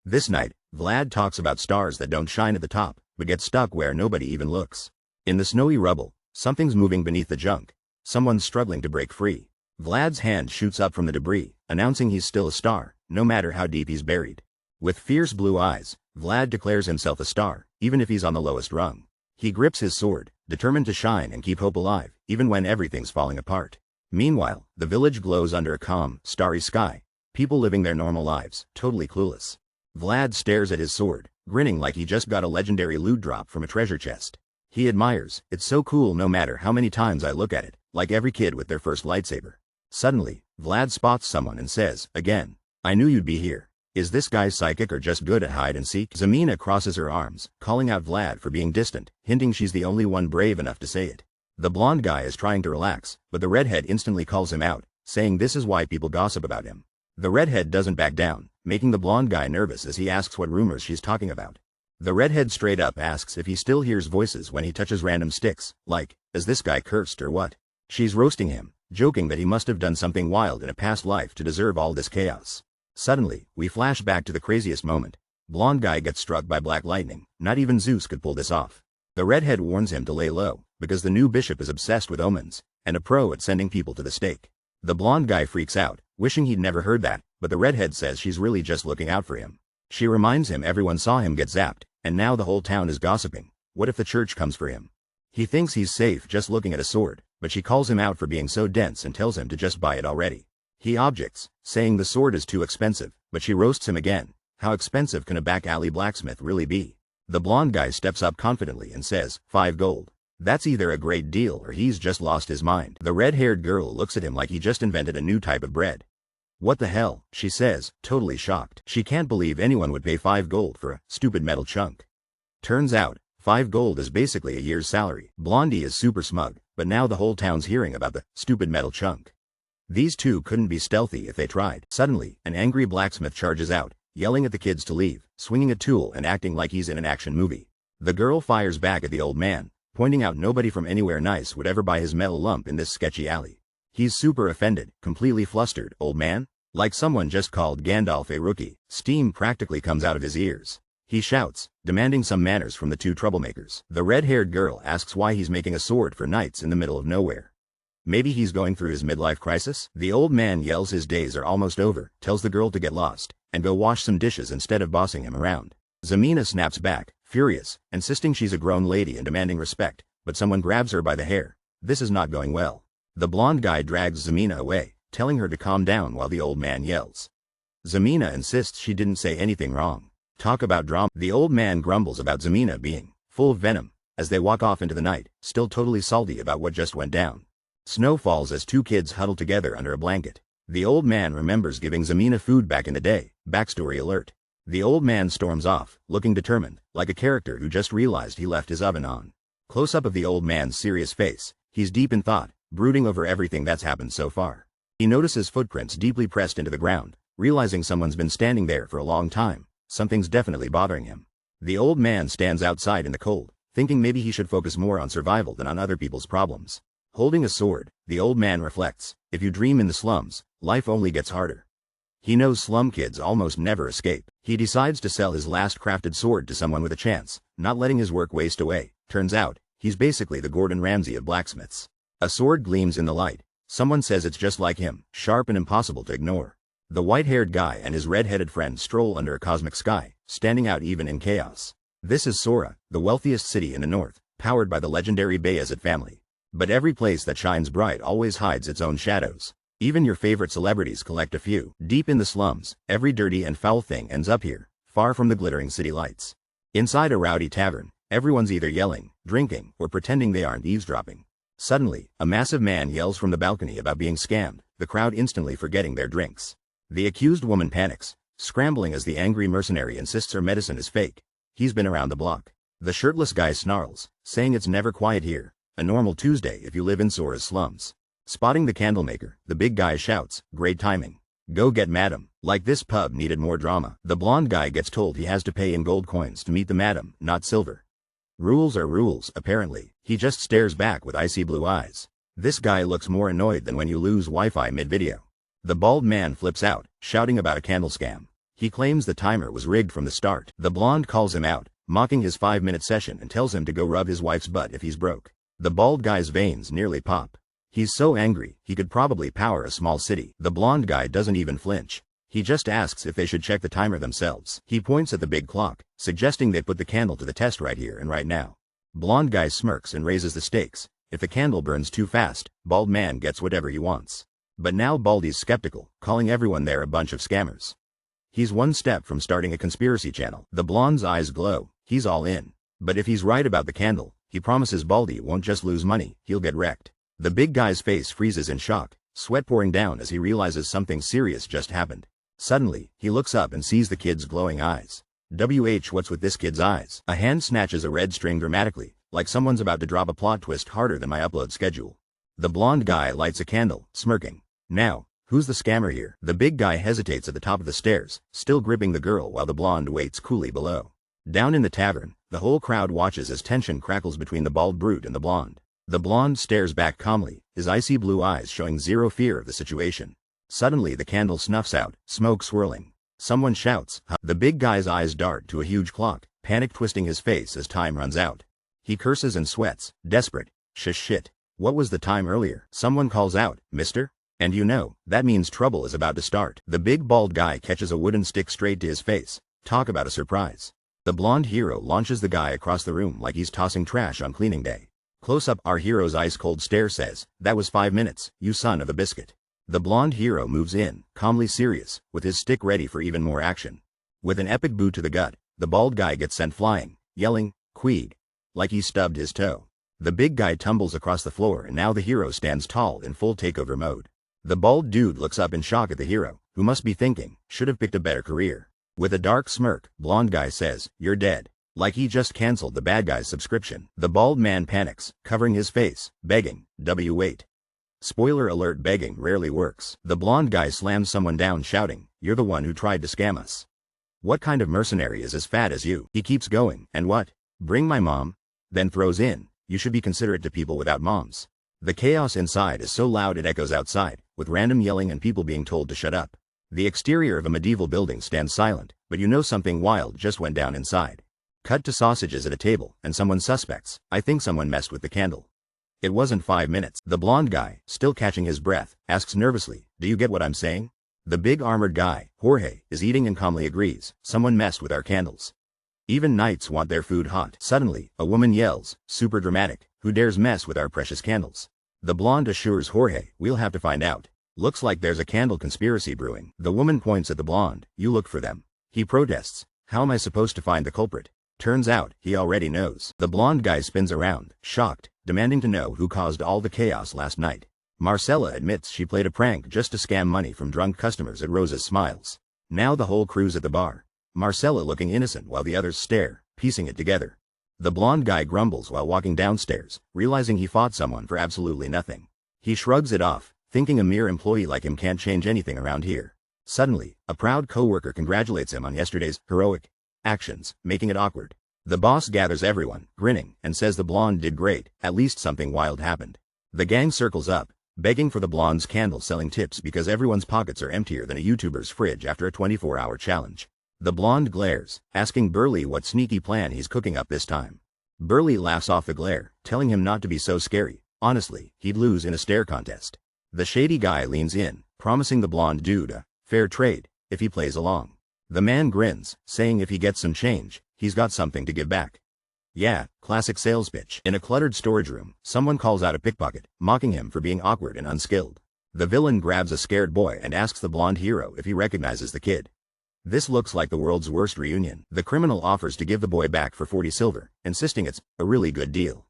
This night, Vlad talks about stars that don't shine at the top, but get stuck where nobody even looks. In the snowy rubble, something's moving beneath the junk. Someone's struggling to break free. Vlad's hand shoots up from the debris, announcing he's still a star, no matter how deep he's buried. With fierce blue eyes, Vlad declares himself a star, even if he's on the lowest rung. He grips his sword, determined to shine and keep hope alive, even when everything's falling apart. Meanwhile, the village glows under a calm, starry sky, people living their normal lives, totally clueless. Vlad stares at his sword, grinning like he just got a legendary loot drop from a treasure chest. He admires, "It's so cool no matter how many times I look at it," like every kid with their first lightsaber. Suddenly, Vlad spots someone and says, "Again, I knew you'd be here. Is this guy psychic or just good at hide and seek?" Zamina crosses her arms, calling out Vlad for being distant, hinting she's the only one brave enough to say it. The blonde guy is trying to relax, but the redhead instantly calls him out, saying this is why people gossip about him. The redhead doesn't back down, making the blonde guy nervous as he asks what rumors she's talking about. The redhead straight up asks if he still hears voices when he touches random sticks, like, "Is this guy cursed or what?" She's roasting him, joking that he must have done something wild in a past life to deserve all this chaos. Suddenly, we flash back to the craziest moment. Blonde guy gets struck by black lightning. Not even Zeus could pull this off. The redhead warns him to lay low, because the new bishop is obsessed with omens, and a pro at sending people to the stake. The blonde guy freaks out, wishing he'd never heard that, but the redhead says she's really just looking out for him. She reminds him everyone saw him get zapped, and now the whole town is gossiping. What if the church comes for him? He thinks he's safe just looking at a sword, but she calls him out for being so dense and tells him to just buy it already. He objects, saying the sword is too expensive, but she roasts him again. How expensive can a back alley blacksmith really be? The blonde guy steps up confidently and says, 5 gold. That's either a great deal or he's just lost his mind. The red-haired girl looks at him like he just invented a new type of bread. "What the hell?" she says, totally shocked. She can't believe anyone would pay 5 gold for a stupid metal chunk. Turns out, 5 gold is basically a year's salary. Blondie is super smug, but now the whole town's hearing about the stupid metal chunk. These two couldn't be stealthy if they tried. Suddenly, an angry blacksmith charges out, yelling at the kids to leave, swinging a tool and acting like he's in an action movie. The girl fires back at the old man, pointing out nobody from anywhere nice would ever buy his metal lump in this sketchy alley. He's super offended, completely flustered. "Old man?" Like someone just called Gandalf a rookie. Steam practically comes out of his ears. He shouts, demanding some manners from the two troublemakers. The red-haired girl asks why he's making a sword for knights in the middle of nowhere. Maybe he's going through his midlife crisis? The old man yells his days are almost over, tells the girl to get lost, and go wash some dishes instead of bossing him around. Zamina snaps back, furious, insisting she's a grown lady and demanding respect, but someone grabs her by the hair. This is not going well. The blonde guy drags Zamina away, telling her to calm down while the old man yells. Zamina insists she didn't say anything wrong. Talk about drama. The old man grumbles about Zamina being full of venom, as they walk off into the night, still totally salty about what just went down. Snow falls as two kids huddle together under a blanket. The old man remembers giving Zamina food back in the day. Backstory alert. The old man storms off, looking determined, like a character who just realized he left his oven on. Close-up of the old man's serious face. He's deep in thought, brooding over everything that's happened so far. He notices footprints deeply pressed into the ground, realizing someone's been standing there for a long time. Something's definitely bothering him. The old man stands outside in the cold, thinking maybe he should focus more on survival than on other people's problems. Holding a sword, the old man reflects, if you dream in the slums, life only gets harder. He knows slum kids almost never escape. He decides to sell his last crafted sword to someone with a chance, not letting his work waste away. Turns out, he's basically the Gordon Ramsay of blacksmiths. A sword gleams in the light. Someone says it's just like him, sharp and impossible to ignore. The white-haired guy and his red-headed friend stroll under a cosmic sky, standing out even in chaos. This is Sora, the wealthiest city in the north, powered by the legendary Bayezid family. But every place that shines bright always hides its own shadows. Even your favorite celebrities collect a few. Deep in the slums, every dirty and foul thing ends up here, far from the glittering city lights. Inside a rowdy tavern, everyone's either yelling, drinking, or pretending they aren't eavesdropping. Suddenly, a massive man yells from the balcony about being scammed, the crowd instantly forgetting their drinks. The accused woman panics, scrambling as the angry mercenary insists her medicine is fake. He's been around the block. The shirtless guy snarls, saying it's never quiet here. A normal Tuesday if you live in Sora's slums. Spotting the candlemaker, the big guy shouts, great timing. Go get madam. Like this pub needed more drama. The blonde guy gets told he has to pay in gold coins to meet the madam, not silver. Rules are rules, apparently. He just stares back with icy blue eyes. This guy looks more annoyed than when you lose Wi-Fi mid-video. The bald man flips out, shouting about a candle scam. He claims the timer was rigged from the start. The blonde calls him out, mocking his 5-minute session and tells him to go rub his wife's butt if he's broke. The bald guy's veins nearly pop. He's so angry, he could probably power a small city. The blonde guy doesn't even flinch. He just asks if they should check the timer themselves. He points at the big clock, suggesting they put the candle to the test right here and right now. Blonde guy smirks and raises the stakes. If the candle burns too fast, bald man gets whatever he wants. But now Baldy's skeptical, calling everyone there a bunch of scammers. He's one step from starting a conspiracy channel. The blonde's eyes glow. He's all in. But if he's right about the candle, he promises Baldy won't just lose money, he'll get wrecked. The big guy's face freezes in shock, sweat pouring down as he realizes something serious just happened. Suddenly, he looks up and sees the kid's glowing eyes. What's with this kid's eyes? A hand snatches a red string dramatically, like someone's about to drop a plot twist harder than my upload schedule. The blonde guy lights a candle, smirking. Now, who's the scammer here? The big guy hesitates at the top of the stairs, still gripping the girl while the blonde waits coolly below. Down in the tavern, the whole crowd watches as tension crackles between the bald brute and the blonde. The blonde stares back calmly, his icy blue eyes showing zero fear of the situation. Suddenly the candle snuffs out, smoke swirling. Someone shouts. The big guy's eyes dart to a huge clock, panic twisting his face as time runs out. He curses and sweats, desperate. Shit. What was the time earlier? Someone calls out, "Mister?" And that means trouble is about to start. The big bald guy catches a wooden stick straight to his face. Talk about a surprise. The blonde hero launches the guy across the room like he's tossing trash on cleaning day. Close up, our hero's ice-cold stare says, "That was 5 minutes, you son of a biscuit." The blonde hero moves in, calmly serious, with his stick ready for even more action. With an epic boot to the gut, the bald guy gets sent flying, yelling, "Queeg," like he stubbed his toe. The big guy tumbles across the floor and now the hero stands tall in full takeover mode. The bald dude looks up in shock at the hero, who must be thinking, should have picked a better career. With a dark smirk, blonde guy says, "You're dead." Like he just cancelled the bad guy's subscription. The bald man panics, covering his face, begging, wait. Spoiler alert, begging rarely works. The blonde guy slams someone down shouting, "You're the one who tried to scam us. What kind of mercenary is as fat as you?" He keeps going, "And what? Bring my mom?" Then throws in, "You should be considerate to people without moms." The chaos inside is so loud it echoes outside, with random yelling and people being told to shut up. The exterior of a medieval building stands silent, but something wild just went down inside. Cut to sausages at a table, and someone suspects, "I think someone messed with the candle." It wasn't 5 minutes. The blonde guy, still catching his breath, asks nervously, "Do you get what I'm saying?" The big armored guy, Jorge, is eating and calmly agrees, "Someone messed with our candles. Even knights want their food hot." Suddenly, a woman yells, super dramatic, "Who dares mess with our precious candles?" The blonde assures Jorge, "We'll have to find out. Looks like there's a candle conspiracy brewing." The woman points at the blonde, "You look for them." He protests, "How am I supposed to find the culprit?" Turns out, he already knows. The blonde guy spins around, shocked, demanding to know who caused all the chaos last night. Marcella admits she played a prank just to scam money from drunk customers at Rosa's Smiles. Now the whole crew's at the bar. Marcella looking innocent while the others stare, piecing it together. The blonde guy grumbles while walking downstairs, realizing he fought someone for absolutely nothing. He shrugs it off, thinking a mere employee like him can't change anything around here. Suddenly, a proud coworker congratulates him on yesterday's heroic actions, making it awkward. The boss gathers everyone, grinning, and says the blonde did great, at least something wild happened. The gang circles up, begging for the blonde's candle-selling tips because everyone's pockets are emptier than a YouTuber's fridge after a 24-hour challenge. The blonde glares, asking Burley what sneaky plan he's cooking up this time. Burley laughs off the glare, telling him not to be so scary. Honestly, he'd lose in a stare contest. The shady guy leans in, promising the blonde dude a fair trade if he plays along. The man grins, saying if he gets some change, he's got something to give back. Yeah, classic sales pitch. In a cluttered storage room, someone calls out a pickpocket, mocking him for being awkward and unskilled. The villain grabs a scared boy and asks the blonde hero if he recognizes the kid. This looks like the world's worst reunion. The criminal offers to give the boy back for 40 silver, insisting it's a really good deal.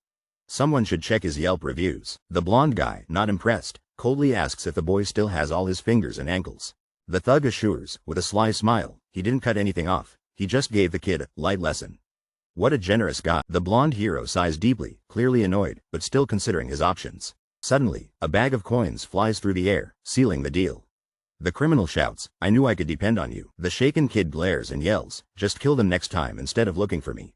Someone should check his Yelp reviews. The blonde guy, not impressed, coldly asks if the boy still has all his fingers and ankles. The thug assures, with a sly smile, he didn't cut anything off, he just gave the kid a light lesson. What a generous guy. The blonde hero sighs deeply, clearly annoyed, but still considering his options. Suddenly, a bag of coins flies through the air, sealing the deal. The criminal shouts, "I knew I could depend on you." The shaken kid glares and yells, "Just kill them next time instead of looking for me."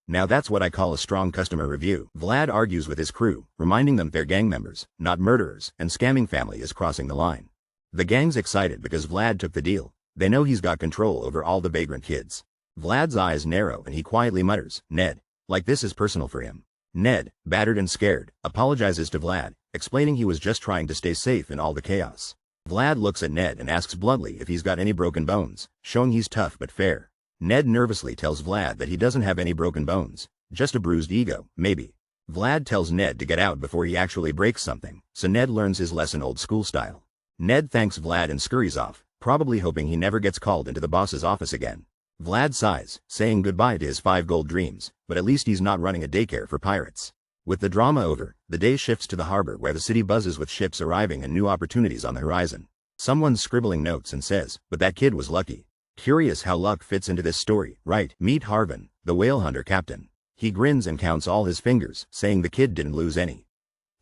Now that's what I call a strong customer review. Vlad argues with his crew, reminding them they're gang members, not murderers, and scamming family is crossing the line. The gang's excited because Vlad took the deal, They know he's got control over all the vagrant kids. Vlad's eyes narrow and he quietly mutters, "Ned." Like this is personal for him. Ned, battered and scared, apologizes to Vlad, explaining he was just trying to stay safe in all the chaos. Vlad looks at Ned and asks bluntly if he's got any broken bones, showing he's tough but fair. Ned nervously tells Vlad that he doesn't have any broken bones, just a bruised ego, maybe. Vlad tells Ned to get out before he actually breaks something, so Ned learns his lesson old school style. Ned thanks Vlad and scurries off, probably hoping he never gets called into the boss's office again. Vlad sighs, saying goodbye to his 5 gold dreams, but at least he's not running a daycare for pirates. With the drama over, the day shifts to the harbor where the city buzzes with ships arriving and new opportunities on the horizon. Someone's scribbling notes and says, "But that kid was lucky." Curious how luck fits into this story, right? Meet Harvin, the whale hunter captain. He grins and counts all his fingers, saying the kid didn't lose any.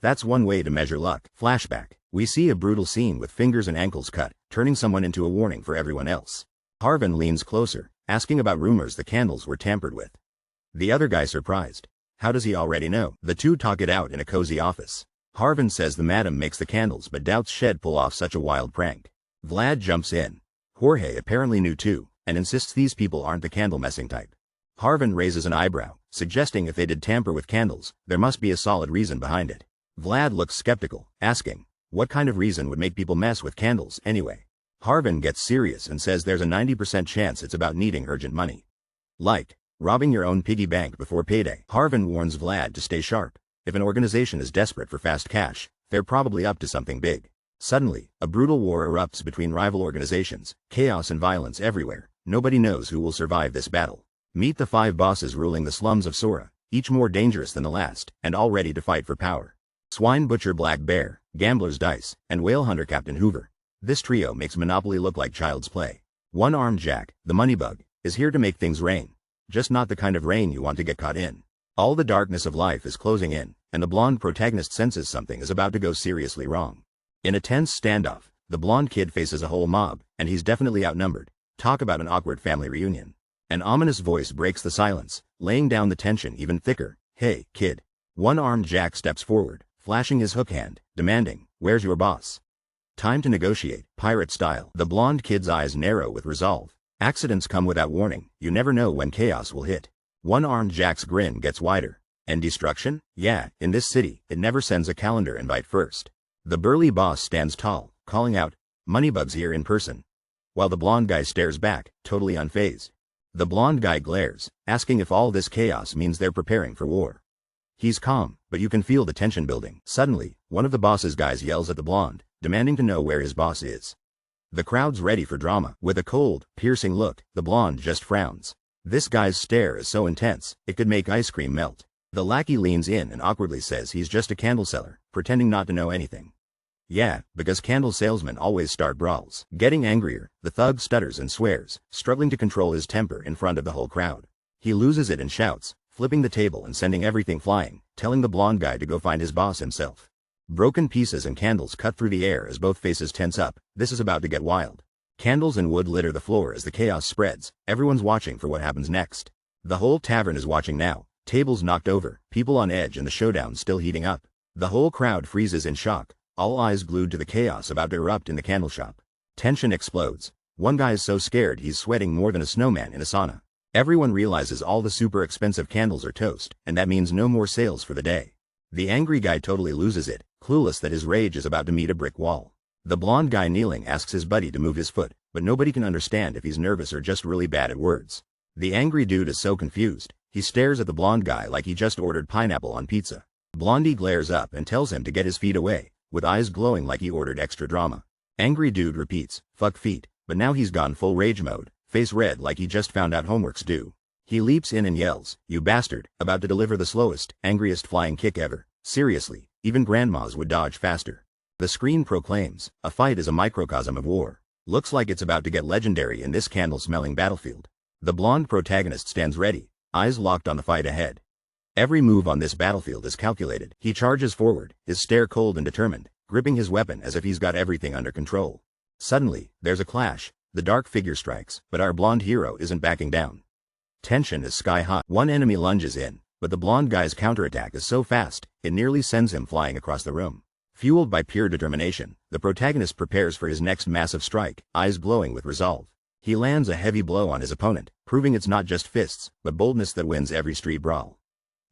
That's one way to measure luck. Flashback. We see a brutal scene with fingers and ankles cut, turning someone into a warning for everyone else. Harvin leans closer, asking about rumors the candles were tampered with. The other guy surprised. How does he already know? The two talk it out in a cozy office. Harvin says the madam makes the candles but doubts Shed pull off such a wild prank. Vlad jumps in. Jorge apparently knew too, and insists these people aren't the candle messing type. Harvin raises an eyebrow, suggesting if they did tamper with candles, there must be a solid reason behind it. Vlad looks skeptical, asking, what kind of reason would make people mess with candles anyway? Harvin gets serious and says there's a 90% chance it's about needing urgent money. Like robbing your own piggy bank before payday. Harvin warns Vlad to stay sharp. If an organization is desperate for fast cash, they're probably up to something big. Suddenly, a brutal war erupts between rival organizations, chaos and violence everywhere. Nobody knows who will survive this battle. Meet the 5 bosses ruling the slums of Sora, each more dangerous than the last, and all ready to fight for power. Swine Butcher Black Bear, Gambler's Dice, and Whale Hunter Captain Hoover. This trio makes Monopoly look like child's play. One-Armed Jack, the Moneybug, is here to make things rain. Just not the kind of rain you want to get caught in. All the darkness of life is closing in, and the blonde protagonist senses something is about to go seriously wrong. In a tense standoff, the blonde kid faces a whole mob, and he's definitely outnumbered. Talk about an awkward family reunion. An ominous voice breaks the silence, laying down the tension even thicker. "Hey, kid." One-Armed Jack steps forward, flashing his hook hand, demanding, "Where's your boss?" Time to negotiate, pirate style. The blonde kid's eyes narrow with resolve. Accidents come without warning. You never know when chaos will hit. One-Armed Jack's grin gets wider. And destruction? Yeah, in this city, it never sends a calendar invite first. The burly boss stands tall, calling out, "Moneybug's here in person." While the blonde guy stares back, totally unfazed. The blonde guy glares, asking if all this chaos means they're preparing for war. He's calm, but you can feel the tension building. Suddenly, one of the boss's guys yells at the blonde, demanding to know where his boss is. The crowd's ready for drama. With a cold, piercing look, the blonde just frowns. This guy's stare is so intense, it could make ice cream melt. The lackey leans in and awkwardly says he's just a candle seller, pretending not to know anything. Yeah, because candle salesmen always start brawls. Getting angrier, the thug stutters and swears, struggling to control his temper in front of the whole crowd. He loses it and shouts, flipping the table and sending everything flying, telling the blonde guy to go find his boss himself. Broken pieces and candles cut through the air as both faces tense up. This is about to get wild. Candles and wood litter the floor as the chaos spreads. Everyone's watching for what happens next. The whole tavern is watching now. Tables knocked over, people on edge, and the showdown still heating up. The whole crowd freezes in shock, all eyes glued to the chaos about to erupt in the candle shop. Tension explodes. One guy is so scared he's sweating more than a snowman in a sauna. Everyone realizes all the super expensive candles are toast, and that means no more sales for the day. The angry guy totally loses it, clueless that his rage is about to meet a brick wall. The blonde guy kneeling asks his buddy to move his foot, but nobody can understand if he's nervous or just really bad at words. The angry dude is so confused, he stares at the blonde guy like he just ordered pineapple on pizza. Blondie glares up and tells him to get his feet away, with eyes glowing like he ordered extra drama. Angry dude repeats, "Fuck feet," but now he's gone full rage mode, face red like he just found out homework's due. He leaps in and yells, "You bastard," about to deliver the slowest, angriest flying kick ever. Seriously, even grandmas would dodge faster. The screen proclaims, a fight is a microcosm of war. Looks like it's about to get legendary in this candle-smelling battlefield. The blonde protagonist stands ready, eyes locked on the fight ahead. Every move on this battlefield is calculated. He charges forward, his stare cold and determined, gripping his weapon as if he's got everything under control. Suddenly, there's a clash. The dark figure strikes, but our blonde hero isn't backing down. Tension is sky high. One enemy lunges in, but the blonde guy's counterattack is so fast, it nearly sends him flying across the room. Fueled by pure determination, the protagonist prepares for his next massive strike, eyes glowing with resolve. He lands a heavy blow on his opponent, proving it's not just fists, but boldness that wins every street brawl.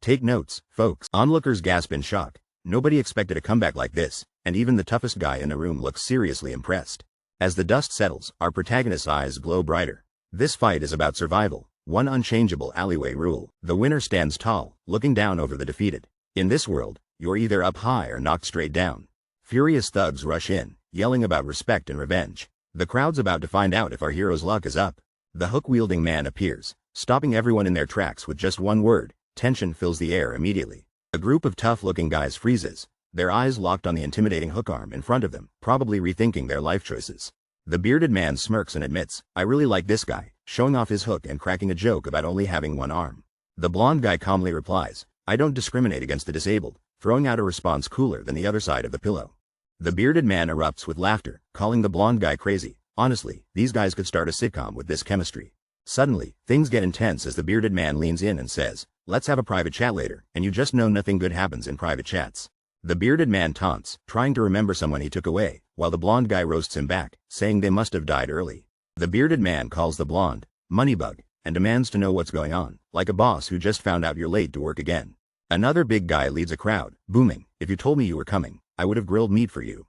Take notes, folks. Onlookers gasp in shock. Nobody expected a comeback like this, and even the toughest guy in the room looks seriously impressed. As the dust settles, our protagonist's eyes glow brighter. This fight is about survival, one unchangeable alleyway rule. The winner stands tall, looking down over the defeated. In this world, you're either up high or knocked straight down. Furious thugs rush in, yelling about respect and revenge. The crowd's about to find out if our hero's luck is up. The hook-wielding man appears, stopping everyone in their tracks with just one word. Tension fills the air immediately. A group of tough-looking guys freezes, their eyes locked on the intimidating hook arm in front of them, probably rethinking their life choices. The bearded man smirks and admits, I really like this guy, showing off his hook and cracking a joke about only having one arm. The blonde guy calmly replies, I don't discriminate against the disabled, throwing out a response cooler than the other side of the pillow. The bearded man erupts with laughter, calling the blonde guy crazy. Honestly, these guys could start a sitcom with this chemistry. Suddenly, things get intense as the bearded man leans in and says, let's have a private chat later, and you just know nothing good happens in private chats. The bearded man taunts, trying to remember someone he took away, while the blonde guy roasts him back, saying they must have died early. The bearded man calls the blonde, Moneybug, and demands to know what's going on, like a boss who just found out you're late to work again. Another big guy leads a crowd, booming, if you told me you were coming, I would have grilled meat for you.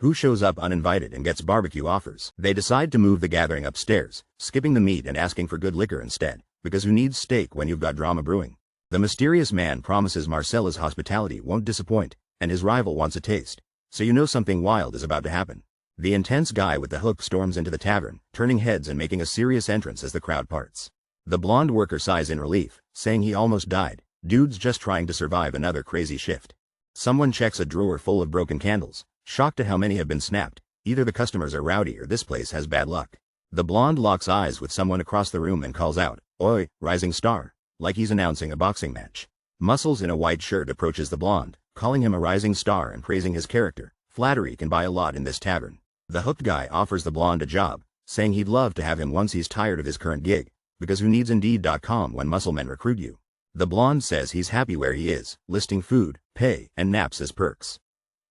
Who shows up uninvited and gets barbecue offers? They decide to move the gathering upstairs, skipping the meat and asking for good liquor instead, because who needs steak when you've got drama brewing? The mysterious man promises Marcella's hospitality won't disappoint, and his rival wants a taste, so you know something wild is about to happen. The intense guy with the hook storms into the tavern, turning heads and making a serious entrance as the crowd parts. The blonde worker sighs in relief, saying he almost died. Dude's just trying to survive another crazy shift. Someone checks a drawer full of broken candles, shocked at how many have been snapped. Either the customers are rowdy or this place has bad luck. The blonde locks eyes with someone across the room and calls out, Oi, rising star, like he's announcing a boxing match. Muscles in a white shirt approaches the blonde, calling him a rising star and praising his character. Flattery can buy a lot in this tavern. The hooked guy offers the blonde a job, saying he'd love to have him once he's tired of his current gig, because who needs Indeed.com when muscle men recruit you? The blonde says he's happy where he is, listing food, pay, and naps as perks.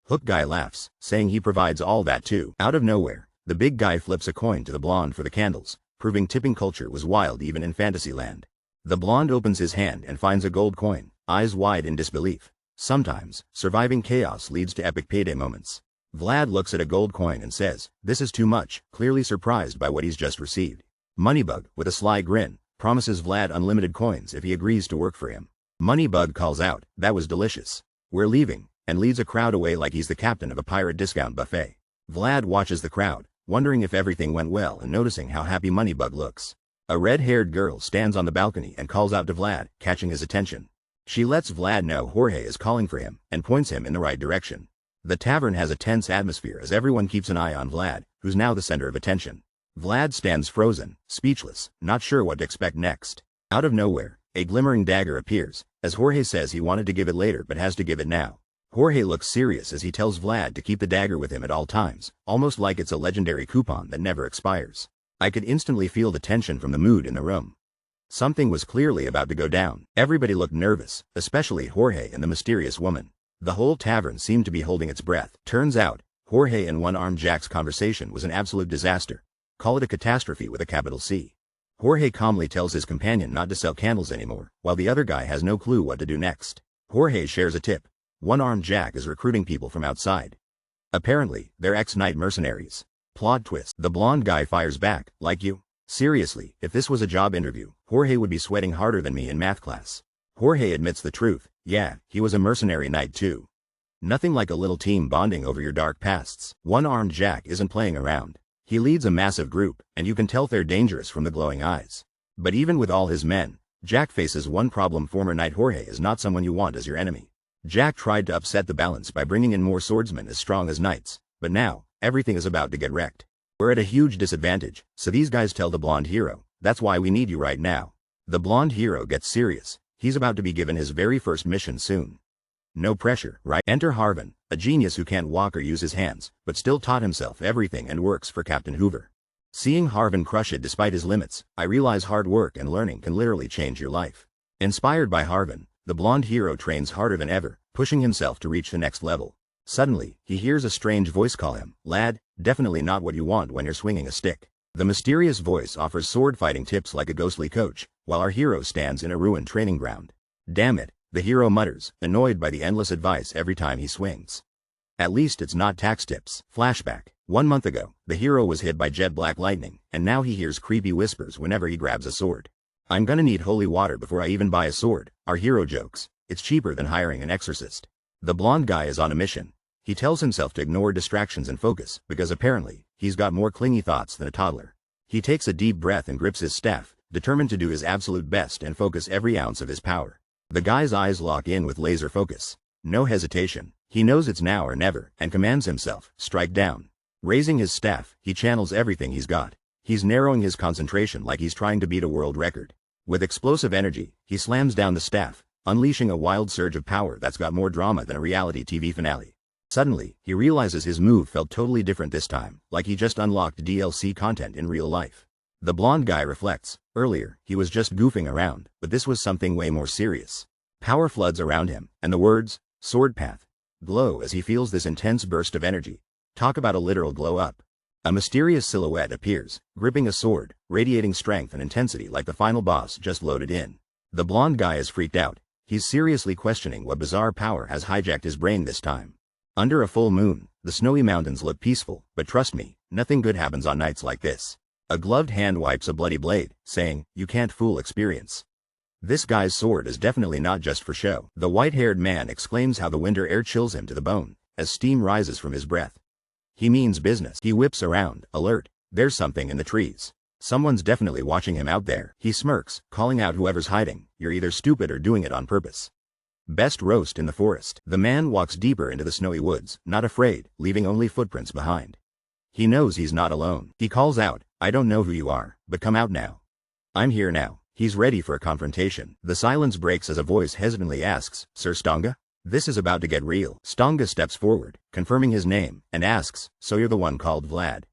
Hook guy laughs, saying he provides all that too. Out of nowhere, the big guy flips a coin to the blonde for the candles, proving tipping culture was wild even in Fantasyland. The blonde opens his hand and finds a gold coin, eyes wide in disbelief. Sometimes, surviving chaos leads to epic payday moments. Vlad looks at a gold coin and says, this is too much, clearly surprised by what he's just received. Moneybug, with a sly grin, promises Vlad unlimited coins if he agrees to work for him. Moneybug calls out, that was delicious. We're leaving, and leads a crowd away like he's the captain of a pirate discount buffet. Vlad watches the crowd, wondering if everything went well and noticing how happy Moneybug looks. A red-haired girl stands on the balcony and calls out to Vlad, catching his attention. She lets Vlad know Jorge is calling for him and points him in the right direction. The tavern has a tense atmosphere as everyone keeps an eye on Vlad, who's now the center of attention. Vlad stands frozen, speechless, not sure what to expect next. Out of nowhere, a glimmering dagger appears, as Jorge says he wanted to give it later but has to give it now. Jorge looks serious as he tells Vlad to keep the dagger with him at all times, almost like it's a legendary coupon that never expires. I could instantly feel the tension from the mood in the room. Something was clearly about to go down. Everybody looked nervous, especially Jorge and the mysterious woman. The whole tavern seemed to be holding its breath. Turns out, Jorge and One-Armed Jack's conversation was an absolute disaster. Call it a catastrophe with a capital C. Jorge calmly tells his companion not to sell candles anymore, while the other guy has no clue what to do next. Jorge shares a tip. One-Armed Jack is recruiting people from outside. Apparently, they're ex-night mercenaries. Plot twist. The blonde guy fires back, like you? Seriously, if this was a job interview, Jorge would be sweating harder than me in math class. Jorge admits the truth. Yeah, he was a mercenary knight too. Nothing like a little team bonding over your dark pasts. One-Armed Jack isn't playing around. He leads a massive group, and you can tell they're dangerous from the glowing eyes. But even with all his men, Jack faces one problem. Former knight Jorge is not someone you want as your enemy. Jack tried to upset the balance by bringing in more swordsmen as strong as knights, but now, everything is about to get wrecked. We're at a huge disadvantage, so these guys tell the blonde hero, that's why we need you right now. The blonde hero gets serious. He's about to be given his very first mission soon. No pressure, right? Enter Harvin, a genius who can't walk or use his hands, but still taught himself everything and works for Captain Hoover. Seeing Harvin crush it despite his limits, I realize hard work and learning can literally change your life. Inspired by Harvin, the blonde hero trains harder than ever, pushing himself to reach the next level. Suddenly, he hears a strange voice call him, lad, definitely not what you want when you're swinging a stick. The mysterious voice offers sword fighting tips like a ghostly coach, while our hero stands in a ruined training ground. Damn it, the hero mutters, annoyed by the endless advice every time he swings. At least it's not tax tips. Flashback. 1 month ago, the hero was hit by jet black lightning, and now he hears creepy whispers whenever he grabs a sword. I'm gonna need holy water before I even buy a sword, our hero jokes. It's cheaper than hiring an exorcist. The blonde guy is on a mission. He tells himself to ignore distractions and focus, because apparently, he's got more clingy thoughts than a toddler. He takes a deep breath and grips his staff, determined to do his absolute best and focus every ounce of his power. The guy's eyes lock in with laser focus. No hesitation. He knows it's now or never, and commands himself, strike down. Raising his staff, he channels everything he's got. He's narrowing his concentration like he's trying to beat a world record. With explosive energy, he slams down the staff, unleashing a wild surge of power that's got more drama than a reality TV finale. Suddenly, he realizes his move felt totally different this time, like he just unlocked DLC content in real life. The blonde guy reflects. Earlier, he was just goofing around, but this was something way more serious. Power floods around him, and the words, sword path, glow as he feels this intense burst of energy. Talk about a literal glow up. A mysterious silhouette appears, gripping a sword, radiating strength and intensity like the final boss just loaded in. The blonde guy is freaked out. He's seriously questioning what bizarre power has hijacked his brain this time. Under a full moon, the snowy mountains look peaceful, but trust me, nothing good happens on nights like this. A gloved hand wipes a bloody blade, saying, "You can't fool experience." This guy's sword is definitely not just for show. The white-haired man exclaims how the winter air chills him to the bone, as steam rises from his breath. He means business. He whips around, alert. There's something in the trees. Someone's definitely watching him out there. He smirks, calling out whoever's hiding, "You're either stupid or doing it on purpose." Best roast in the forest. The man walks deeper into the snowy woods, not afraid, leaving only footprints behind. He knows he's not alone. He calls out, "I don't know who you are, but come out now. I'm here now." He's ready for a confrontation. The silence breaks as a voice hesitantly asks, "Sir Stonga?" This is about to get real. Stonga steps forward, confirming his name, and asks, "So you're the one called Vlad?"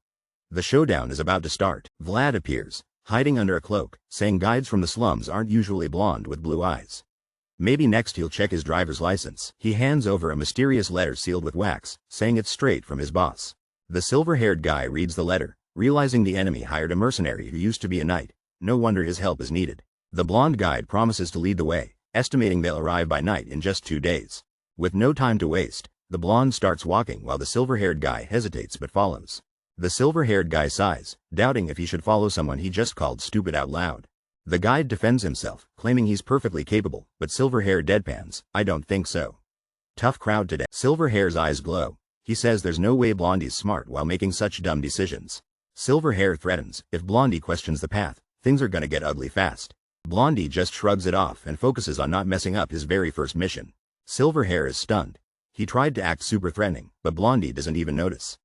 The showdown is about to start. Vlad appears, hiding under a cloak, saying guides from the slums aren't usually blonde with blue eyes. Maybe next he'll check his driver's license. He hands over a mysterious letter sealed with wax, saying it's straight from his boss. The silver-haired guy reads the letter, realizing the enemy hired a mercenary who used to be a knight. No wonder his help is needed. The blonde guide promises to lead the way, estimating they'll arrive by night in just 2 days. With no time to waste, the blonde starts walking while the silver-haired guy hesitates but follows. The silver-haired guy sighs, doubting if he should follow someone he just called stupid out loud. The guide defends himself, claiming he's perfectly capable, but Silverhair deadpans, "I don't think so." Tough crowd today. Silverhair's eyes glow. He says there's no way Blondie's smart while making such dumb decisions. Silverhair threatens, if Blondie questions the path, things are gonna get ugly fast. Blondie just shrugs it off and focuses on not messing up his very first mission. Silverhair is stunned. He tried to act super threatening, but Blondie doesn't even notice.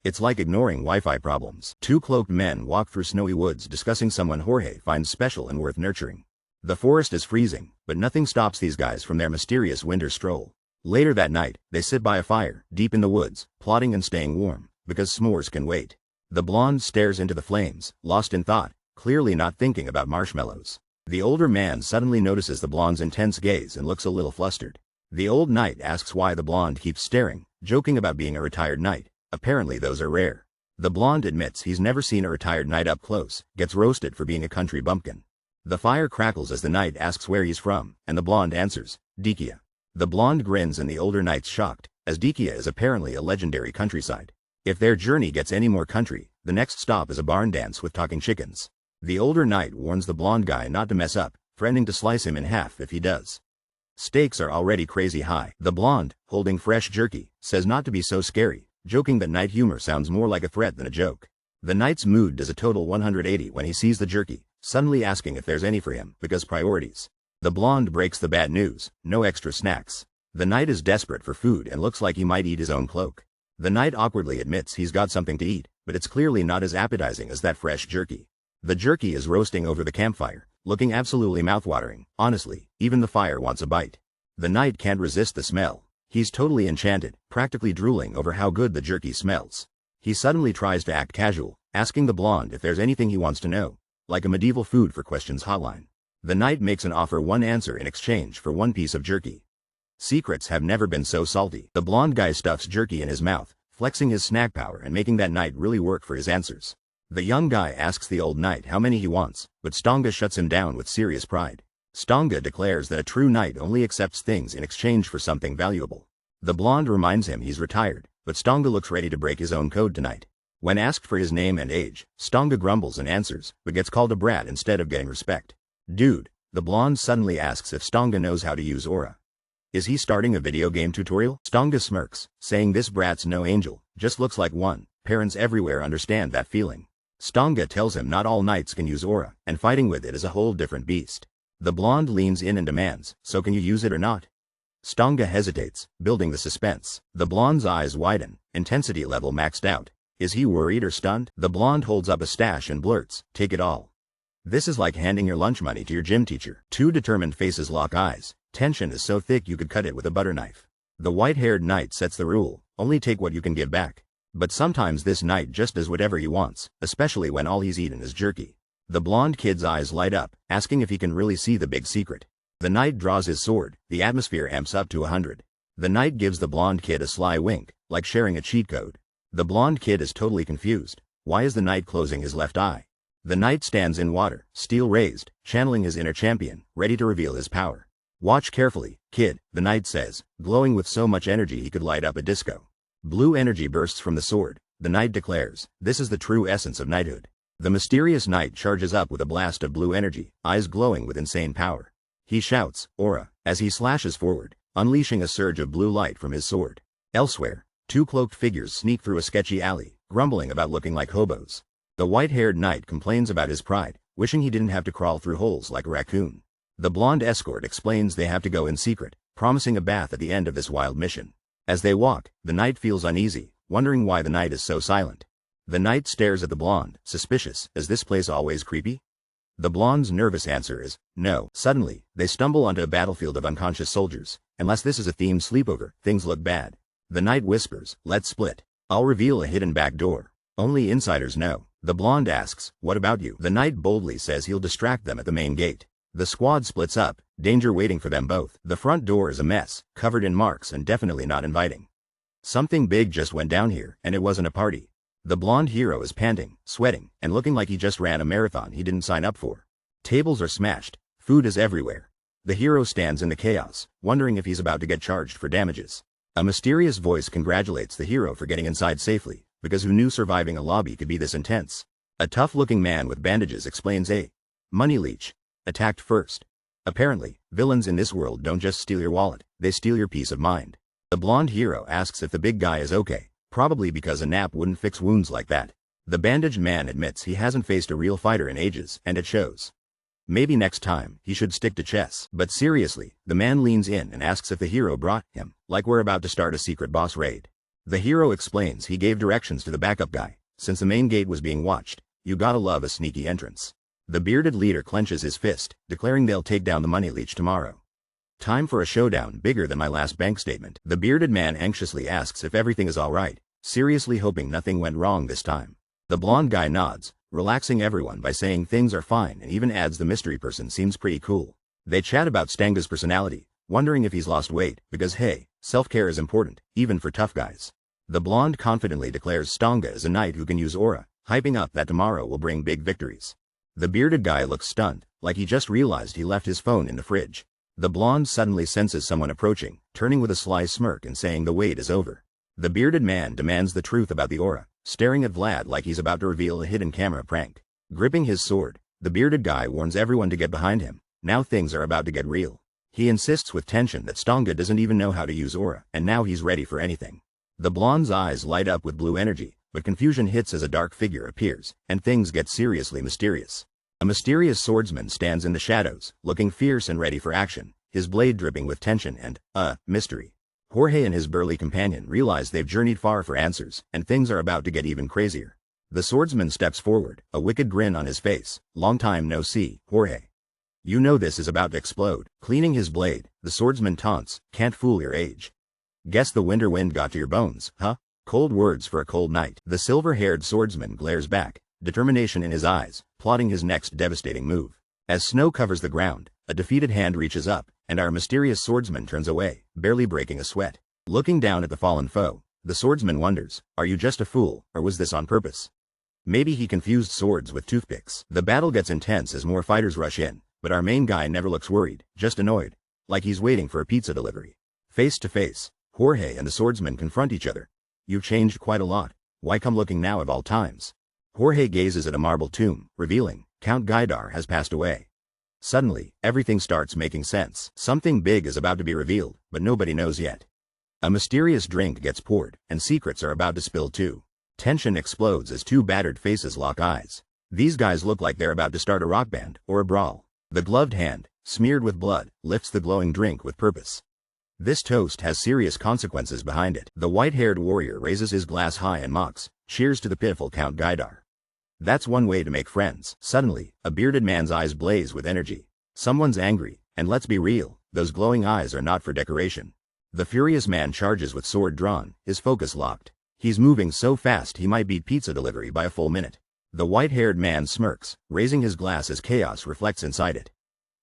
It's like ignoring Wi-Fi problems. 2 cloaked men walk through snowy woods discussing someone Jorge finds special and worth nurturing. The forest is freezing, but nothing stops these guys from their mysterious winter stroll. Later that night, they sit by a fire, deep in the woods, plotting and staying warm, because s'mores can wait. The blonde stares into the flames, lost in thought, clearly not thinking about marshmallows. The older man suddenly notices the blonde's intense gaze and looks a little flustered. The old knight asks why the blonde keeps staring, joking about being a retired knight. Apparently those are rare. The blonde admits he's never seen a retired knight up close, gets roasted for being a country bumpkin. The fire crackles as the knight asks where he's from, and the blonde answers, Dikia. The blonde grins and the older knight's shocked, as Dikia is apparently a legendary countryside. If their journey gets any more country, the next stop is a barn dance with talking chickens. The older knight warns the blonde guy not to mess up, threatening to slice him in half if he does. Stakes are already crazy high. The blonde, holding fresh jerky, says not to be so scary, joking that knight humor sounds more like a threat than a joke. The knight's mood does a total 180 when he sees the jerky, suddenly asking if there's any for him, because priorities. The blonde breaks the bad news, no extra snacks. The knight is desperate for food and looks like he might eat his own cloak. The knight awkwardly admits he's got something to eat, but it's clearly not as appetizing as that fresh jerky. The jerky is roasting over the campfire, looking absolutely mouthwatering. Honestly, even the fire wants a bite. The knight can't resist the smell. He's totally enchanted, practically drooling over how good the jerky smells. He suddenly tries to act casual, asking the blonde if there's anything he wants to know, like a medieval food for questions hotline. The knight makes an offer one answer in exchange for 1 piece of jerky. Secrets have never been so salty. The blonde guy stuffs jerky in his mouth, flexing his snack power and making that knight really work for his answers. The young guy asks the old knight how many he wants, but Stonga shuts him down with serious pride. Stonga declares that a true knight only accepts things in exchange for something valuable. The blonde reminds him he's retired, but Stonga looks ready to break his own code tonight. When asked for his name and age, Stonga grumbles and answers, but gets called a brat instead of getting respect. Dude, the blonde suddenly asks if Stonga knows how to use aura. Is he starting a video game tutorial? Stonga smirks, saying this brat's no angel, just looks like one. Parents everywhere understand that feeling. Stonga tells him not all knights can use aura, and fighting with it is a whole different beast. The blonde leans in and demands, so can you use it or not? Stonga hesitates, building the suspense. The blonde's eyes widen, intensity level maxed out. Is he worried or stunned? The blonde holds up a stash and blurts, take it all. This is like handing your lunch money to your gym teacher. Two determined faces lock eyes. Tension is so thick you could cut it with a butter knife. The white-haired knight sets the rule, only take what you can give back. But sometimes this knight just does whatever he wants, especially when all he's eaten is jerky. The blonde kid's eyes light up, asking if he can really see the big secret. The knight draws his sword, the atmosphere amps up to 100. The knight gives the blonde kid a sly wink, like sharing a cheat code. The blonde kid is totally confused. Why is the knight closing his left eye? The knight stands in water, steel raised, channeling his inner champion, ready to reveal his power. Watch carefully, kid, the knight says, glowing with so much energy he could light up a disco. Blue energy bursts from the sword. The knight declares, this is the true essence of knighthood. The mysterious knight charges up with a blast of blue energy, eyes glowing with insane power. He shouts, aura, as he slashes forward, unleashing a surge of blue light from his sword. Elsewhere, two cloaked figures sneak through a sketchy alley, grumbling about looking like hobos. The white-haired knight complains about his pride, wishing he didn't have to crawl through holes like a raccoon. The blonde escort explains they have to go in secret, promising a bath at the end of this wild mission. As they walk, the knight feels uneasy, wondering why the knight is so silent. The knight stares at the blonde, suspicious. Is this place always creepy? The blonde's nervous answer is, no. Suddenly, they stumble onto a battlefield of unconscious soldiers. Unless this is a themed sleepover, things look bad. The knight whispers, let's split. I'll reveal a hidden back door. Only insiders know. The blonde asks, what about you? The knight boldly says he'll distract them at the main gate. The squad splits up, danger waiting for them both. The front door is a mess, covered in marks and definitely not inviting. Something big just went down here, and it wasn't a party. The blonde hero is panting, sweating, and looking like he just ran a marathon he didn't sign up for. Tables are smashed, food is everywhere. The hero stands in the chaos, wondering if he's about to get charged for damages. A mysterious voice congratulates the hero for getting inside safely, because who knew surviving a lobby could be this intense? A tough-looking man with bandages explains a money leech attacked first. Apparently, villains in this world don't just steal your wallet, they steal your peace of mind. The blonde hero asks if the big guy is okay, probably because a nap wouldn't fix wounds like that. The bandaged man admits he hasn't faced a real fighter in ages, and it shows. Maybe next time, he should stick to chess. But seriously, the man leans in and asks if the hero brought him, like we're about to start a secret boss raid. The hero explains he gave directions to the backup guy. Since the main gate was being watched, you gotta love a sneaky entrance. The bearded leader clenches his fist, declaring they'll take down the money leech tomorrow. Time for a showdown bigger than my last bank statement. The bearded man anxiously asks if everything is alright, seriously hoping nothing went wrong this time. The blonde guy nods, relaxing everyone by saying things are fine, and even adds the mystery person seems pretty cool. They chat about Stanga's personality, wondering if he's lost weight, because hey, self-care is important, even for tough guys. The blonde confidently declares Stanga is a knight who can use aura, hyping up that tomorrow will bring big victories. The bearded guy looks stunned, like he just realized he left his phone in the fridge. The blonde suddenly senses someone approaching, turning with a sly smirk and saying the wait is over. The bearded man demands the truth about the aura, staring at Vlad like he's about to reveal a hidden camera prank. Gripping his sword, the bearded guy warns everyone to get behind him. Now things are about to get real. He insists with tension that Stanga doesn't even know how to use aura, and now he's ready for anything. The blonde's eyes light up with blue energy, but confusion hits as a dark figure appears, and things get seriously mysterious. A mysterious swordsman stands in the shadows, looking fierce and ready for action, his blade dripping with tension and, mystery. Jorge and his burly companion realize they've journeyed far for answers, and things are about to get even crazier. The swordsman steps forward, a wicked grin on his face. Long time no see, Jorge. You know this is about to explode. Cleaning his blade, the swordsman taunts, can't fool your age. Guess the winter wind got to your bones, huh? Cold words for a cold night. The silver-haired swordsman glares back, determination in his eyes, plotting his next devastating move. As snow covers the ground, a defeated hand reaches up, and our mysterious swordsman turns away, barely breaking a sweat. Looking down at the fallen foe, the swordsman wonders, are you just a fool, or was this on purpose? Maybe he confused swords with toothpicks. The battle gets intense as more fighters rush in, but our main guy never looks worried, just annoyed. Like he's waiting for a pizza delivery. Face to face, Jorge and the swordsman confront each other. "You've changed quite a lot. Why come looking now of all times?" Jorge gazes at a marble tomb, revealing, Count Gaidar has passed away. Suddenly, everything starts making sense. Something big is about to be revealed, but nobody knows yet. A mysterious drink gets poured, and secrets are about to spill too. Tension explodes as two battered faces lock eyes. These guys look like they're about to start a rock band, or a brawl. The gloved hand, smeared with blood, lifts the glowing drink with purpose. This toast has serious consequences behind it. The white-haired warrior raises his glass high and mocks, "Cheers to the pitiful Count Gaidar." That's one way to make friends. Suddenly, a bearded man's eyes blaze with energy. Someone's angry, and let's be real, those glowing eyes are not for decoration. The furious man charges with sword drawn, his focus locked. He's moving so fast he might beat pizza delivery by a full minute. The white-haired man smirks, raising his glass as chaos reflects inside it.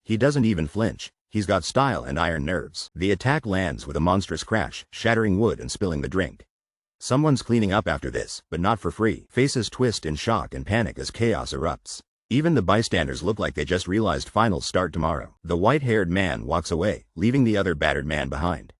He doesn't even flinch. He's got style and iron nerves. The attack lands with a monstrous crash, shattering wood and spilling the drink. Someone's cleaning up after this, but not for free. Faces twist in shock and panic as chaos erupts. Even the bystanders look like they just realized finals start tomorrow. The white-haired man walks away, leaving the other battered man behind.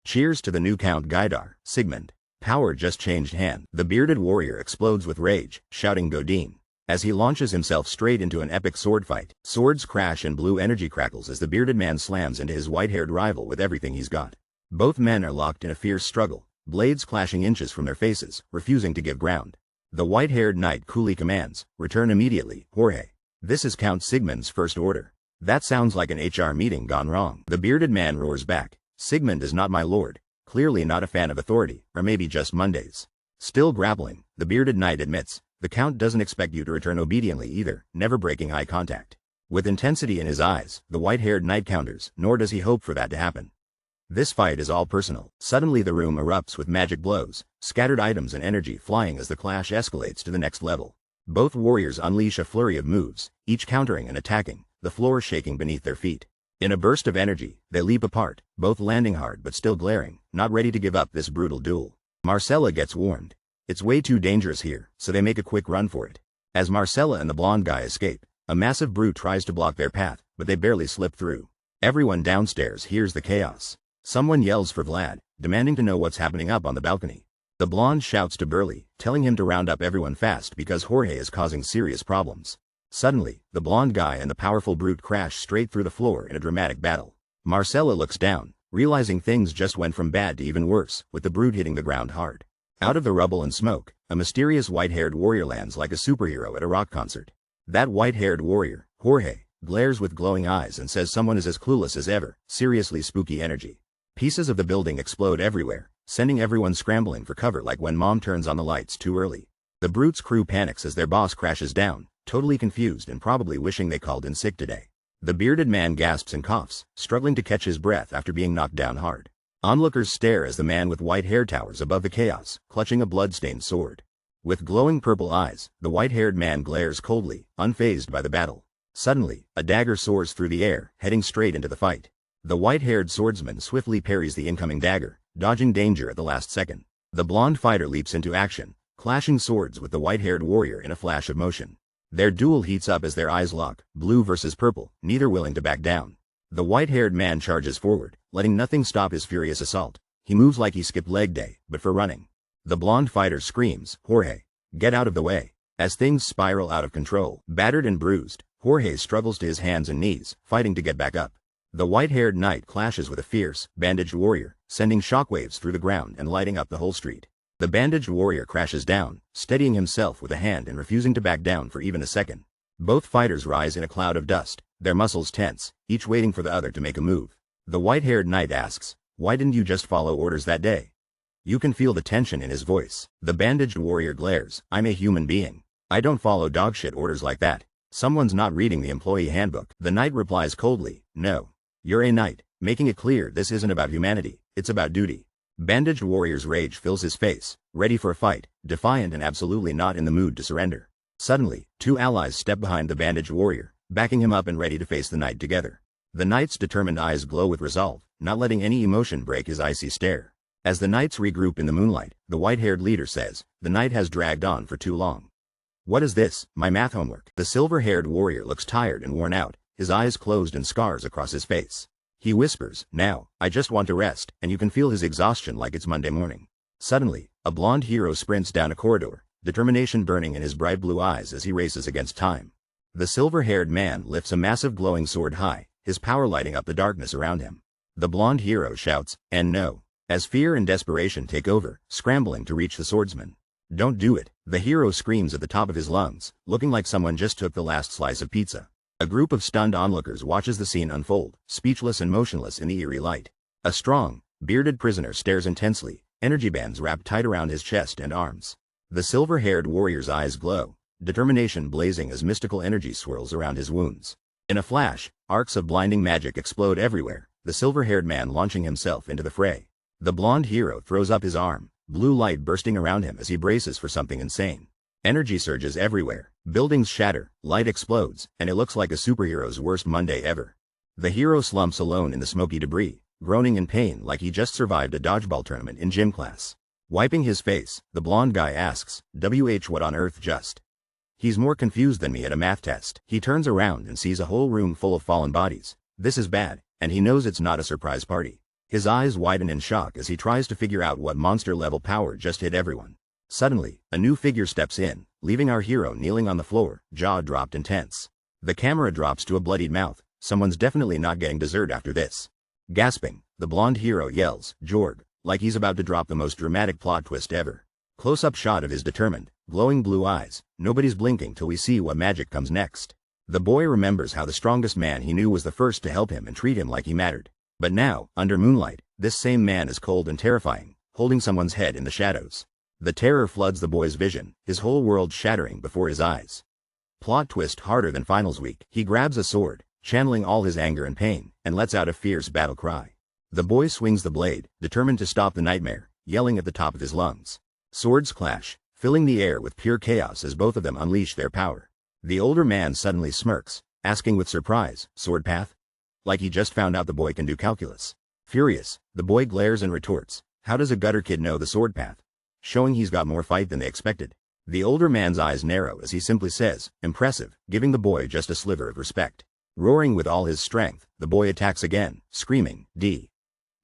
"Cheers to the new Count Gaidar, Sigmund." Power just changed hand. The bearded warrior explodes with rage, shouting Godin. As he launches himself straight into an epic sword fight, swords crash and blue energy crackles as the bearded man slams into his white-haired rival with everything he's got. Both men are locked in a fierce struggle, blades clashing inches from their faces, refusing to give ground. The white-haired knight coolly commands, "Return immediately, Jorge." This is Count Sigmund's first order. That sounds like an HR meeting gone wrong. The bearded man roars back, "Sigmund is not my lord." Clearly not a fan of authority, or maybe just Mondays. Still grappling, the bearded knight admits, "The Count doesn't expect you to return obediently either," never breaking eye contact. With intensity in his eyes, the white-haired knight counters, nor does he hope for that to happen. This fight is all personal. Suddenly the room erupts with magic blows, scattered items and energy flying as the clash escalates to the next level. Both warriors unleash a flurry of moves, each countering and attacking, the floor shaking beneath their feet. In a burst of energy, they leap apart, both landing hard but still glaring, not ready to give up this brutal duel. Marcella gets warned. It's way too dangerous here, so they make a quick run for it. As Marcella and the blonde guy escape, a massive brute tries to block their path, but they barely slip through. Everyone downstairs hears the chaos. Someone yells for Vlad, demanding to know what's happening up on the balcony. The blonde shouts to Burley, telling him to round up everyone fast because Jorge is causing serious problems. Suddenly, the blonde guy and the powerful brute crash straight through the floor in a dramatic battle. Marcella looks down, realizing things just went from bad to even worse, with the brute hitting the ground hard. Out of the rubble and smoke, a mysterious white-haired warrior lands like a superhero at a rock concert. That white-haired warrior, Jorge, glares with glowing eyes and says someone is as clueless as ever, seriously spooky energy. Pieces of the building explode everywhere, sending everyone scrambling for cover like when mom turns on the lights too early. The brute's crew panics as their boss crashes down, totally confused and probably wishing they called in sick today. The bearded man gasps and coughs, struggling to catch his breath after being knocked down hard. Onlookers stare as the man with white hair towers above the chaos, clutching a blood-stained sword. With glowing purple eyes, the white-haired man glares coldly, unfazed by the battle. Suddenly, a dagger soars through the air, heading straight into the fight. The white-haired swordsman swiftly parries the incoming dagger, dodging danger at the last second. The blonde fighter leaps into action, clashing swords with the white-haired warrior in a flash of motion. Their duel heats up as their eyes lock, blue versus purple, neither willing to back down. The white-haired man charges forward, letting nothing stop his furious assault. He moves like he skipped leg day, but for running. The blonde fighter screams, "Jorge, get out of the way." As things spiral out of control, battered and bruised, Jorge struggles to his hands and knees, fighting to get back up. The white-haired knight clashes with a fierce, bandaged warrior, sending shockwaves through the ground and lighting up the whole street. The bandaged warrior crashes down, steadying himself with a hand and refusing to back down for even a second. Both fighters rise in a cloud of dust, their muscles tense, each waiting for the other to make a move. The white-haired knight asks, "Why didn't you just follow orders that day?" You can feel the tension in his voice. The bandaged warrior glares, "I'm a human being. I don't follow dogshit orders like that. Someone's not reading the employee handbook." The knight replies coldly, "No. You're a knight," making it clear this isn't about humanity, it's about duty. Bandaged warrior's rage fills his face, ready for a fight, defiant and absolutely not in the mood to surrender. Suddenly, two allies step behind the bandaged warrior, backing him up and ready to face the knight together. The knight's determined eyes glow with resolve, not letting any emotion break his icy stare. As the knights regroup in the moonlight, the white-haired leader says, "The night has dragged on for too long. What is this, my math homework? The silver-haired warrior looks tired and worn out, his eyes closed and scars across his face. He whispers, now, I just want to rest, and you can feel his exhaustion like it's Monday morning. Suddenly, a blonde hero sprints down a corridor, determination burning in his bright blue eyes as he races against time. The silver-haired man lifts a massive glowing sword high, his power lighting up the darkness around him. The blonde hero shouts, and no, as fear and desperation take over, scrambling to reach the swordsman. Don't do it, the hero screams at the top of his lungs, looking like someone just took the last slice of pizza. A group of stunned onlookers watches the scene unfold, speechless and motionless in the eerie light. A strong, bearded prisoner stares intensely, energy bands wrapped tight around his chest and arms. The silver-haired warrior's eyes glow, determination blazing as mystical energy swirls around his wounds. In a flash, arcs of blinding magic explode everywhere, the silver-haired man launching himself into the fray. The blonde hero throws up his arm, blue light bursting around him as he braces for something insane. Energy surges everywhere, buildings shatter, light explodes, and it looks like a superhero's worst Monday ever. The hero slumps alone in the smoky debris, groaning in pain like he just survived a dodgeball tournament in gym class. Wiping his face, the blonde guy asks, what on earth just? He's more confused than me at a math test. He turns around and sees a whole room full of fallen bodies. This is bad, and he knows it's not a surprise party. His eyes widen in shock as he tries to figure out what monster-level power just hit everyone. Suddenly, a new figure steps in, leaving our hero kneeling on the floor, jaw dropped and tense. The camera drops to a bloodied mouth. Someone's definitely not getting dessert after this. Gasping, the blonde hero yells, Jorg, like he's about to drop the most dramatic plot twist ever. Close-up shot of his determined, glowing blue eyes. Nobody's blinking till we see what magic comes next. The boy remembers how the strongest man he knew was the first to help him and treat him like he mattered. But now, under moonlight, this same man is cold and terrifying, holding someone's head in the shadows. The terror floods the boy's vision, his whole world shattering before his eyes. Plot twist harder than finals week. He grabs a sword, channeling all his anger and pain, and lets out a fierce battle cry. The boy swings the blade, determined to stop the nightmare, yelling at the top of his lungs. Swords clash, filling the air with pure chaos as both of them unleash their power. The older man suddenly smirks, asking with surprise, sword path? Like he just found out the boy can do calculus. Furious, the boy glares and retorts, how does a gutter kid know the sword path? Showing he's got more fight than they expected. The older man's eyes narrow as he simply says, impressive, giving the boy just a sliver of respect. Roaring with all his strength, the boy attacks again, screaming, D.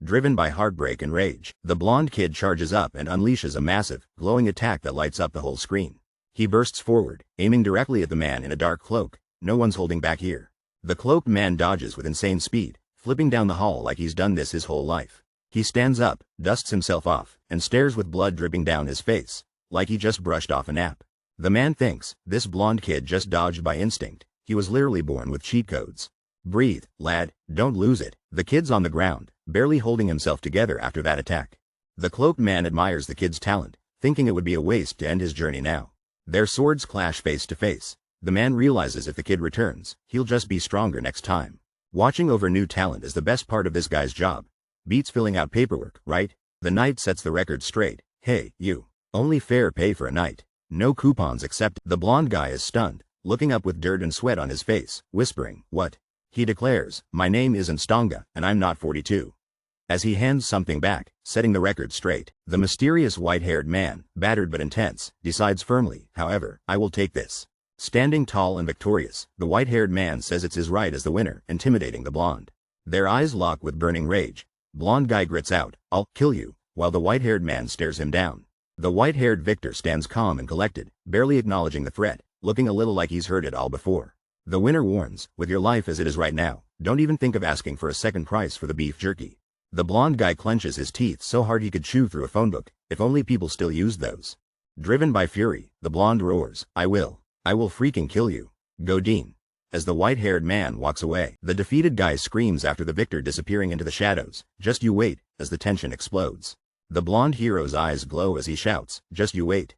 Driven by heartbreak and rage, the blonde kid charges up and unleashes a massive, glowing attack that lights up the whole screen. He bursts forward, aiming directly at the man in a dark cloak. No one's holding back here. The cloaked man dodges with insane speed, flipping down the hall like he's done this his whole life. He stands up, dusts himself off, and stares with blood dripping down his face, like he just brushed off a nap. The man thinks, this blonde kid just dodged by instinct. He was literally born with cheat codes. Breathe, lad, don't lose it. The kid's on the ground, barely holding himself together after that attack. The cloaked man admires the kid's talent, thinking it would be a waste to end his journey now. Their swords clash face to face. The man realizes if the kid returns, he'll just be stronger next time. Watching over new talent is the best part of this guy's job. Beats filling out paperwork, right? The knight sets the record straight. Hey, you. Only fair pay for a knight. No coupons accepted. The blonde guy is stunned, looking up with dirt and sweat on his face, whispering, what? He declares, my name isn't Stonga, and I'm not 42. As he hands something back, setting the record straight, the mysterious white-haired man, battered but intense, decides firmly, however, I will take this. Standing tall and victorious, the white-haired man says it's his right as the winner, intimidating the blonde. Their eyes lock with burning rage. Blonde guy grits out, I'll kill you, while the white-haired man stares him down. The white-haired victor stands calm and collected, barely acknowledging the threat, looking a little like he's heard it all before. The winner warns, with your life as it is right now, don't even think of asking for a second price for the beef jerky. The blonde guy clenches his teeth so hard he could chew through a phone book, if only people still used those. Driven by fury, the blonde roars, I will freaking kill you. Godin. As the white-haired man walks away, the defeated guy screams after the victor disappearing into the shadows, just you wait, as the tension explodes. The blonde hero's eyes glow as he shouts, just you wait.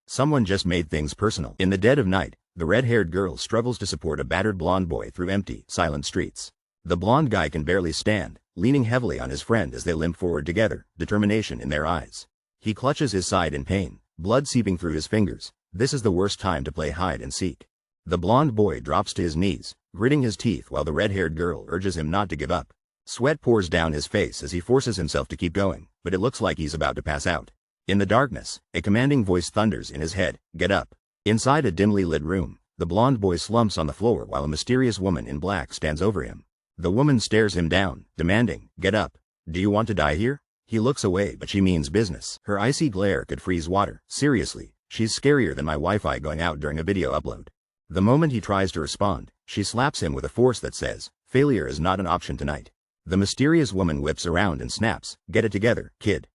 Someone just made things personal. In the dead of night, the red-haired girl struggles to support a battered blonde boy through empty, silent streets. The blonde guy can barely stand, leaning heavily on his friend as they limp forward together, determination in their eyes. He clutches his side in pain, blood seeping through his fingers. This is the worst time to play hide and seek. The blonde boy drops to his knees, gritting his teeth while the red-haired girl urges him not to give up. Sweat pours down his face as he forces himself to keep going, but it looks like he's about to pass out. In the darkness, a commanding voice thunders in his head, get up. Inside a dimly lit room, the blonde boy slumps on the floor while a mysterious woman in black stands over him. The woman stares him down, demanding, "Get up. Do you want to die here?" He looks away, but she means business. Her icy glare could freeze water. Seriously, she's scarier than my Wi-Fi going out during a video upload. The moment he tries to respond, she slaps him with a force that says, "Failure is not an option tonight." The mysterious woman whips around and snaps, "Get it together, kid.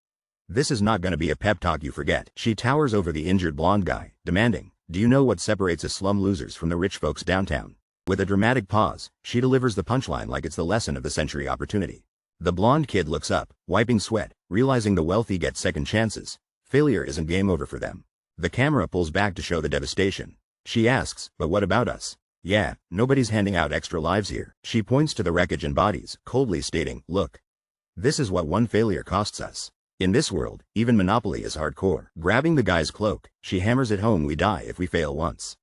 This is not gonna be a pep talk you forget." She towers over the injured blonde guy, demanding, "Do you know what separates us slum losers from the rich folks downtown?" With a dramatic pause, she delivers the punchline like it's the lesson of the century opportunity. The blonde kid looks up, wiping sweat, realizing the wealthy get second chances. Failure isn't game over for them. The camera pulls back to show the devastation. She asks, "But what about us?" "Yeah, nobody's handing out extra lives here." She points to the wreckage and bodies, coldly stating, "Look. This is what one failure costs us." In this world, even Monopoly is hardcore. Grabbing the guy's cloak, she hammers it home, "We die if we fail once.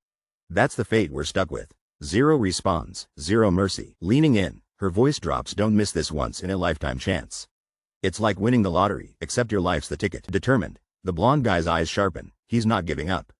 That's the fate we're stuck with. Zero respawns, zero mercy." Leaning in, her voice drops, "Don't miss this once-in-a-lifetime chance. It's like winning the lottery, except your life's the ticket." Determined, the blonde guy's eyes sharpen. He's not giving up.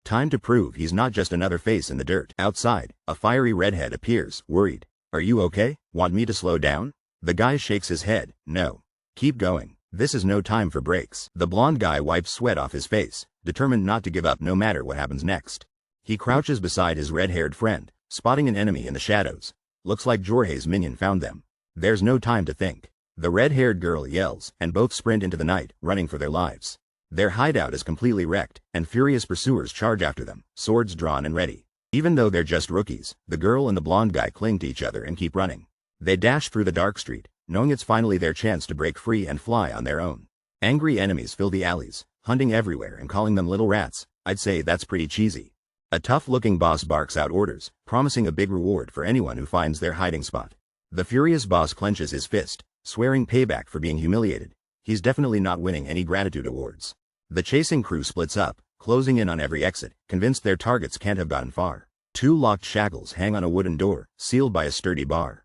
Time to prove he's not just another face in the dirt. Outside, a fiery redhead appears, worried. "Are you okay? Want me to slow down?" The guy shakes his head. "No. Keep going. This is no time for breaks." The blonde guy wipes sweat off his face, determined not to give up no matter what happens next. He crouches beside his red-haired friend, spotting an enemy in the shadows. Looks like Jorge's minion found them. There's no time to think. The red-haired girl yells, and both sprint into the night, running for their lives. Their hideout is completely wrecked, and furious pursuers charge after them, swords drawn and ready. Even though they're just rookies, the girl and the blonde guy cling to each other and keep running. They dash through the dark street, knowing it's finally their chance to break free and fly on their own. Angry enemies fill the alleys, hunting everywhere and calling them little rats. I'd say that's pretty cheesy. A tough-looking boss barks out orders, promising a big reward for anyone who finds their hiding spot. The furious boss clenches his fist, swearing payback for being humiliated. He's definitely not winning any gratitude awards. The chasing crew splits up, closing in on every exit, convinced their targets can't have gotten far. Two locked shackles hang on a wooden door, sealed by a sturdy bar.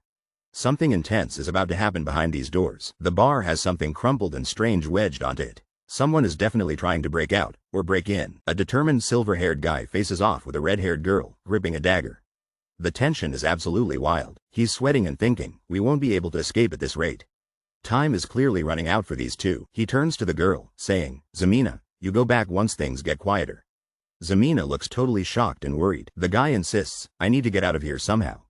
Something intense is about to happen behind these doors. The bar has something crumpled and strange wedged onto it. Someone is definitely trying to break out, or break in. A determined silver-haired guy faces off with a red-haired girl, gripping a dagger. The tension is absolutely wild. He's sweating and thinking, "We won't be able to escape at this rate." Time is clearly running out for these two. He turns to the girl, saying, "Zamina, you go back once things get quieter." Zamina looks totally shocked and worried. The guy insists, "I need to get out of here somehow."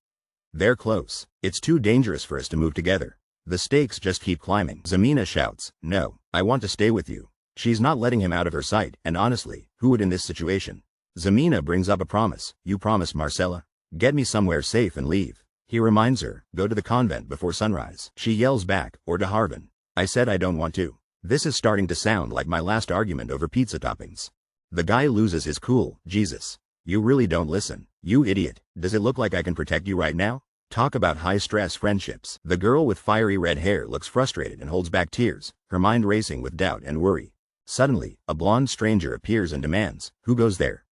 They're close. It's too dangerous for us to move together. The stakes just keep climbing. Zamina shouts, "No, I want to stay with you." She's not letting him out of her sight, and honestly, who would in this situation? Zamina brings up a promise. "You promised Marcella. Get me somewhere safe and leave." He reminds her, "Go to the convent before sunrise." She yells back, "Or to Harvin. I said I don't want to." This is starting to sound like my last argument over pizza toppings. The guy loses his cool. "Jesus. You really don't listen. You idiot. Does it look like I can protect you right now?" Talk about high-stress friendships. The girl with fiery red hair looks frustrated and holds back tears, her mind racing with doubt and worry. Suddenly, a blonde stranger appears and demands, "Who goes there?"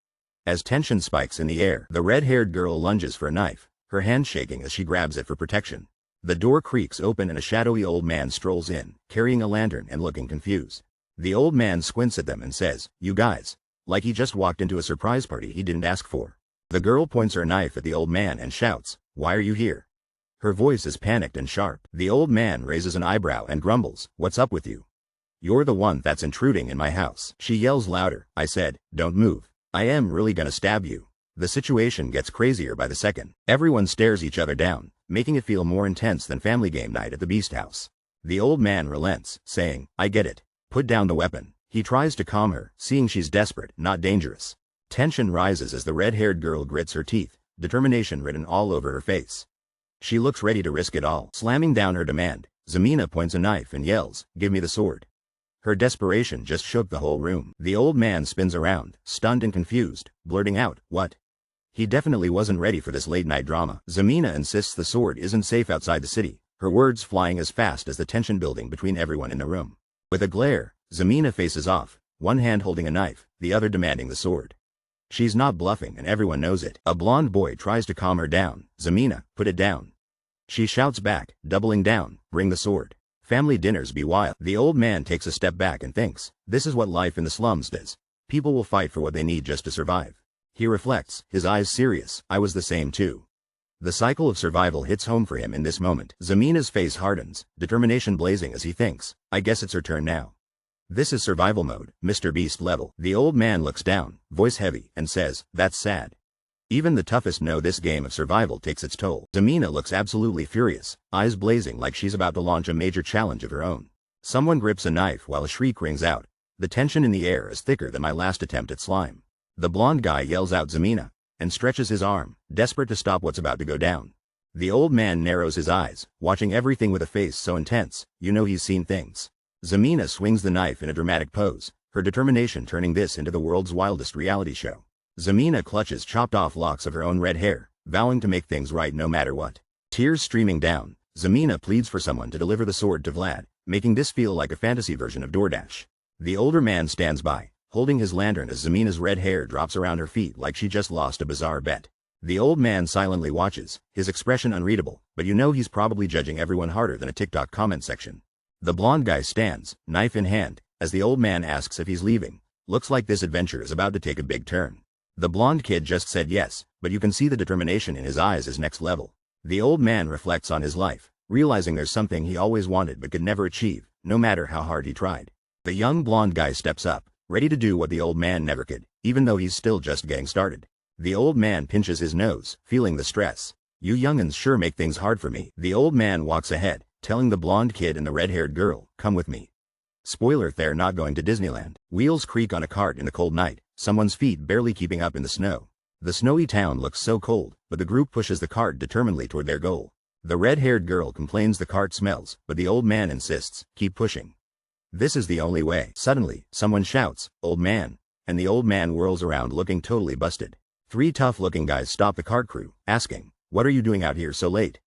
As tension spikes in the air, the red-haired girl lunges for a knife, her hand shaking as she grabs it for protection. The door creaks open and a shadowy old man strolls in, carrying a lantern and looking confused. The old man squints at them and says, "You guys," like he just walked into a surprise party he didn't ask for. The girl points her knife at the old man and shouts, "Why are you here?" Her voice is panicked and sharp. The old man raises an eyebrow and grumbles, "What's up with you? You're the one that's intruding in my house." She yells louder. "I said, don't move. I am really gonna stab you." The situation gets crazier by the second. Everyone stares each other down, making it feel more intense than family game night at the Beast House. The old man relents, saying, "I get it. Put down the weapon." He tries to calm her, seeing she's desperate, not dangerous. Tension rises as the red-haired girl grits her teeth, determination written all over her face. She looks ready to risk it all. Slamming down her demand, Zamina points a knife and yells, "Give me the sword." Her desperation just shook the whole room. The old man spins around, stunned and confused, blurting out, "What?" He definitely wasn't ready for this late-night drama. Zamina insists the sword isn't safe outside the city, her words flying as fast as the tension building between everyone in the room. With a glare, Zamina faces off, one hand holding a knife, the other demanding the sword. She's not bluffing and everyone knows it. A blonde boy tries to calm her down. "Zamina, put it down." She shouts back, doubling down, "Bring the sword. Family dinners be wild." The old man takes a step back and thinks, this is what life in the slums does. People will fight for what they need just to survive. He reflects, his eyes serious. I was the same too. The cycle of survival hits home for him in this moment. Zamina's face hardens, determination blazing as he thinks, I guess it's her turn now. This is survival mode, Mr. Beast level. The old man looks down, voice heavy, and says, that's sad. Even the toughest know this game of survival takes its toll. Zamina looks absolutely furious, eyes blazing like she's about to launch a major challenge of her own. Someone grips a knife while a shriek rings out. The tension in the air is thicker than my last attempt at slime. The blonde guy yells out Zamina, and stretches his arm, desperate to stop what's about to go down. The old man narrows his eyes, watching everything with a face so intense, you know he's seen things. Zamina swings the knife in a dramatic pose, her determination turning this into the world's wildest reality show. Zamina clutches chopped off locks of her own red hair, vowing to make things right no matter what. Tears streaming down, Zamina pleads for someone to deliver the sword to Vlad, making this feel like a fantasy version of DoorDash. The older man stands by, holding his lantern as Zamina's red hair drops around her feet like she just lost a bizarre bet. The old man silently watches, his expression unreadable, but you know he's probably judging everyone harder than a TikTok comment section. The blonde guy stands, knife in hand, as the old man asks if he's leaving. Looks like this adventure is about to take a big turn. The blonde kid just said yes, but you can see the determination in his eyes is next level. The old man reflects on his life, realizing there's something he always wanted but could never achieve, no matter how hard he tried. The young blonde guy steps up, ready to do what the old man never could, even though he's still just getting started. The old man pinches his nose, feeling the stress. You young'uns sure make things hard for me. The old man walks ahead, telling the blonde kid and the red-haired girl, come with me. Spoiler, they're not going to Disneyland. Wheels creak on a cart in the cold night, someone's feet barely keeping up in the snow. The snowy town looks so cold, but the group pushes the cart determinedly toward their goal. The red-haired girl complains the cart smells, but the old man insists, keep pushing. This is the only way. Suddenly, someone shouts, old man, and the old man whirls around looking totally busted. Three tough-looking guys stop the cart crew, asking, what are you doing out here so late?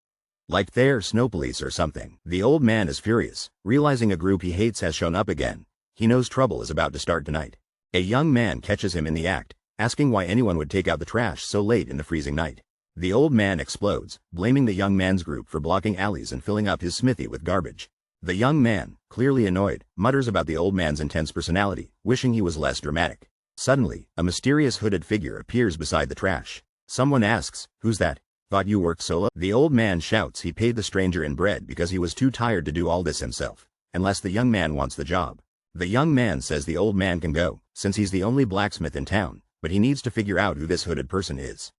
Like they're snow police or something. The old man is furious, realizing a group he hates has shown up again. He knows trouble is about to start tonight. A young man catches him in the act, asking why anyone would take out the trash so late in the freezing night. The old man explodes, blaming the young man's group for blocking alleys and filling up his smithy with garbage. The young man, clearly annoyed, mutters about the old man's intense personality, wishing he was less dramatic. Suddenly, a mysterious hooded figure appears beside the trash. Someone asks, who's that? Thought you worked solo? The old man shouts he paid the stranger in bread because he was too tired to do all this himself, unless the young man wants the job. The young man says the old man can go, since he's the only blacksmith in town, but he needs to figure out who this hooded person is.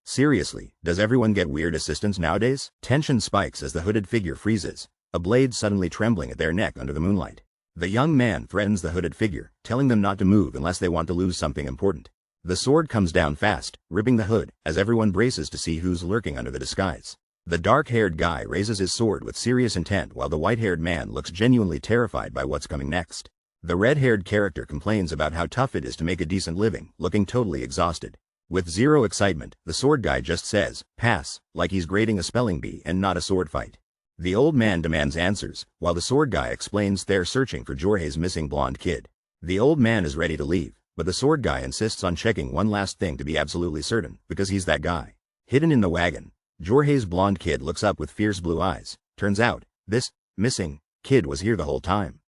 Seriously, does everyone get weird assistants nowadays? Tension spikes as the hooded figure freezes, a blade suddenly trembling at their neck under the moonlight. The young man threatens the hooded figure, telling them not to move unless they want to lose something important. The sword comes down fast, ripping the hood, as everyone braces to see who's lurking under the disguise. The dark-haired guy raises his sword with serious intent while the white-haired man looks genuinely terrified by what's coming next. The red-haired character complains about how tough it is to make a decent living, looking totally exhausted. With zero excitement, the sword guy just says, pass, like he's grading a spelling bee and not a sword fight. The old man demands answers, while the sword guy explains they're searching for Jorge's missing blonde kid. The old man is ready to leave, but the sword guy insists on checking one last thing to be absolutely certain, because he's that guy. Hidden in the wagon, Jorge's blonde kid looks up with fierce blue eyes. Turns out, this missing kid was here the whole time.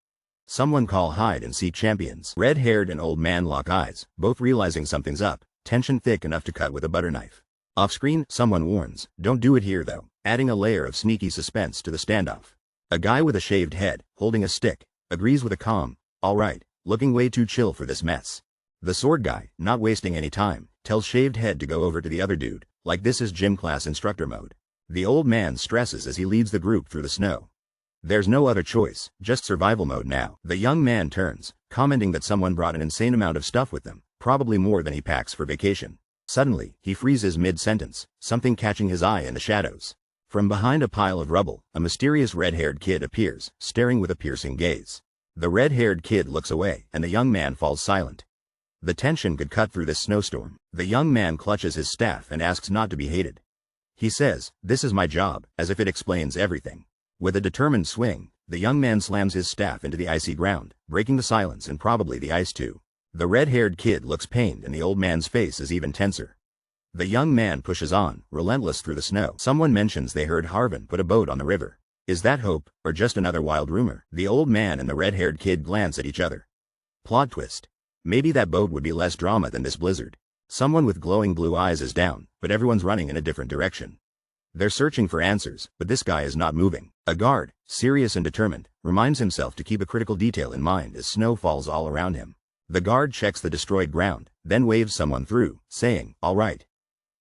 Someone call hide and seek champions. Red-haired and old man lock eyes, both realizing something's up, tension thick enough to cut with a butter knife. Off-screen, someone warns, don't do it here though, adding a layer of sneaky suspense to the standoff. A guy with a shaved head, holding a stick, agrees with a calm, all right, looking way too chill for this mess. The sword guy, not wasting any time, tells shaved head to go over to the other dude, like this is gym class instructor mode. The old man stresses as he leads the group through the snow. There's no other choice, just survival mode now. The young man turns, commenting that someone brought an insane amount of stuff with them, probably more than he packs for vacation. Suddenly, he freezes mid-sentence, something catching his eye in the shadows. From behind a pile of rubble, a mysterious red-haired kid appears, staring with a piercing gaze. The red-haired kid looks away, and the young man falls silent. The tension could cut through this snowstorm. The young man clutches his staff and asks not to be hated. He says, this is my job, as if it explains everything. With a determined swing, the young man slams his staff into the icy ground, breaking the silence and probably the ice too. The red-haired kid looks pained and the old man's face is even tenser. The young man pushes on, relentless through the snow. Someone mentions they heard Harvin put a boat on the river. Is that hope, or just another wild rumor? The old man and the red-haired kid glance at each other. Plot twist. Maybe that boat would be less drama than this blizzard. Someone with glowing blue eyes is down, but everyone's running in a different direction. They're searching for answers, but this guy is not moving. A guard, serious and determined, reminds himself to keep a critical detail in mind as snow falls all around him. The guard checks the destroyed ground, then waves someone through, saying, "All right.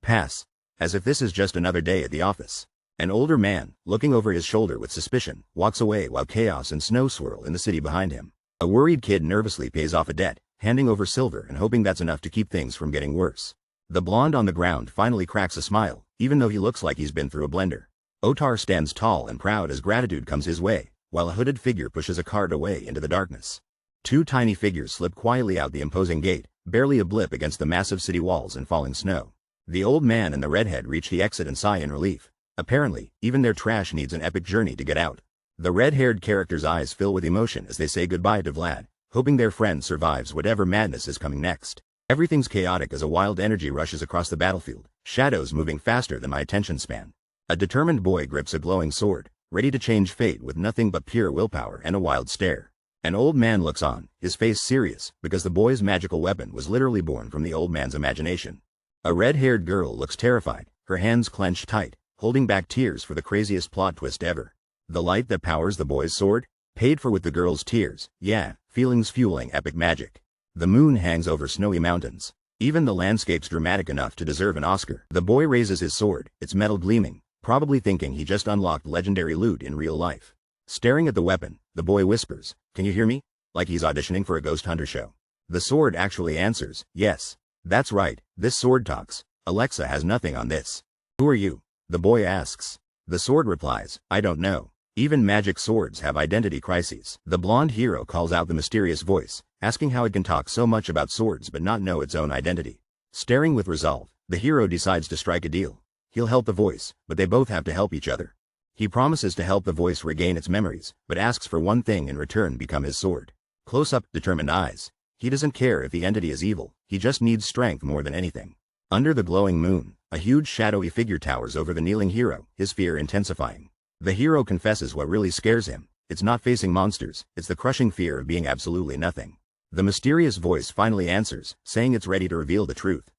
Pass." As if this is just another day at the office. An older man, looking over his shoulder with suspicion, walks away while chaos and snow swirl in the city behind him. A worried kid nervously pays off a debt, handing over silver and hoping that's enough to keep things from getting worse. The blonde on the ground finally cracks a smile, even though he looks like he's been through a blender. Otar stands tall and proud as gratitude comes his way, while a hooded figure pushes a cart away into the darkness. Two tiny figures slip quietly out the imposing gate, barely a blip against the massive city walls and falling snow. The old man and the redhead reach the exit and sigh in relief. Apparently, even their trash needs an epic journey to get out. The red-haired character's eyes fill with emotion as they say goodbye to Vlad, hoping their friend survives whatever madness is coming next. Everything's chaotic as a wild energy rushes across the battlefield, shadows moving faster than my attention span. A determined boy grips a glowing sword, ready to change fate with nothing but pure willpower and a wild stare. An old man looks on, his face serious, because the boy's magical weapon was literally born from the old man's imagination. A red-haired girl looks terrified, her hands clenched tight, holding back tears for the craziest plot twist ever. The light that powers the boy's sword? Paid for with the girl's tears, yeah, feelings fueling epic magic. The moon hangs over snowy mountains. Even the landscape's dramatic enough to deserve an Oscar. The boy raises his sword, its metal gleaming, probably thinking he just unlocked legendary loot in real life. Staring at the weapon, the boy whispers, "Can you hear me?" Like he's auditioning for a ghost hunter show. The sword actually answers, "Yes. That's right, this sword talks. Alexa has nothing on this." "Who are you?" the boy asks. The sword replies, "I don't know. Even magic swords have identity crises." The blonde hero calls out the mysterious voice, asking how it can talk so much about swords but not know its own identity. Staring with resolve, the hero decides to strike a deal. He'll help the voice, but they both have to help each other. He promises to help the voice regain its memories, but asks for one thing in return: become his sword. Close-up, determined eyes. He doesn't care if the entity is evil, he just needs strength more than anything. Under the glowing moon, a huge shadowy figure towers over the kneeling hero, his fear intensifying. The hero confesses what really scares him. It's not facing monsters, it's the crushing fear of being absolutely nothing. The mysterious voice finally answers, saying it's ready to reveal the truth.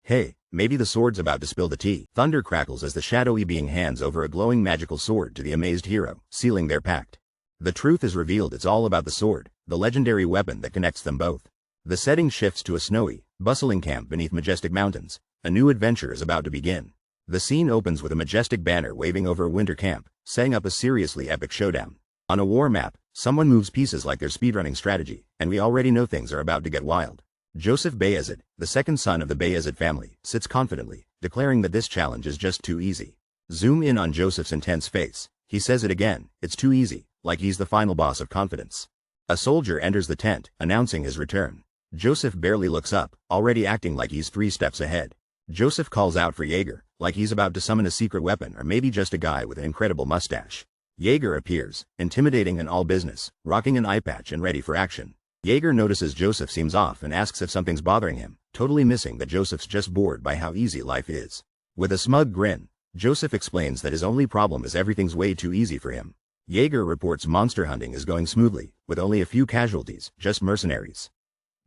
"Hey, maybe the sword's about to spill the tea." Thunder crackles as the shadowy being hands over a glowing magical sword to the amazed hero, sealing their pact. The truth is revealed: it's all about the sword, the legendary weapon that connects them both. The setting shifts to a snowy, bustling camp beneath majestic mountains. A new adventure is about to begin. The scene opens with a majestic banner waving over a winter camp, setting up a seriously epic showdown. On a war map, someone moves pieces like their speedrunning strategy, and we already know things are about to get wild. Joseph Bayezid, the second son of the Bayezid family, sits confidently, declaring that this challenge is just too easy. Zoom in on Joseph's intense face. He says it again, it's too easy, like he's the final boss of confidence. A soldier enters the tent, announcing his return. Joseph barely looks up, already acting like he's 3 steps ahead. Joseph calls out for Jaeger, like he's about to summon a secret weapon or maybe just a guy with an incredible mustache. Jaeger appears, intimidating and all business, rocking an eye patch and ready for action. Jaeger notices Joseph seems off and asks if something's bothering him, totally missing that Joseph's just bored by how easy life is. With a smug grin, Joseph explains that his only problem is everything's way too easy for him. Jaeger reports monster hunting is going smoothly, with only a few casualties, just mercenaries.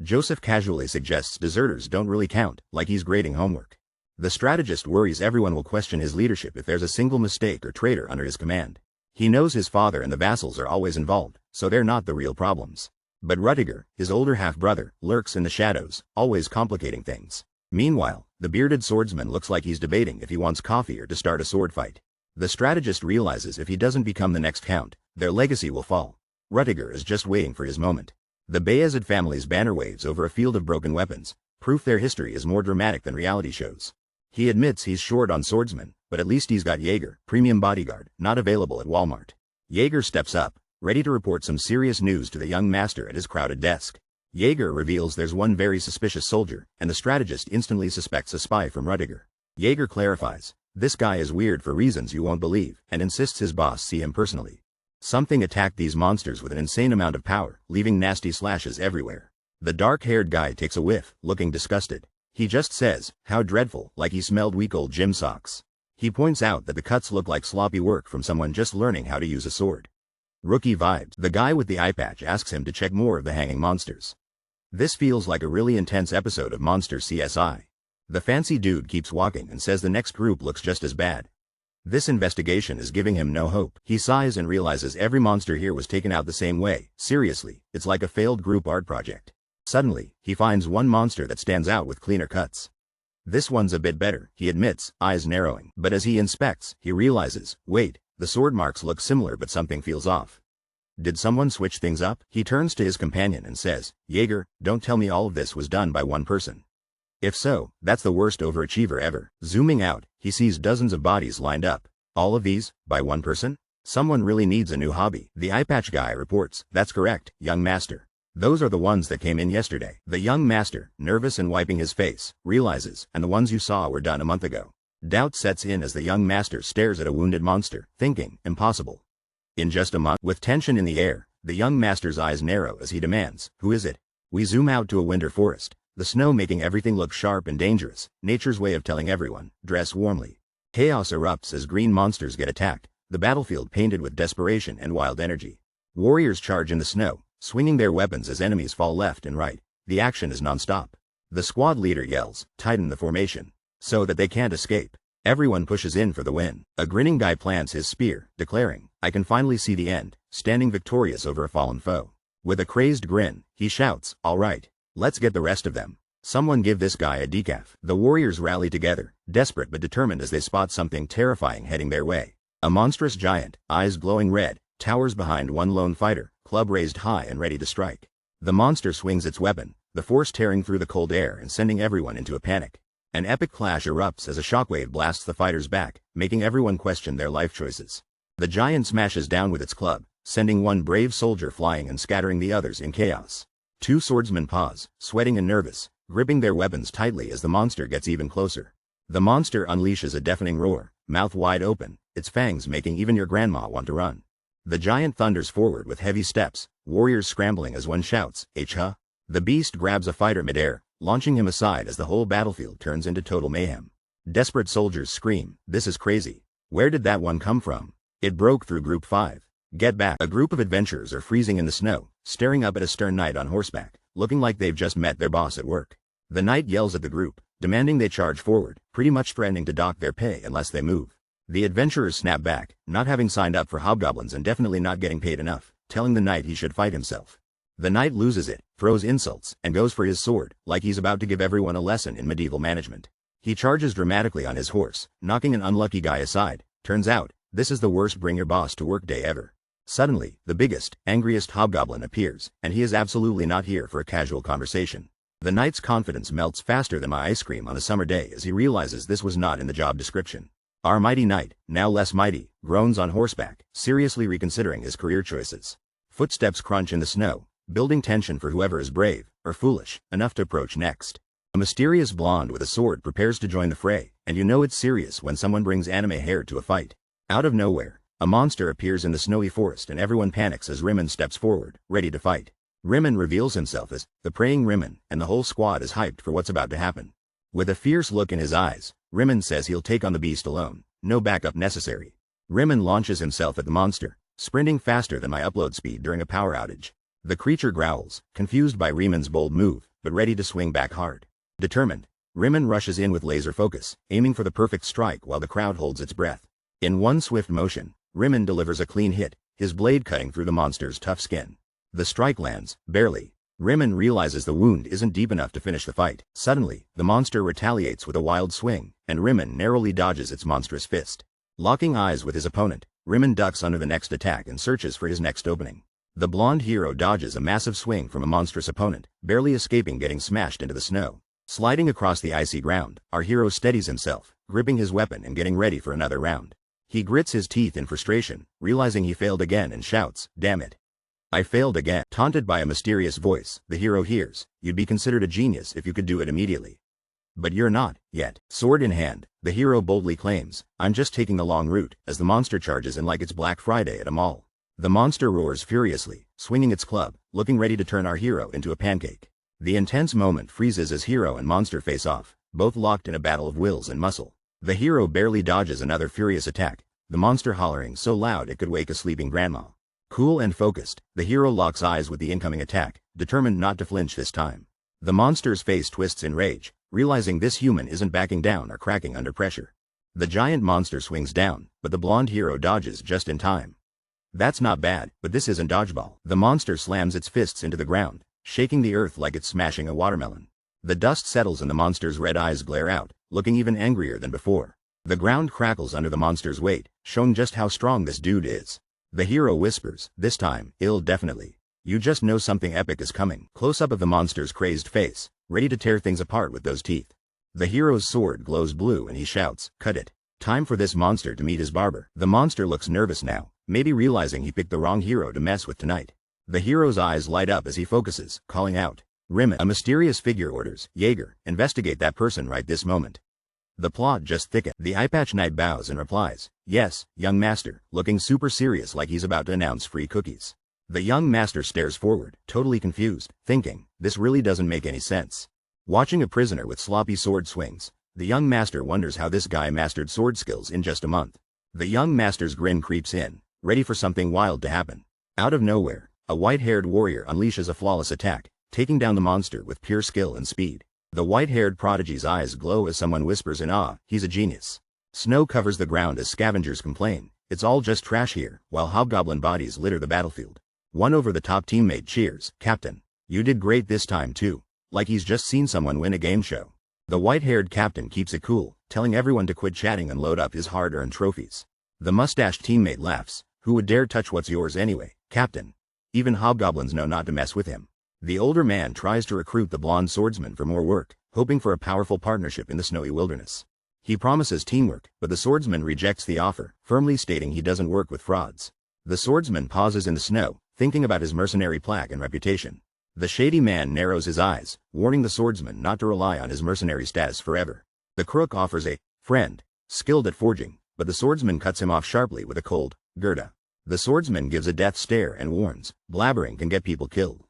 Joseph casually suggests deserters don't really count, like he's grading homework. The strategist worries everyone will question his leadership if there's a single mistake or traitor under his command. He knows his father and the vassals are always involved, so they're not the real problems. But Rudiger, his older half-brother, lurks in the shadows, always complicating things. Meanwhile, the bearded swordsman looks like he's debating if he wants coffee or to start a sword fight. The strategist realizes if he doesn't become the next count, their legacy will fall. Rudiger is just waiting for his moment. The Bayezid family's banner waves over a field of broken weapons, proof their history is more dramatic than reality shows. He admits he's short on swordsmen, but at least he's got Jaeger, premium bodyguard, not available at Walmart. Jaeger steps up, ready to report some serious news to the young master at his crowded desk. Jaeger reveals there's one very suspicious soldier, and the strategist instantly suspects a spy from Rudiger. Jaeger clarifies, this guy is weird for reasons you won't believe, and insists his boss see him personally. Something attacked these monsters with an insane amount of power, leaving nasty slashes everywhere. The dark-haired guy takes a whiff, looking disgusted. He just says, how dreadful, like he smelled weak old gym socks. He points out that the cuts look like sloppy work from someone just learning how to use a sword. Rookie vibes. The guy with the eye patch asks him to check more of the hanging monsters. This feels like a really intense episode of Monster CSI. The fancy dude keeps walking and says the next group looks just as bad. This investigation is giving him no hope. He sighs and realizes every monster here was taken out the same way. Seriously, it's like a failed group art project. Suddenly, he finds one monster that stands out with cleaner cuts. This one's a bit better, he admits, eyes narrowing. But as he inspects, he realizes, wait, the sword marks look similar but something feels off. Did someone switch things up? He turns to his companion and says, Jaeger, don't tell me all of this was done by one person. If so, that's the worst overachiever ever. Zooming out, he sees dozens of bodies lined up. All of these, by one person? Someone really needs a new hobby. The eye patch guy reports, that's correct, young master. Those are the ones that came in yesterday. The young master, nervous and wiping his face, realizes, and the ones you saw were done a month ago. Doubt sets in as the young master stares at a wounded monster, thinking, impossible. In just a month, with tension in the air, the young master's eyes narrow as he demands, who is it? We zoom out to a winter forest, the snow making everything look sharp and dangerous, nature's way of telling everyone, dress warmly. Chaos erupts as green monsters get attacked, the battlefield painted with desperation and wild energy. Warriors charge in the snow, swinging their weapons as enemies fall left and right. The action is non-stop. The squad leader yells, tighten the formation, so that they can't escape. Everyone pushes in for the win. A grinning guy plants his spear, declaring, I can finally see the end, standing victorious over a fallen foe. With a crazed grin, he shouts, all right, let's get the rest of them. Someone give this guy a decaf. The warriors rally together, desperate but determined as they spot something terrifying heading their way. A monstrous giant, eyes glowing red, towers behind one lone fighter, club raised high and ready to strike. The monster swings its weapon, the force tearing through the cold air and sending everyone into a panic. An epic clash erupts as a shockwave blasts the fighter's back, making everyone question their life choices. The giant smashes down with its club, sending one brave soldier flying and scattering the others in chaos. Two swordsmen pause, sweating and nervous, gripping their weapons tightly as the monster gets even closer. The monster unleashes a deafening roar, mouth wide open, its fangs making even your grandma want to run. The giant thunders forward with heavy steps, warriors scrambling as one shouts, H-huh? The beast grabs a fighter midair, launching him aside as the whole battlefield turns into total mayhem. Desperate soldiers scream, this is crazy. Where did that one come from? It broke through Group 5. Get back. A group of adventurers are freezing in the snow, staring up at a stern knight on horseback, looking like they've just met their boss at work. The knight yells at the group, demanding they charge forward, pretty much threatening to dock their pay unless they move. The adventurers snap back, not having signed up for hobgoblins and definitely not getting paid enough, telling the knight he should fight himself. The knight loses it, throws insults, and goes for his sword, like he's about to give everyone a lesson in medieval management. He charges dramatically on his horse, knocking an unlucky guy aside. Turns out, this is the worst bring your boss to work day ever. Suddenly, the biggest, angriest hobgoblin appears, and he is absolutely not here for a casual conversation. The knight's confidence melts faster than my ice cream on a summer day as he realizes this was not in the job description. Our mighty knight, now less mighty, groans on horseback, seriously reconsidering his career choices. Footsteps crunch in the snow, building tension for whoever is brave, or foolish, enough to approach next. A mysterious blonde with a sword prepares to join the fray, and you know it's serious when someone brings anime hair to a fight. Out of nowhere, a monster appears in the snowy forest and everyone panics as Rimmen steps forward, ready to fight. Rimmen reveals himself as the praying Rimmen, and the whole squad is hyped for what's about to happen. With a fierce look in his eyes, Rimmen says he'll take on the beast alone, no backup necessary. Rimmen launches himself at the monster, sprinting faster than my upload speed during a power outage. The creature growls, confused by Rimmen's bold move, but ready to swing back hard. Determined, Rimmen rushes in with laser focus, aiming for the perfect strike while the crowd holds its breath. In one swift motion, Rimmen delivers a clean hit, his blade cutting through the monster's tough skin. The strike lands, barely. Rimmen realizes the wound isn't deep enough to finish the fight. Suddenly, the monster retaliates with a wild swing, and Rimmen narrowly dodges its monstrous fist. Locking eyes with his opponent, Rimmen ducks under the next attack and searches for his next opening. The blonde hero dodges a massive swing from a monstrous opponent, barely escaping getting smashed into the snow. Sliding across the icy ground, our hero steadies himself, gripping his weapon and getting ready for another round. He grits his teeth in frustration, realizing he failed again and shouts, damn it. I failed again. Taunted by a mysterious voice, the hero hears, you'd be considered a genius if you could do it immediately. But you're not, yet. Sword in hand, the hero boldly claims, I'm just taking the long route, as the monster charges in like it's Black Friday at a mall. The monster roars furiously, swinging its club, looking ready to turn our hero into a pancake. The intense moment freezes as hero and monster face off, both locked in a battle of wills and muscle. The hero barely dodges another furious attack, the monster hollering so loud it could wake a sleeping grandma. Cool and focused, the hero locks eyes with the incoming attack, determined not to flinch this time. The monster's face twists in rage, realizing this human isn't backing down or cracking under pressure. The giant monster swings down, but the blonde hero dodges just in time. That's not bad, but this isn't dodgeball. The monster slams its fists into the ground, shaking the earth like it's smashing a watermelon. The dust settles and the monster's red eyes glare out, looking even angrier than before. The ground crackles under the monster's weight, showing just how strong this dude is. The hero whispers, this time, ill definitely. You just know something epic is coming. Close-up of the monster's crazed face, ready to tear things apart with those teeth. The hero's sword glows blue and he shouts, cut it. Time for this monster to meet his barber. The monster looks nervous now, maybe realizing he picked the wrong hero to mess with tonight. The hero's eyes light up as he focuses, calling out, Rimmon. A mysterious figure orders, Jaeger, investigate that person right this moment. The plot just thickens. The eyepatch knight bows and replies, yes, young master, looking super serious like he's about to announce free cookies. The young master stares forward, totally confused, thinking, this really doesn't make any sense. Watching a prisoner with sloppy sword swings, the young master wonders how this guy mastered sword skills in just a month. The young master's grin creeps in, ready for something wild to happen. Out of nowhere, a white-haired warrior unleashes a flawless attack, taking down the monster with pure skill and speed. The white-haired prodigy's eyes glow as someone whispers in awe, he's a genius. Snow covers the ground as scavengers complain, it's all just trash here, while hobgoblin bodies litter the battlefield. One over-the-top teammate cheers, Captain, you did great this time too, like he's just seen someone win a game show. The white-haired captain keeps it cool, telling everyone to quit chatting and load up his hard-earned trophies. The mustached teammate laughs, who would dare touch what's yours anyway, Captain? Even hobgoblins know not to mess with him. The older man tries to recruit the blonde swordsman for more work, hoping for a powerful partnership in the snowy wilderness. He promises teamwork, but the swordsman rejects the offer, firmly stating he doesn't work with frauds. The swordsman pauses in the snow, thinking about his mercenary plaque and reputation. The shady man narrows his eyes, warning the swordsman not to rely on his mercenary status forever. The crook offers a friend, skilled at forging, but the swordsman cuts him off sharply with a cold Gerda. The swordsman gives a death stare and warns, blabbering can get people killed.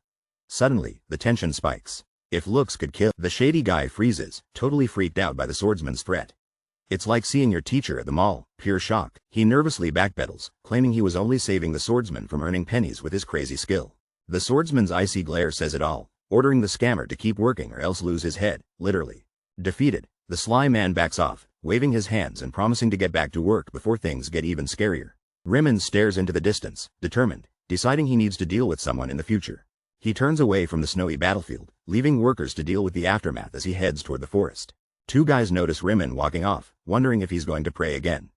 Suddenly, the tension spikes. If looks could kill, the shady guy freezes, totally freaked out by the swordsman's threat. It's like seeing your teacher at the mall, pure shock. He nervously backpedals, claiming he was only saving the swordsman from earning pennies with his crazy skill. The swordsman's icy glare says it all, ordering the scammer to keep working or else lose his head, literally. Defeated, the sly man backs off, waving his hands and promising to get back to work before things get even scarier. Rimmon stares into the distance, determined, deciding he needs to deal with someone in the future. He turns away from the snowy battlefield, leaving workers to deal with the aftermath as he heads toward the forest. Two guys notice Rimmon walking off, wondering if he's going to pray again.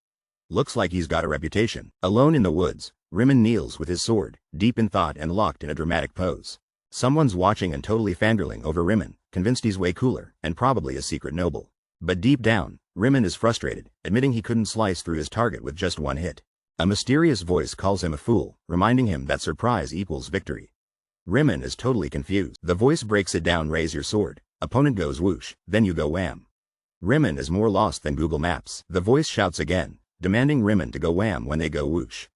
Looks like he's got a reputation. Alone in the woods, Rimmon kneels with his sword, deep in thought and locked in a dramatic pose. Someone's watching and totally fangirling over Rimmon, convinced he's way cooler, and probably a secret noble. But deep down, Rimmon is frustrated, admitting he couldn't slice through his target with just one hit. A mysterious voice calls him a fool, reminding him that surprise equals victory. Rimmon is totally confused. The voice breaks it down, raise your sword. Opponent goes whoosh, then you go wham. Rimmon is more lost than Google Maps. The voice shouts again, demanding Rimmon to go wham when they go whoosh.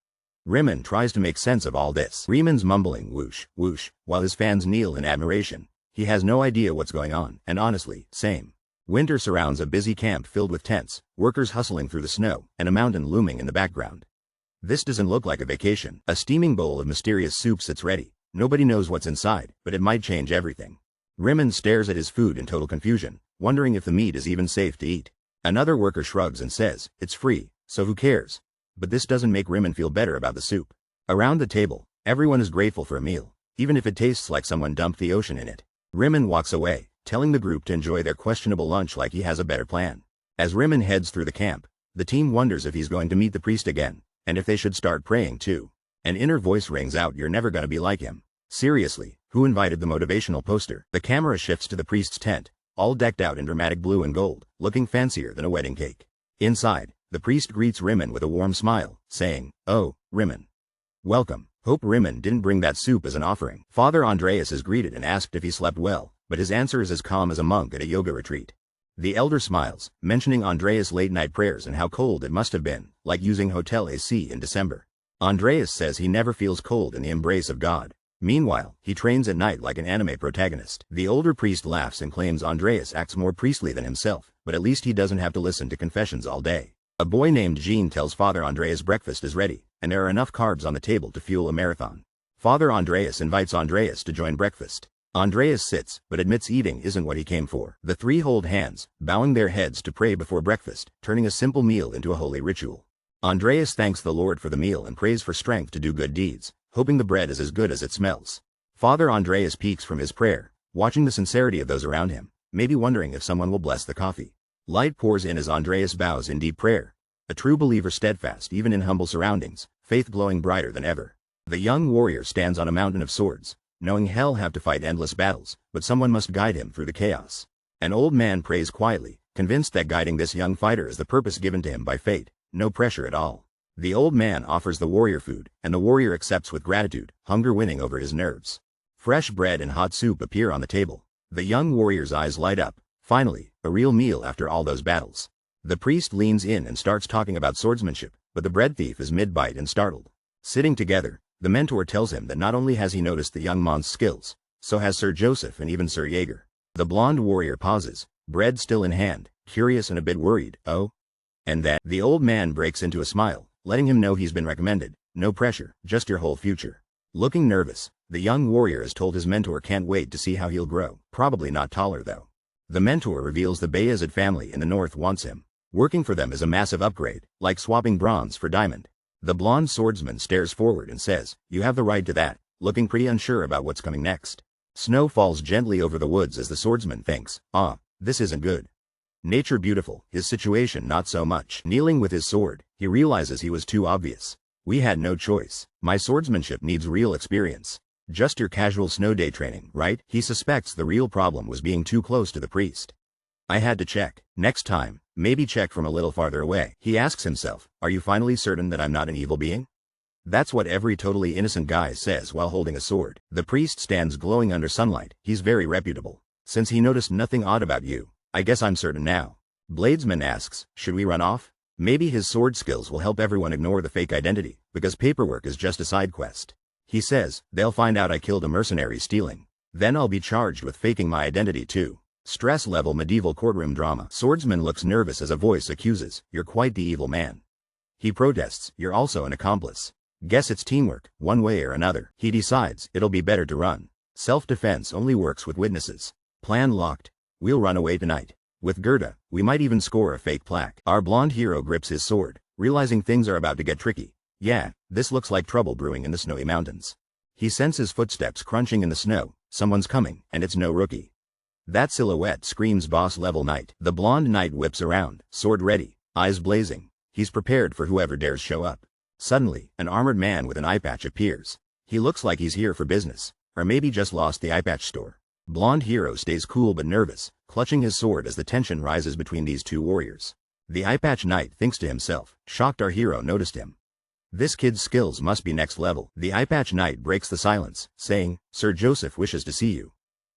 Rimmon tries to make sense of all this. Rimmon's mumbling whoosh, whoosh, while his fans kneel in admiration. He has no idea what's going on, and honestly, same. Winter surrounds a busy camp filled with tents, workers hustling through the snow, and a mountain looming in the background. This doesn't look like a vacation. A steaming bowl of mysterious soup sits ready. Nobody knows what's inside, but it might change everything. Rimmon stares at his food in total confusion, wondering if the meat is even safe to eat. Another worker shrugs and says, it's free, so who cares? But this doesn't make Rimmon feel better about the soup. Around the table, everyone is grateful for a meal, even if it tastes like someone dumped the ocean in it. Rimmon walks away, telling the group to enjoy their questionable lunch like he has a better plan. As Rimmon heads through the camp, the team wonders if he's going to meet the priest again, and if they should start praying too. An inner voice rings out, you're never gonna be like him. Seriously, who invited the motivational poster? The camera shifts to the priest's tent, all decked out in dramatic blue and gold, looking fancier than a wedding cake. Inside, the priest greets Rimmon with a warm smile, saying, oh, Rimmon. Welcome. Hope Rimmon didn't bring that soup as an offering. Father Andreas is greeted and asked if he slept well, but his answer is as calm as a monk at a yoga retreat. The elder smiles, mentioning Andreas' late-night prayers and how cold it must have been, like using hotel AC in December. Andreas says he never feels cold in the embrace of God. Meanwhile, he trains at night like an anime protagonist. The older priest laughs and claims Andreas acts more priestly than himself, but at least he doesn't have to listen to confessions all day. A boy named Jean tells Father Andreas breakfast is ready, and there are enough carbs on the table to fuel a marathon. Father Andreas invites Andreas to join breakfast. Andreas sits, but admits eating isn't what he came for. The three hold hands, bowing their heads to pray before breakfast, turning a simple meal into a holy ritual. Andreas thanks the Lord for the meal and prays for strength to do good deeds, hoping the bread is as good as it smells. Father Andreas peeks from his prayer, watching the sincerity of those around him, maybe wondering if someone will bless the coffee. Light pours in as Andreas bows in deep prayer. A true believer, steadfast even in humble surroundings, faith glowing brighter than ever. The young warrior stands on a mountain of swords, knowing he'll have to fight endless battles, but someone must guide him through the chaos. An old man prays quietly, convinced that guiding this young fighter is the purpose given to him by fate, no pressure at all. The old man offers the warrior food, and the warrior accepts with gratitude, hunger winning over his nerves. Fresh bread and hot soup appear on the table. The young warrior's eyes light up. Finally, a real meal after all those battles. The priest leans in and starts talking about swordsmanship, but the bread thief is mid-bite and startled. Sitting together, the mentor tells him that not only has he noticed the young man's skills, so has Sir Joseph and even Sir Jaeger. The blonde warrior pauses, bread still in hand, curious and a bit worried. Oh? And that, the old man breaks into a smile, letting him know he's been recommended. No pressure, just your whole future. Looking nervous, the young warrior has told his mentor can't wait to see how he'll grow, probably not taller though. The mentor reveals the Bayezid family in the north wants him. Working for them is a massive upgrade, like swapping bronze for diamond. The blonde swordsman stares forward and says, "You have the right to that," looking pretty unsure about what's coming next. Snow falls gently over the woods as the swordsman thinks, this isn't good. Nature beautiful, his situation not so much. Kneeling with his sword, he realizes he was too obvious. We had no choice. My swordsmanship needs real experience. Just your casual snow day training, right? He suspects the real problem was being too close to the priest. I had to check. Next time, maybe check from a little farther away. He asks himself, are you finally certain that I'm not an evil being? That's what every totally innocent guy says while holding a sword. The priest stands glowing under sunlight. He's very reputable. Since he noticed nothing odd about you, I guess I'm certain now. Bladesman asks, should we run off? Maybe his sword skills will help everyone ignore the fake identity, because paperwork is just a side quest. He says, they'll find out I killed a mercenary stealing. Then I'll be charged with faking my identity too. Stress level medieval courtroom drama. Swordsman looks nervous as a voice accuses, you're quite the evil man. He protests, you're also an accomplice. Guess it's teamwork, one way or another. He decides, it'll be better to run. Self-defense only works with witnesses. Plan locked. We'll run away tonight. With Gerda, we might even score a fake plaque. Our blonde hero grips his sword, realizing things are about to get tricky. Yeah, this looks like trouble brewing in the snowy mountains. He senses footsteps crunching in the snow. Someone's coming, and it's no rookie. That silhouette screams boss-level knight. The blonde knight whips around, sword ready, eyes blazing. He's prepared for whoever dares show up. Suddenly, an armored man with an eye patch appears. He looks like he's here for business, or maybe just lost the eye patch store. Blonde hero stays cool but nervous, clutching his sword as the tension rises between these two warriors. The eye patch knight thinks to himself, shocked our hero noticed him. This kid's skills must be next level. The eye patch knight breaks the silence, saying, Sir Joseph wishes to see you.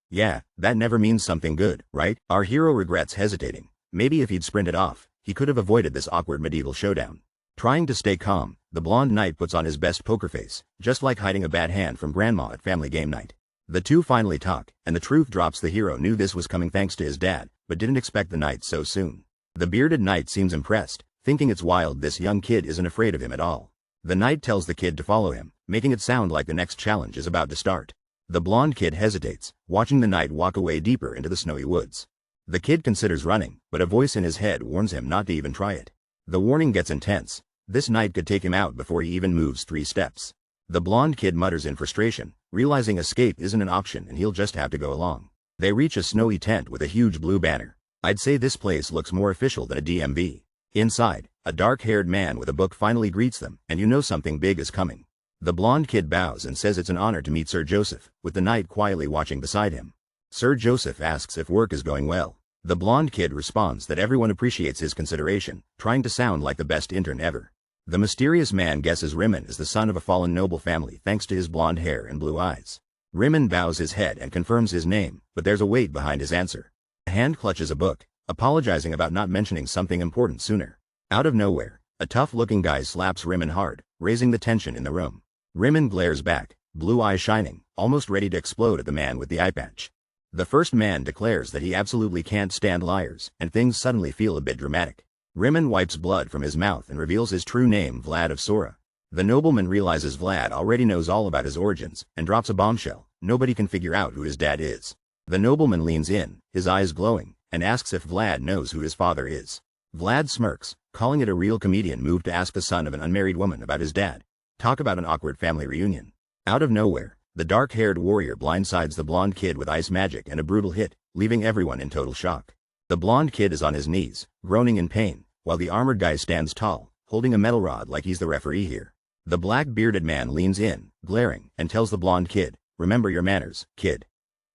Yeah, that never means something good, right? Our hero regrets hesitating. Maybe if he'd sprinted off, he could have avoided this awkward medieval showdown. Trying to stay calm, the blonde knight puts on his best poker face, just like hiding a bad hand from grandma at family game night. The two finally talk, and the truth drops. The hero knew this was coming thanks to his dad, but didn't expect the knight so soon. The bearded knight seems impressed, thinking it's wild this young kid isn't afraid of him at all. The knight tells the kid to follow him, making it sound like the next challenge is about to start. The blonde kid hesitates, watching the knight walk away deeper into the snowy woods. The kid considers running, but a voice in his head warns him not to even try it. The warning gets intense. This knight could take him out before he even moves 3 steps. The blonde kid mutters in frustration, realizing escape isn't an option and he'll just have to go along. They reach a snowy tent with a huge blue banner. I'd say this place looks more official than a DMV. Inside, a dark-haired man with a book finally greets them, and you know something big is coming. The blonde kid bows and says it's an honor to meet Sir Joseph, with the knight quietly watching beside him. Sir Joseph asks if work is going well. The blonde kid responds that everyone appreciates his consideration, trying to sound like the best intern ever. The mysterious man guesses Rimmon is the son of a fallen noble family thanks to his blonde hair and blue eyes. Rimmon bows his head and confirms his name, but there's a weight behind his answer. A hand clutches a book, apologizing about not mentioning something important sooner. Out of nowhere, a tough-looking guy slaps Rimmon hard, raising the tension in the room. Rimmon glares back, blue eyes shining, almost ready to explode at the man with the eye patch. The first man declares that he absolutely can't stand liars, and things suddenly feel a bit dramatic. Rimmon wipes blood from his mouth and reveals his true name, Vlad of Sora. The nobleman realizes Vlad already knows all about his origins, and drops a bombshell. nobody can figure out who his dad is. The nobleman leans in, his eyes glowing, and asks if Vlad knows who his father is. Vlad smirks, calling it a real comedian move to ask the son of an unmarried woman about his dad. Talk about an awkward family reunion. Out of nowhere, the dark-haired warrior blindsides the blonde kid with ice magic and a brutal hit, leaving everyone in total shock. The blonde kid is on his knees, groaning in pain, while the armored guy stands tall, holding a metal rod like he's the referee here. The black-bearded man leans in, glaring, and tells the blonde kid, "Remember your manners, kid."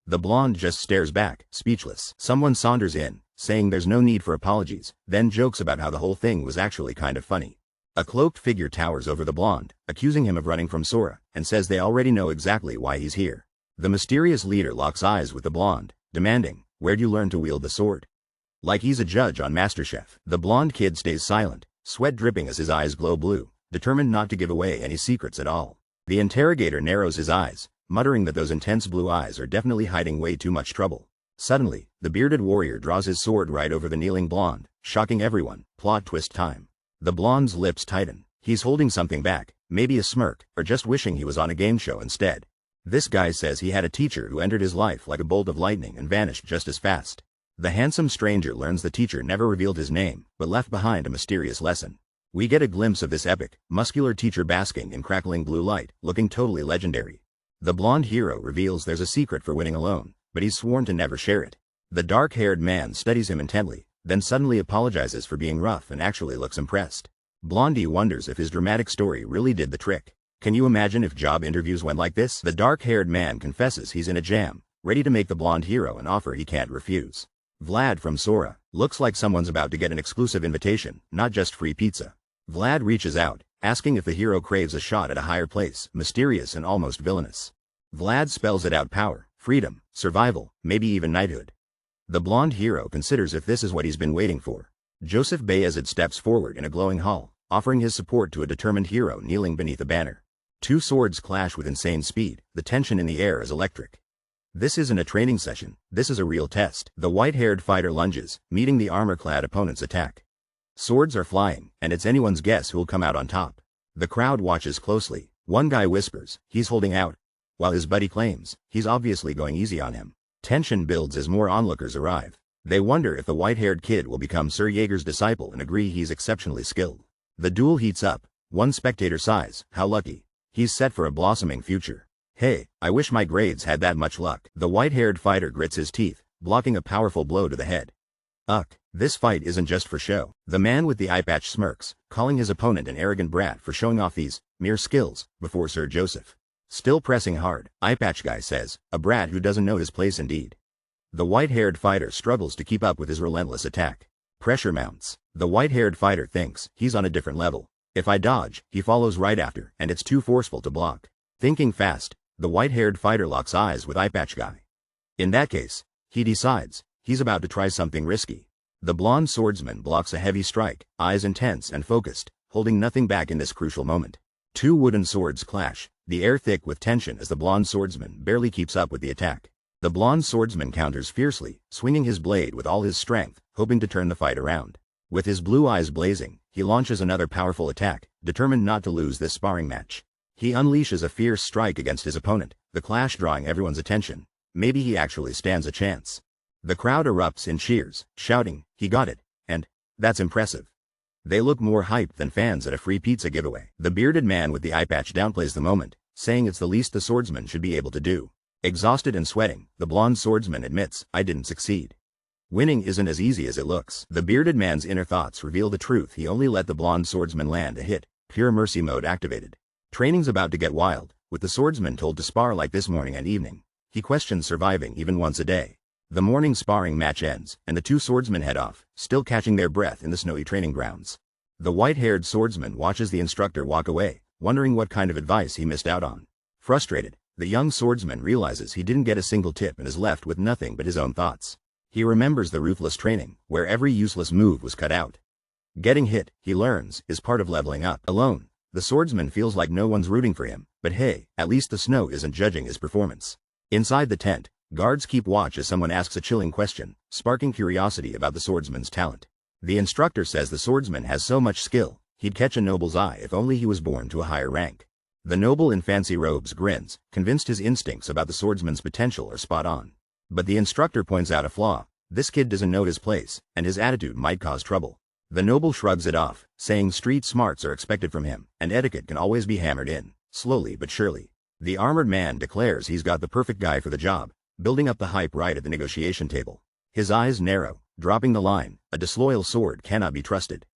The blonde just stares back, speechless. Someone saunters in, saying there's no need for apologies, then jokes about how the whole thing was actually kind of funny. A cloaked figure towers over the blonde, accusing him of running from Sora, and says they already know exactly why he's here. The mysterious leader locks eyes with the blonde, demanding, "Where'd you learn to wield the sword?" Like he's a judge on MasterChef. The blonde kid stays silent, sweat dripping as his eyes glow blue, determined not to give away any secrets at all. The interrogator narrows his eyes, muttering that those intense blue eyes are definitely hiding way too much trouble. Suddenly, the bearded warrior draws his sword right over the kneeling blonde, shocking everyone. Plot twist time. The blonde's lips tighten. He's holding something back, maybe a smirk, or just wishing he was on a game show instead. This guy says he had a teacher who entered his life like a bolt of lightning and vanished just as fast. The handsome stranger learns the teacher never revealed his name, but left behind a mysterious lesson. We get a glimpse of this epic, muscular teacher basking in crackling blue light, looking totally legendary. The blonde hero reveals there's a secret for winning alone, but he's sworn to never share it. The dark-haired man studies him intently, then suddenly apologizes for being rough and actually looks impressed. Blondie wonders if his dramatic story really did the trick. Can you imagine if job interviews went like this? The dark-haired man confesses he's in a jam, ready to make the blonde hero an offer he can't refuse. Vlad from Sora. Looks like someone's about to get an exclusive invitation, not just free pizza. Vlad reaches out, asking if the hero craves a shot at a higher place, mysterious and almost villainous. Vlad spells it out: power, freedom, survival, maybe even knighthood. The blonde hero considers if this is what he's been waiting for. Joseph Bayezid steps forward in a glowing hall, offering his support to a determined hero kneeling beneath a banner. Two swords clash with insane speed, the tension in the air is electric. This isn't a training session, this is a real test. The white-haired fighter lunges, meeting the armor-clad opponent's attack. Swords are flying, and it's anyone's guess who'll come out on top. The crowd watches closely. One guy whispers, he's holding out, while his buddy claims, he's obviously going easy on him. Tension builds as more onlookers arrive. They wonder if the white-haired kid will become Sir Jaeger's disciple and agree he's exceptionally skilled. The duel heats up. One spectator sighs, how lucky. He's set for a blossoming future. Hey, I wish my grades had that much luck. The white-haired fighter grits his teeth, blocking a powerful blow to the head. This fight isn't just for show. The man with the eye patch smirks, calling his opponent an arrogant brat for showing off these mere skills before Sir Joseph. Still pressing hard, eye patch guy says, a brat who doesn't know his place indeed. The white-haired fighter struggles to keep up with his relentless attack. Pressure mounts. The white-haired fighter thinks he's on a different level. If I dodge, he follows right after, and it's too forceful to block. Thinking fast, the white-haired fighter locks eyes with eye patch guy. In that case, he decides he's about to try something risky. The blonde swordsman blocks a heavy strike, eyes intense and focused, holding nothing back in this crucial moment. Two wooden swords clash, the air thick with tension as the blonde swordsman barely keeps up with the attack. The blonde swordsman counters fiercely, swinging his blade with all his strength, hoping to turn the fight around. With his blue eyes blazing, he launches another powerful attack, determined not to lose this sparring match. He unleashes a fierce strike against his opponent, the clash drawing everyone's attention. Maybe he actually stands a chance. The crowd erupts in cheers, shouting, he got it, and that's impressive. They look more hyped than fans at a free pizza giveaway. The bearded man with the eye patch downplays the moment, saying it's the least the swordsman should be able to do. Exhausted and sweating, the blonde swordsman admits, I didn't succeed. Winning isn't as easy as it looks. The bearded man's inner thoughts reveal the truth: he only let the blonde swordsman land a hit, pure mercy mode activated. Training's about to get wild, with the swordsman told to spar like this morning and evening. He questions surviving even once a day. The morning sparring match ends, and the two swordsmen head off, still catching their breath in the snowy training grounds. The white-haired swordsman watches the instructor walk away, wondering what kind of advice he missed out on. Frustrated, the young swordsman realizes he didn't get a single tip and is left with nothing but his own thoughts. He remembers the ruthless training, where every useless move was cut out. Getting hit, he learns, is part of leveling up. Alone, the swordsman feels like no one's rooting for him, but hey, at least the snow isn't judging his performance. Inside the tent, guards keep watch as someone asks a chilling question, sparking curiosity about the swordsman's talent. The instructor says the swordsman has so much skill, he'd catch a noble's eye if only he was born to a higher rank. The noble in fancy robes grins, convinced his instincts about the swordsman's potential are spot on. But the instructor points out a flaw. This kid doesn't know his place, and his attitude might cause trouble. The noble shrugs it off, saying street smarts are expected from him, and etiquette can always be hammered in, slowly but surely. The armored man declares he's got the perfect guy for the job, building up the hype right at the negotiation table. His eyes narrow, dropping the line, a disloyal sword cannot be trusted.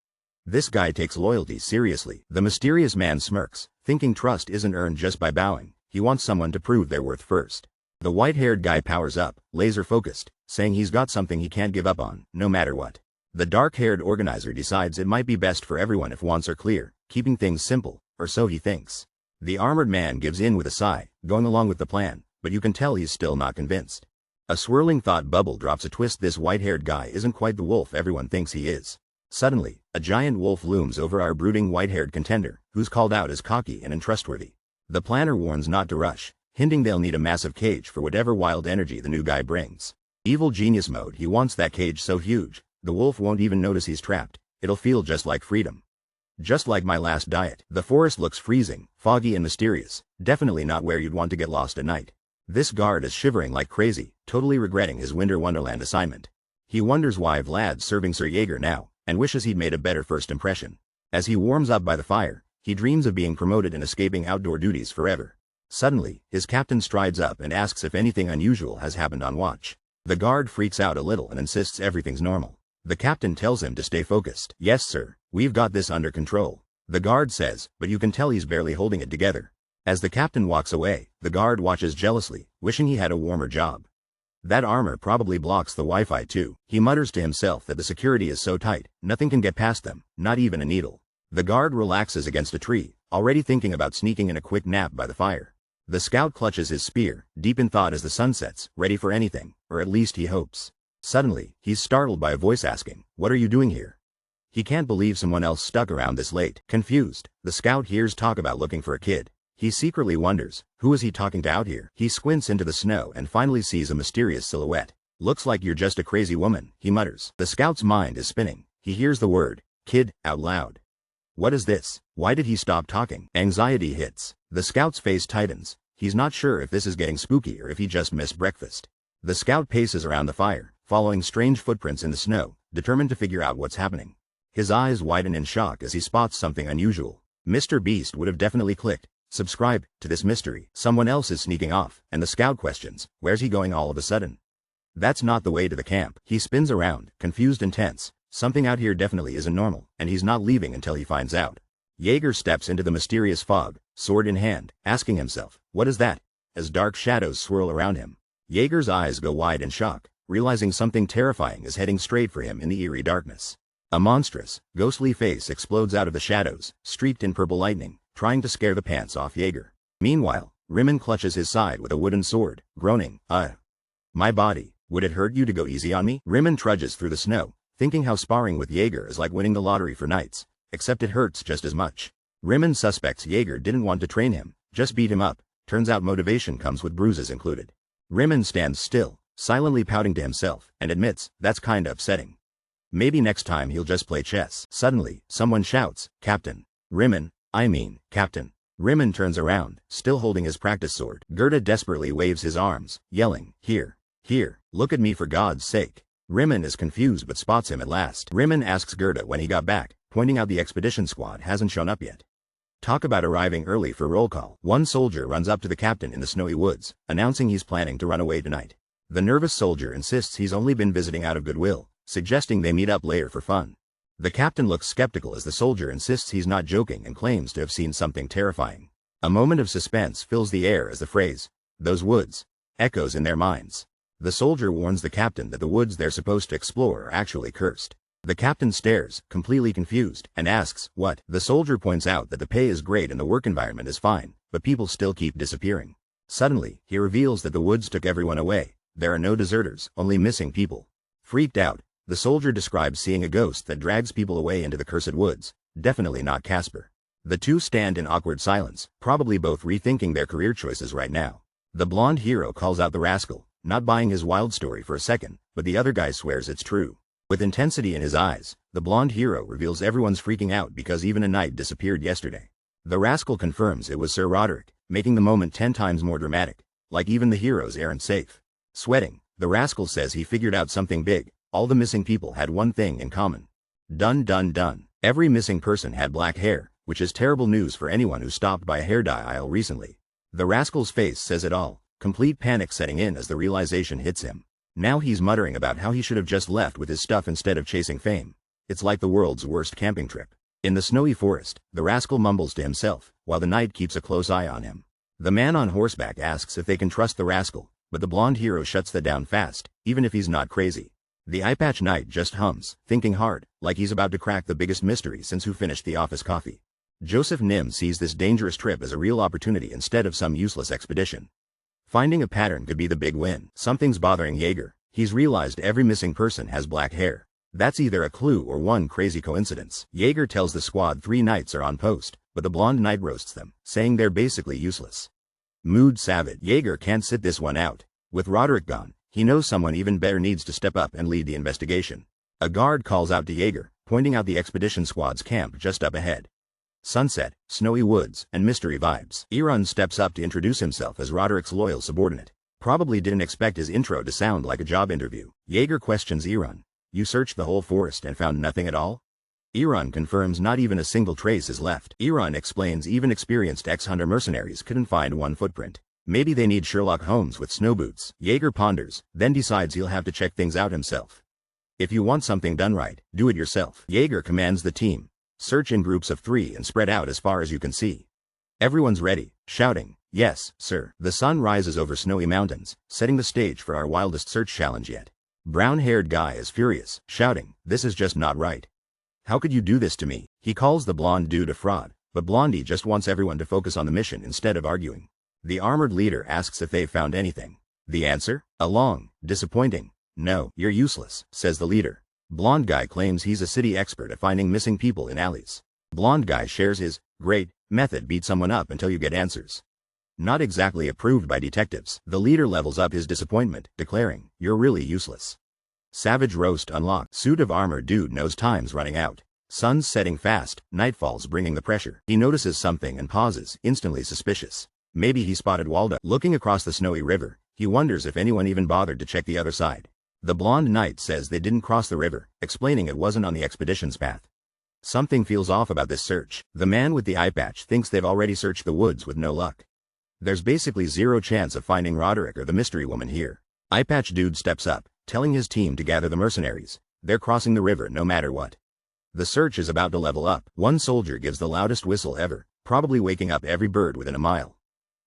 This guy takes loyalty seriously. The mysterious man smirks, thinking trust isn't earned just by bowing. He wants someone to prove their worth first. The white-haired guy powers up, laser-focused, saying he's got something he can't give up on, no matter what. The dark-haired organizer decides it might be best for everyone if wants are clear, keeping things simple, or so he thinks. The armored man gives in with a sigh, going along with the plan, but you can tell he's still not convinced. A swirling thought bubble drops a twist. This white-haired guy isn't quite the wolf everyone thinks he is. Suddenly, a giant wolf looms over our brooding white-haired contender, who's called out as cocky and untrustworthy. The planner warns not to rush, hinting they'll need a massive cage for whatever wild energy the new guy brings. Evil genius mode. He wants that cage so huge, the wolf won't even notice he's trapped. It'll feel just like freedom. Just like my last diet. The forest looks freezing, foggy and mysterious, definitely not where you'd want to get lost at night. This guard is shivering like crazy, totally regretting his Winter Wonderland assignment. He wonders why Vlad's serving Sir Jaeger now, and wishes he'd made a better first impression. As he warms up by the fire, he dreams of being promoted and escaping outdoor duties forever. Suddenly, his captain strides up and asks if anything unusual has happened on watch. The guard freaks out a little and insists everything's normal. The captain tells him to stay focused. Yes, sir, we've got this under control. The guard says, but you can tell he's barely holding it together. As the captain walks away, the guard watches jealously, wishing he had a warmer job. That armor probably blocks the Wi-Fi too. He mutters to himself that the security is so tight, nothing can get past them, not even a needle. The guard relaxes against a tree, already thinking about sneaking in a quick nap by the fire. The scout clutches his spear, deep in thought as the sun sets, ready for anything, or at least he hopes. Suddenly, he's startled by a voice asking, "What are you doing here?" He can't believe someone else stuck around this late. Confused, the scout hears talk about looking for a kid. He secretly wonders, who is he talking to out here? He squints into the snow and finally sees a mysterious silhouette. "Looks like you're just a crazy woman," he mutters. The scout's mind is spinning. He hears the word, "kid," out loud. What is this? Why did he stop talking? Anxiety hits. The scout's face tightens. He's not sure if this is getting spooky or if he just missed breakfast. The scout paces around the fire, following strange footprints in the snow, determined to figure out what's happening. His eyes widen in shock as he spots something unusual. Mr. Beast would have definitely clicked subscribe to this mystery. Someone else is sneaking off, and the scout questions, where's he going all of a sudden? That's not the way to the camp. He spins around, confused and tense. Something out here definitely isn't normal, and he's not leaving until he finds out. Jaeger steps into the mysterious fog, sword in hand, asking himself, what is that? As dark shadows swirl around him, Jaeger's eyes go wide in shock, realizing something terrifying is heading straight for him in the eerie darkness. A monstrous, ghostly face explodes out of the shadows, streaked in purple lightning, trying to scare the pants off Jaeger. Meanwhile, Rimmon clutches his side with a wooden sword, groaning, my body, would it hurt you to go easy on me? Rimmon trudges through the snow, thinking how sparring with Jaeger is like winning the lottery for knights, except it hurts just as much. Rimmon suspects Jaeger didn't want to train him, just beat him up. Turns out motivation comes with bruises included. Rimmon stands still, silently pouting to himself, and admits, that's kinda upsetting. Maybe next time he'll just play chess. Suddenly, someone shouts, Captain. Rimmon, Captain. Rimmon turns around, still holding his practice sword. Gerda desperately waves his arms, yelling, Here, look at me for God's sake. Rimmon is confused but spots him at last. Rimmon asks Gerda when he got back, pointing out the expedition squad hasn't shown up yet. Talk about arriving early for roll call. One soldier runs up to the captain in the snowy woods, announcing he's planning to run away tonight. The nervous soldier insists he's only been visiting out of goodwill, suggesting they meet up later for fun. The captain looks skeptical as the soldier insists he's not joking and claims to have seen something terrifying. A moment of suspense fills the air as the phrase, those woods, echoes in their minds. The soldier warns the captain that the woods they're supposed to explore are actually cursed. The captain stares, completely confused, and asks, what? The soldier points out that the pay is great and the work environment is fine, but people still keep disappearing. Suddenly, he reveals that the woods took everyone away. There are no deserters, only missing people. Freaked out, the soldier describes seeing a ghost that drags people away into the cursed woods, definitely not Casper. The two stand in awkward silence, probably both rethinking their career choices right now. The blonde hero calls out the rascal, not buying his wild story for a second, but the other guy swears it's true. With intensity in his eyes, the blonde hero reveals everyone's freaking out because even a knight disappeared yesterday. The rascal confirms it was Sir Roderick, making the moment 10 times more dramatic, like even the heroes aren't safe. Sweating, the rascal says he figured out something big. All the missing people had one thing in common. Dun dun dun. Every missing person had black hair, which is terrible news for anyone who stopped by a hair dye aisle recently. The rascal's face says it all, complete panic setting in as the realization hits him. Now he's muttering about how he should have just left with his stuff instead of chasing fame. It's like the world's worst camping trip. In the snowy forest, the rascal mumbles to himself, while the knight keeps a close eye on him. The man on horseback asks if they can trust the rascal, but the blonde hero shuts that down fast, even if he's not crazy. The eye-patch knight just hums, thinking hard, like he's about to crack the biggest mystery since who finished the office coffee. Joseph Nim sees this dangerous trip as a real opportunity instead of some useless expedition. Finding a pattern could be the big win. Something's bothering Jaeger. He's realized every missing person has black hair. That's either a clue or one crazy coincidence. Jaeger tells the squad 3 knights are on post, but the blonde knight roasts them, saying they're basically useless. Mood savage. Jaeger can't sit this one out. With Roderick gone, he knows someone even better needs to step up and lead the investigation. A guard calls out to Jaeger, pointing out the expedition squad's camp just up ahead. Sunset, snowy woods, and mystery vibes. Iran steps up to introduce himself as Roderick's loyal subordinate. Probably didn't expect his intro to sound like a job interview. Jaeger questions Iran. You searched the whole forest and found nothing at all? Iran confirms not even a single trace is left. Iran explains even experienced ex-hunter mercenaries couldn't find one footprint. Maybe they need Sherlock Holmes with snow boots. Jaeger ponders, then decides he'll have to check things out himself. If you want something done right, do it yourself. Jaeger commands the team. Search in groups of 3 and spread out as far as you can see. Everyone's ready, shouting, yes, sir. The sun rises over snowy mountains, setting the stage for our wildest search challenge yet. Brown-haired guy is furious, shouting, this is just not right. How could you do this to me? He calls the blonde dude a fraud, but Blondie just wants everyone to focus on the mission instead of arguing. The armored leader asks if they've found anything. The answer? A long, disappointing, no, you're useless, says the leader. Blonde guy claims he's a city expert at finding missing people in alleys. Blonde guy shares his, great, method beat someone up until you get answers. Not exactly approved by detectives. The leader levels up his disappointment, declaring, you're really useless. Savage roast unlocked. Suit of armor dude knows time's running out. Sun's setting fast, nightfall's bringing the pressure. He notices something and pauses, instantly suspicious. Maybe he spotted Waldo. Looking across the snowy river, he wonders if anyone even bothered to check the other side. The blonde knight says they didn't cross the river, explaining it wasn't on the expedition's path. Something feels off about this search. The man with the eye patch thinks they've already searched the woods with no luck. There's basically zero chance of finding Roderick or the mystery woman here. Eye patch dude steps up, telling his team to gather the mercenaries. They're crossing the river no matter what. The search is about to level up. One soldier gives the loudest whistle ever, probably waking up every bird within a mile.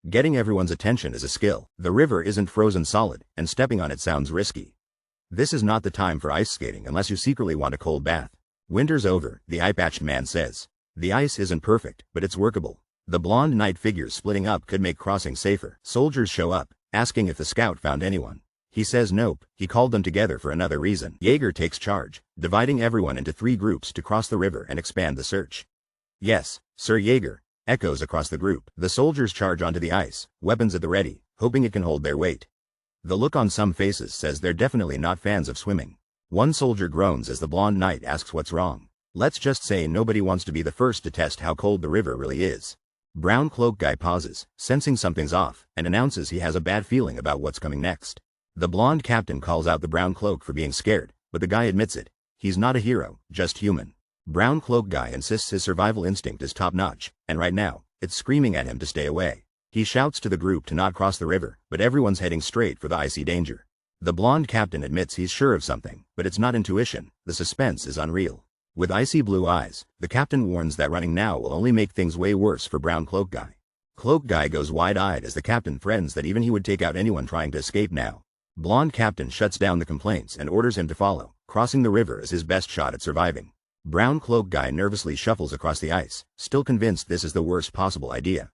Getting everyone's attention is a skill. The river isn't frozen solid, and stepping on it sounds risky. This is not the time for ice skating unless you secretly want a cold bath. Winter's over, the eye-patched man says. The ice isn't perfect, but it's workable. The blonde knight figures splitting up could make crossing safer. Soldiers show up, asking if the scout found anyone. He says nope, he called them together for another reason. Jaeger takes charge, dividing everyone into 3 groups to cross the river and expand the search. Yes, Sir Jaeger, echoes across the group. The soldiers charge onto the ice, weapons at the ready, hoping it can hold their weight. The look on some faces says they're definitely not fans of swimming. One soldier groans as the blonde knight asks what's wrong. Let's just say nobody wants to be the first to test how cold the river really is. Brown cloak guy pauses, sensing something's off, and announces he has a bad feeling about what's coming next. The blonde captain calls out the brown cloak for being scared, but the guy admits it. He's not a hero, just human. Brown cloak guy insists his survival instinct is top-notch, and right now, it's screaming at him to stay away. He shouts to the group to not cross the river, but everyone's heading straight for the icy danger. The blonde captain admits he's sure of something, but it's not intuition. The suspense is unreal. With icy blue eyes, the captain warns that running now will only make things way worse for brown cloak guy. Cloak guy goes wide-eyed as the captain threatens that even he would take out anyone trying to escape now. Blonde captain shuts down the complaints and orders him to follow. Crossing the river is his best shot at surviving. Brown cloak guy nervously shuffles across the ice, still convinced this is the worst possible idea.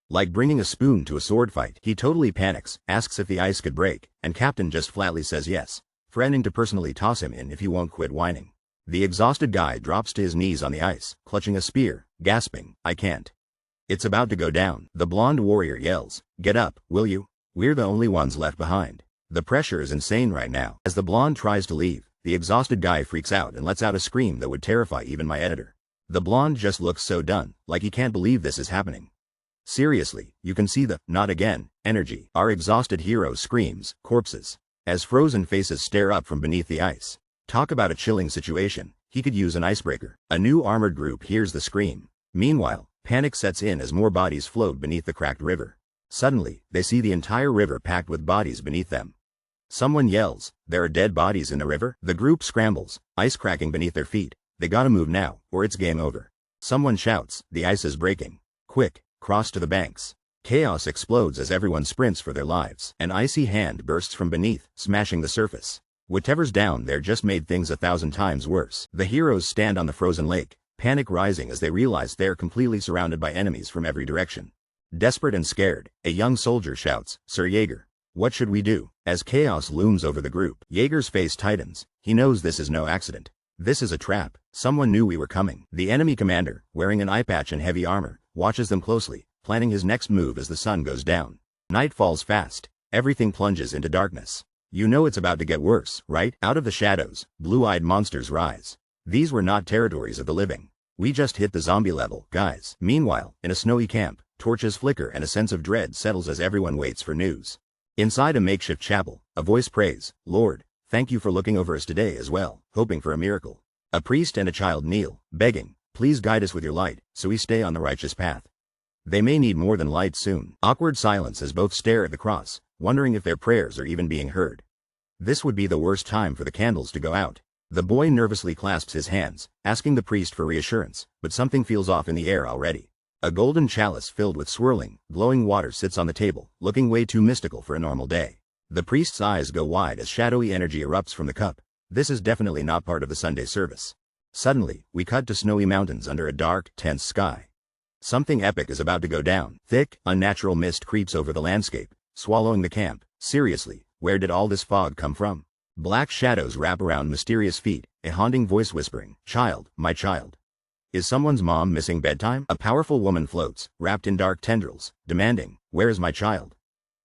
Like bringing a spoon to a sword fight, he totally panics, asks if the ice could break, and captain just flatly says yes, threatening to personally toss him in if he won't quit whining. The exhausted guy drops to his knees on the ice, clutching a spear, gasping, I can't. It's about to go down. The blonde warrior yells, get up, will you? We're the only ones left behind. The pressure is insane right now. As the blonde tries to leave, the exhausted guy freaks out and lets out a scream that would terrify even my editor. The blonde just looks so done, like he can't believe this is happening. Seriously, you can see the "not again" energy. Our exhausted hero screams, corpses, as frozen faces stare up from beneath the ice. Talk about a chilling situation. He could use an icebreaker. A new armored group hears the scream. Meanwhile, panic sets in as more bodies float beneath the cracked river. Suddenly, they see the entire river packed with bodies beneath them. Someone yells, "There are dead bodies in the river." The group scrambles, ice cracking beneath their feet. They gotta move now, or it's game over. Someone shouts, "The ice is breaking. Quick, cross to the banks." Chaos explodes as everyone sprints for their lives. An icy hand bursts from beneath, smashing the surface. Whatever's down there just made things 1,000 times worse. The heroes stand on the frozen lake, panic rising as they realize they're completely surrounded by enemies from every direction. Desperate and scared, a young soldier shouts, "Sir Jaeger, what should we do?" As chaos looms over the group, Jaeger's face tightens. He knows this is no accident. This is a trap. Someone knew we were coming. The enemy commander, wearing an eye patch and heavy armor, watches them closely, planning his next move as the sun goes down. Night falls fast. Everything plunges into darkness. You know it's about to get worse, right? Out of the shadows, blue-eyed monsters rise. These were not territories of the living. We just hit the zombie level, guys. Meanwhile, in a snowy camp, torches flicker and a sense of dread settles as everyone waits for news. Inside a makeshift chapel, a voice prays, "Lord, thank you for looking over us today as well," hoping for a miracle. A priest and a child kneel, begging, "Please guide us with your light, so we stay on the righteous path." They may need more than light soon. Awkward silence as both stare at the cross, wondering if their prayers are even being heard. This would be the worst time for the candles to go out. The boy nervously clasps his hands, asking the priest for reassurance, but something feels off in the air already. A golden chalice filled with swirling, glowing water sits on the table, looking way too mystical for a normal day. The priest's eyes go wide as shadowy energy erupts from the cup. This is definitely not part of the Sunday service. Suddenly, we cut to snowy mountains under a dark, tense sky. Something epic is about to go down. Thick, unnatural mist creeps over the landscape, swallowing the camp. Seriously, where did all this fog come from? Black shadows wrap around mysterious feet, a haunting voice whispering, "Child, my child. Is someone's mom missing bedtime?" A powerful woman floats, wrapped in dark tendrils, demanding, "Where is my child?"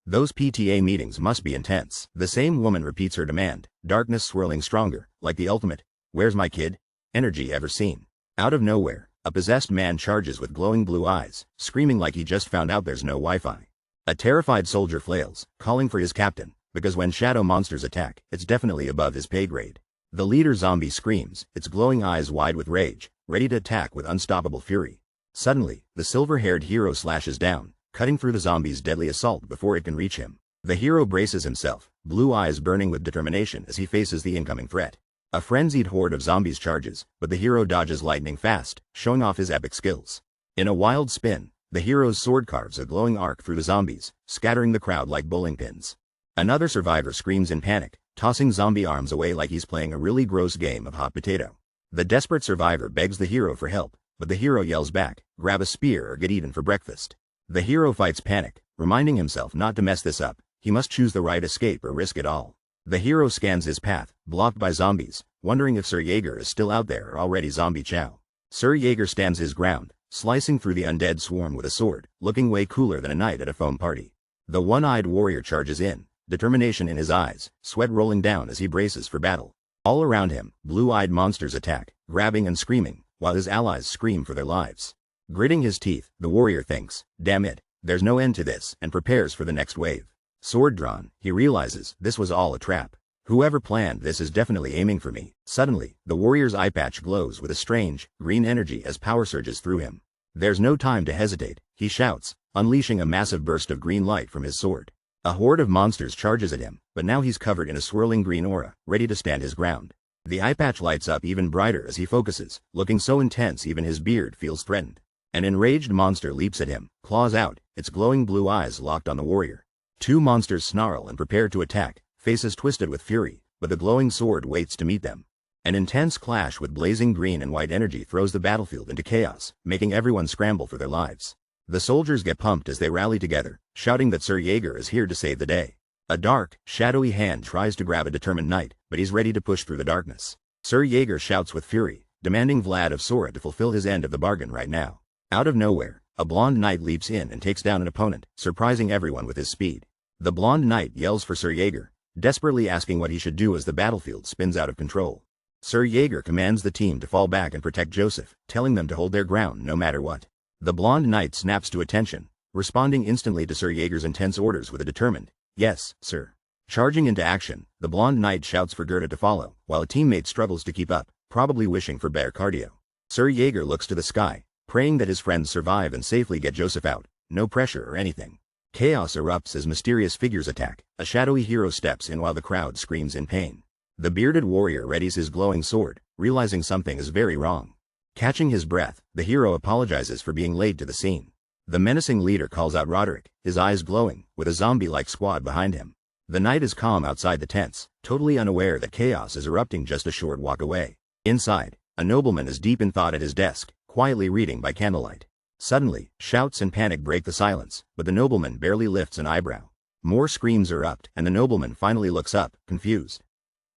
Those PTA meetings must be intense. The same woman repeats her demand, darkness swirling stronger, like the ultimate, "Where's my kid?" energy ever seen. Out of nowhere, a possessed man charges with glowing blue eyes, screaming like he just found out there's no Wi-Fi. A terrified soldier flails, calling for his captain, because when shadow monsters attack, it's definitely above his pay grade. The leader zombie screams, its glowing eyes wide with rage, ready to attack with unstoppable fury. Suddenly, the silver-haired hero slashes down, cutting through the zombie's deadly assault before it can reach him. The hero braces himself, blue eyes burning with determination as he faces the incoming threat. A frenzied horde of zombies charges, but the hero dodges lightning fast, showing off his epic skills. In a wild spin, the hero's sword carves a glowing arc through the zombies, scattering the crowd like bowling pins. Another survivor screams in panic, tossing zombie arms away like he's playing a really gross game of hot potato. The desperate survivor begs the hero for help, but the hero yells back, "Grab a spear or get eaten for breakfast." The hero fights panic, reminding himself not to mess this up. He must choose the right escape or risk it all. The hero scans his path, blocked by zombies, wondering if Sir Jaeger is still out there or already zombie chow. Sir Jaeger stands his ground, slicing through the undead swarm with a sword, looking way cooler than a knight at a foam party. The one-eyed warrior charges in, determination in his eyes, sweat rolling down as he braces for battle. All around him, blue-eyed monsters attack, grabbing and screaming, while his allies scream for their lives. Gritting his teeth, the warrior thinks, "Damn it, there's no end to this," and prepares for the next wave. Sword drawn, he realizes this was all a trap. Whoever planned this is definitely aiming for me. Suddenly, the warrior's eye patch glows with a strange, green energy as power surges through him. There's no time to hesitate, he shouts, unleashing a massive burst of green light from his sword. A horde of monsters charges at him, but now he's covered in a swirling green aura, ready to stand his ground. The eye patch lights up even brighter as he focuses, looking so intense even his beard feels threatened. An enraged monster leaps at him, claws out, its glowing blue eyes locked on the warrior. Two monsters snarl and prepare to attack, faces twisted with fury, but the glowing sword waits to meet them. An intense clash with blazing green and white energy throws the battlefield into chaos, making everyone scramble for their lives. The soldiers get pumped as they rally together, shouting that Sir Jaeger is here to save the day. A dark, shadowy hand tries to grab a determined knight, but he's ready to push through the darkness. Sir Jaeger shouts with fury, demanding Vlad of Sora to fulfill his end of the bargain right now. Out of nowhere, a blonde knight leaps in and takes down an opponent, surprising everyone with his speed. The blonde knight yells for Sir Jaeger, desperately asking what he should do as the battlefield spins out of control. Sir Jaeger commands the team to fall back and protect Joseph, telling them to hold their ground no matter what. The blonde knight snaps to attention, responding instantly to Sir Jaeger's intense orders with a determined, "Yes, sir." Charging into action, the blonde knight shouts for Gerda to follow, while a teammate struggles to keep up, probably wishing for better cardio. Sir Jaeger looks to the sky, praying that his friends survive and safely get Joseph out. No pressure or anything. Chaos erupts as mysterious figures attack. A shadowy hero steps in while the crowd screams in pain. The bearded warrior readies his glowing sword, realizing something is very wrong. Catching his breath, the hero apologizes for being late to the scene. The menacing leader calls out Roderick, his eyes glowing, with a zombie-like squad behind him. The knight is calm outside the tents, totally unaware that chaos is erupting just a short walk away. Inside, a nobleman is deep in thought at his desk, quietly reading by candlelight. Suddenly, shouts and panic break the silence, but the nobleman barely lifts an eyebrow. More screams erupt, and the nobleman finally looks up, confused.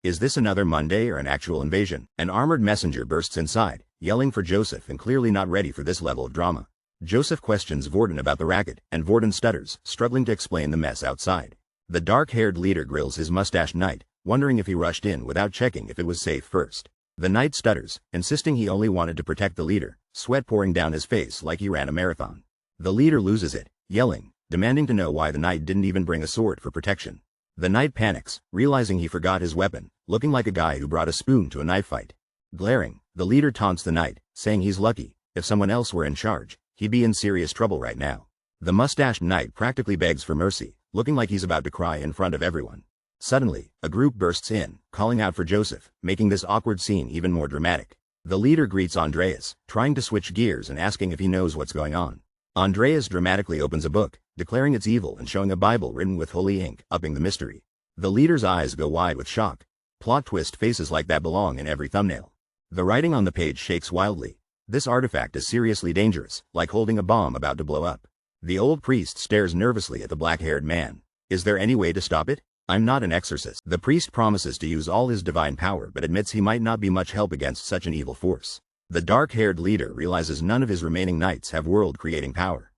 Is this another Monday or an actual invasion? An armored messenger bursts inside, yelling for Joseph and clearly not ready for this level of drama. Joseph questions Vorden about the racket, and Vorden stutters, struggling to explain the mess outside. The dark-haired leader grills his mustached knight, wondering if he rushed in without checking if it was safe first. The knight stutters, insisting he only wanted to protect the leader, sweat pouring down his face like he ran a marathon. The leader loses it, yelling, demanding to know why the knight didn't even bring a sword for protection. The knight panics, realizing he forgot his weapon, looking like a guy who brought a spoon to a knife fight. Glaring, the leader taunts the knight, saying he's lucky. If someone else were in charge, he'd be in serious trouble right now. The mustached knight practically begs for mercy, looking like he's about to cry in front of everyone. Suddenly, a group bursts in, calling out for Joseph, making this awkward scene even more dramatic. The leader greets Andreas, trying to switch gears and asking if he knows what's going on. Andreas dramatically opens a book, declaring it's evil and showing a Bible written with holy ink, upping the mystery. The leader's eyes go wide with shock. Plot twist, faces like that belong in every thumbnail. The writing on the page shakes wildly. This artifact is seriously dangerous, like holding a bomb about to blow up. The old priest stares nervously at the black-haired man. Is there any way to stop it? I'm not an exorcist. The priest promises to use all his divine power but admits he might not be much help against such an evil force. The dark-haired leader realizes none of his remaining knights have world-creating power.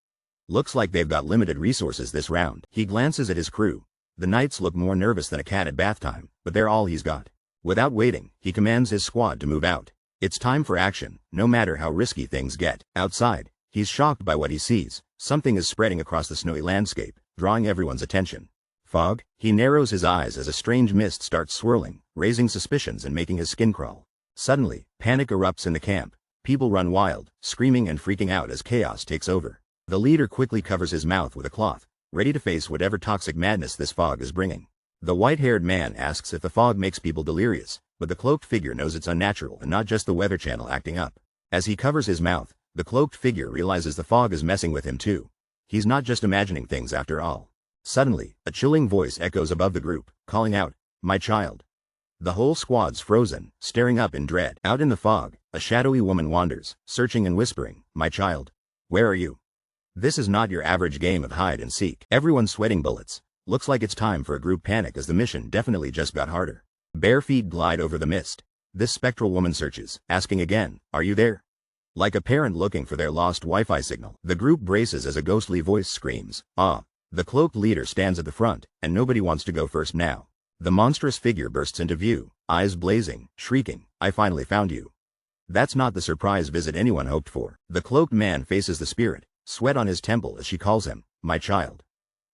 Looks like they've got limited resources this round. He glances at his crew. The knights look more nervous than a cat at bath time, but they're all he's got. Without waiting, he commands his squad to move out. It's time for action, no matter how risky things get. Outside, he's shocked by what he sees. Something is spreading across the snowy landscape, drawing everyone's attention. Fog? He narrows his eyes as a strange mist starts swirling, raising suspicions and making his skin crawl. Suddenly, panic erupts in the camp. People run wild, screaming and freaking out as chaos takes over. The leader quickly covers his mouth with a cloth, ready to face whatever toxic madness this fog is bringing. The white-haired man asks if the fog makes people delirious, but the cloaked figure knows it's unnatural and not just the Weather Channel acting up. As he covers his mouth, the cloaked figure realizes the fog is messing with him too. He's not just imagining things after all. Suddenly, a chilling voice echoes above the group, calling out, "My child." The whole squad's frozen, staring up in dread. Out in the fog, a shadowy woman wanders, searching and whispering, "My child, where are you?" This is not your average game of hide and seek. Everyone's sweating bullets. Looks like it's time for a group panic as the mission definitely just got harder. Bare feet glide over the mist. This spectral woman searches, asking again, "Are you there?" Like a parent looking for their lost Wi-Fi signal. The group braces as a ghostly voice screams, "Ah!" The cloaked leader stands at the front, and nobody wants to go first now. The monstrous figure bursts into view, eyes blazing, shrieking, "I finally found you." That's not the surprise visit anyone hoped for. The cloaked man faces the spirit, sweat on his temple as she calls him, "My child."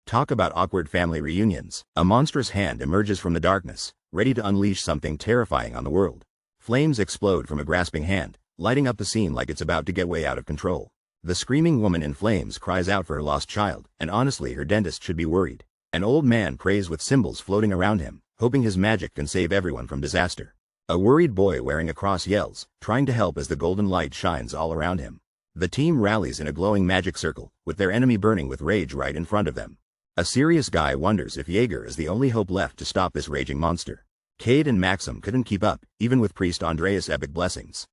Talk about awkward family reunions. A monstrous hand emerges from the darkness, ready to unleash something terrifying on the world. Flames explode from a grasping hand, lighting up the scene like it's about to get way out of control. The screaming woman in flames cries out for her lost child, and honestly her dentist should be worried. An old man prays with symbols floating around him, hoping his magic can save everyone from disaster. A worried boy wearing a cross yells, trying to help as the golden light shines all around him. The team rallies in a glowing magic circle, with their enemy burning with rage right in front of them. A serious guy wonders if Jaeger is the only hope left to stop this raging monster. Cade and Maxim couldn't keep up, even with Priest Andreas' epic blessings.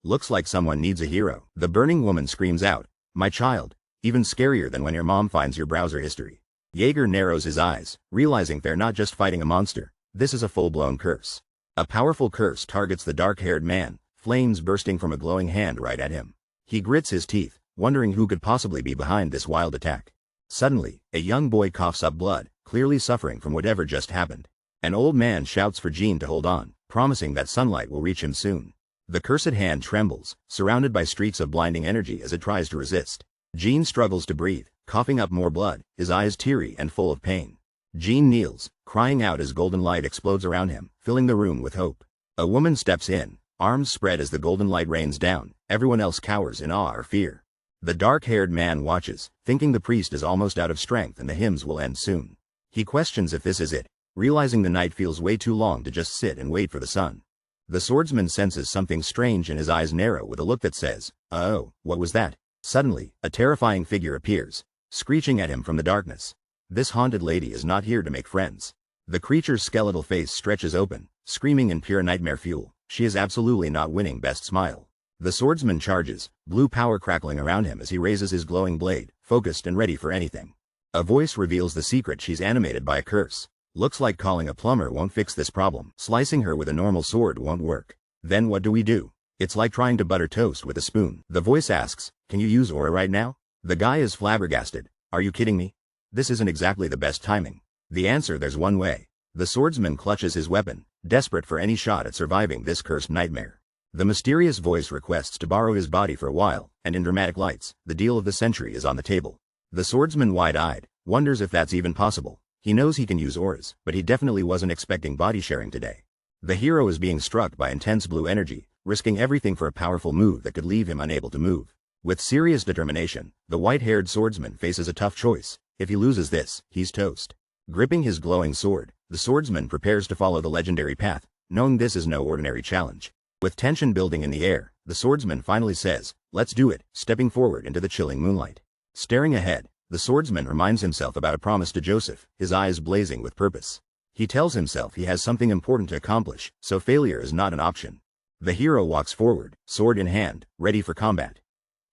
Looks like someone needs a hero. The burning woman screams out, "My child," even scarier than when your mom finds your browser history. Jaeger narrows his eyes, realizing they're not just fighting a monster, this is a full-blown curse. A powerful curse targets the dark-haired man, flames bursting from a glowing hand right at him. He grits his teeth, wondering who could possibly be behind this wild attack. Suddenly, a young boy coughs up blood, clearly suffering from whatever just happened. An old man shouts for Jean to hold on, promising that sunlight will reach him soon. The cursed hand trembles, surrounded by streaks of blinding energy as it tries to resist. Jean struggles to breathe, coughing up more blood, his eyes teary and full of pain. Jean kneels, crying out as golden light explodes around him, filling the room with hope. A woman steps in, arms spread as the golden light rains down. Everyone else cowers in awe or fear. The dark-haired man watches, thinking the priest is almost out of strength and the hymns will end soon. He questions if this is it, realizing the night feels way too long to just sit and wait for the sun. The swordsman senses something strange and his eyes narrow with a look that says, "Oh, what was that?" Suddenly, a terrifying figure appears, screeching at him from the darkness. This haunted lady is not here to make friends. The creature's skeletal face stretches open, screaming in pure nightmare fuel. She is absolutely not winning best smile. The swordsman charges, blue power crackling around him as he raises his glowing blade, focused and ready for anything. A voice reveals the secret: she's animated by a curse. Looks like calling a plumber won't fix this problem. Slicing her with a normal sword won't work. Then what do? It's like trying to butter toast with a spoon. The voice asks, "Can you use aura right now?" The guy is flabbergasted. "Are you kidding me? This isn't exactly the best timing." The answer: there's one way. The swordsman clutches his weapon, desperate for any shot at surviving this cursed nightmare. The mysterious voice requests to borrow his body for a while, and in dramatic lights, the deal of the century is on the table. The swordsman, wide-eyed, wonders if that's even possible. He knows he can use auras, but he definitely wasn't expecting body sharing today. The hero is being struck by intense blue energy, risking everything for a powerful move that could leave him unable to move. With serious determination, the white-haired swordsman faces a tough choice. If he loses this, he's toast. Gripping his glowing sword, the swordsman prepares to follow the legendary path, knowing this is no ordinary challenge. With tension building in the air, the swordsman finally says, "Let's do it," stepping forward into the chilling moonlight. Staring ahead, the swordsman reminds himself about a promise to Joseph, his eyes blazing with purpose. He tells himself he has something important to accomplish, so failure is not an option. The hero walks forward, sword in hand, ready for combat.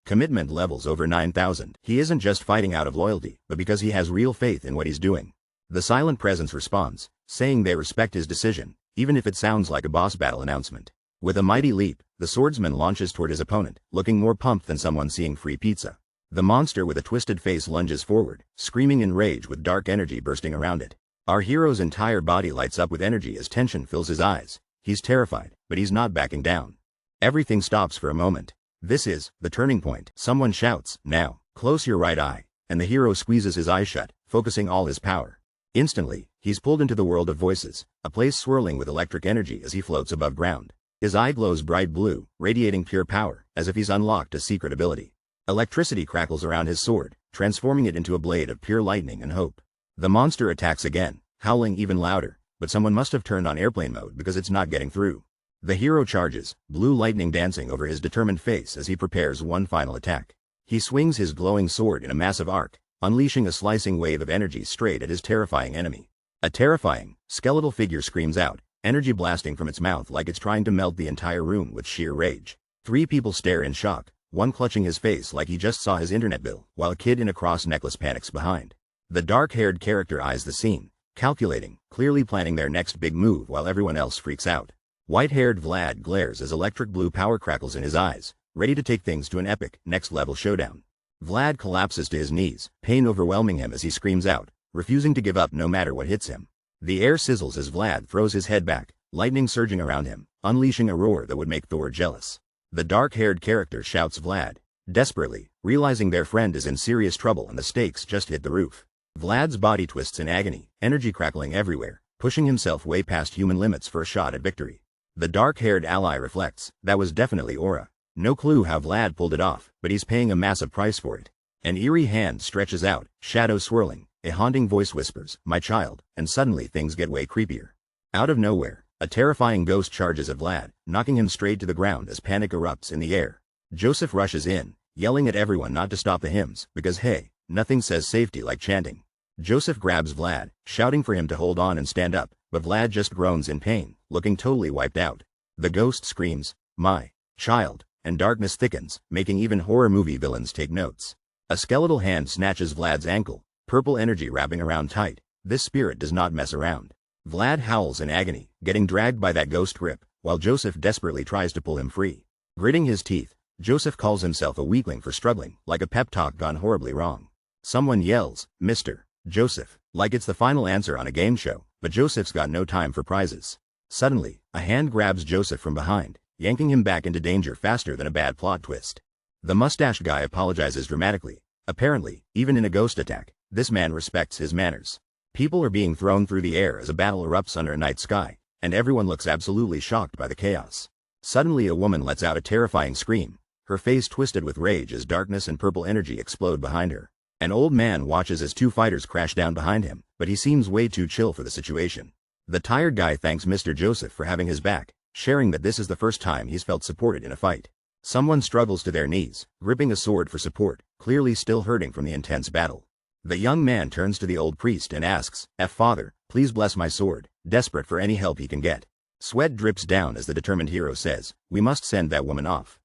Commitment levels over 9,000. He isn't just fighting out of loyalty, but because he has real faith in what he's doing. The silent presence responds, saying they respect his decision, even if it sounds like a boss battle announcement. With a mighty leap, the swordsman launches toward his opponent, looking more pumped than someone seeing free pizza. The monster with a twisted face lunges forward, screaming in rage with dark energy bursting around it. Our hero's entire body lights up with energy as tension fills his eyes. He's terrified, but he's not backing down. Everything stops for a moment. This is the turning point. Someone shouts, "Now, close your right eye," and the hero squeezes his eyes shut, focusing all his power. Instantly, he's pulled into the world of voices, a place swirling with electric energy as he floats above ground. His eye glows bright blue, radiating pure power, as if he's unlocked a secret ability. Electricity crackles around his sword, transforming it into a blade of pure lightning and hope. The monster attacks again, howling even louder, but someone must have turned on airplane mode because it's not getting through. The hero charges, blue lightning dancing over his determined face as he prepares one final attack. He swings his glowing sword in a massive arc, unleashing a slicing wave of energy straight at his terrifying enemy. A terrifying, skeletal figure screams out, energy blasting from its mouth like it's trying to melt the entire room with sheer rage. Three people stare in shock, one clutching his face like he just saw his internet bill, while a kid in a cross necklace panics behind. The dark-haired character eyes the scene, calculating, clearly planning their next big move while everyone else freaks out. White-haired Vlad glares as electric blue power crackles in his eyes, ready to take things to an epic, next-level showdown. Vlad collapses to his knees, pain overwhelming him as he screams out, refusing to give up no matter what hits him. The air sizzles as Vlad throws his head back, lightning surging around him, unleashing a roar that would make Thor jealous. The dark-haired character shouts Vlad, desperately, realizing their friend is in serious trouble and the stakes just hit the roof. Vlad's body twists in agony, energy crackling everywhere, pushing himself way past human limits for a shot at victory. The dark-haired ally reflects, that was definitely aura. No clue how Vlad pulled it off, but he's paying a massive price for it. An eerie hand stretches out, shadows swirling, a haunting voice whispers, "My child," and suddenly things get way creepier. Out of nowhere, a terrifying ghost charges at Vlad, knocking him straight to the ground as panic erupts in the air. Joseph rushes in, yelling at everyone not to stop the hymns, because hey, nothing says safety like chanting. Joseph grabs Vlad, shouting for him to hold on and stand up, but Vlad just groans in pain, looking totally wiped out. The ghost screams, "My child," and darkness thickens, making even horror movie villains take notes. A skeletal hand snatches Vlad's ankle, purple energy wrapping around tight. This spirit does not mess around. Vlad howls in agony, getting dragged by that ghost grip, while Joseph desperately tries to pull him free. Gritting his teeth, Joseph calls himself a weakling for struggling, like a pep talk gone horribly wrong. Someone yells, "Mr. Joseph," like it's the final answer on a game show, but Joseph's got no time for prizes. Suddenly, a hand grabs Joseph from behind, yanking him back into danger faster than a bad plot twist. The mustache guy apologizes dramatically. Apparently, even in a ghost attack, this man respects his manners. People are being thrown through the air as a battle erupts under a night sky, and everyone looks absolutely shocked by the chaos. Suddenly a woman lets out a terrifying scream, her face twisted with rage as darkness and purple energy explode behind her. An old man watches as two fighters crash down behind him, but he seems way too chill for the situation. The tired guy thanks Mr. Joseph for having his back, sharing that this is the first time he's felt supported in a fight. Someone struggles to their knees, gripping a sword for support, clearly still hurting from the intense battle. The young man turns to the old priest and asks, Father, please bless my sword, desperate for any help he can get. Sweat drips down as the determined hero says, we must send that woman off.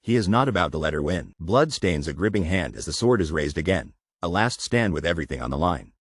He is not about to let her win. Blood stains a gripping hand as the sword is raised again, a last stand with everything on the line.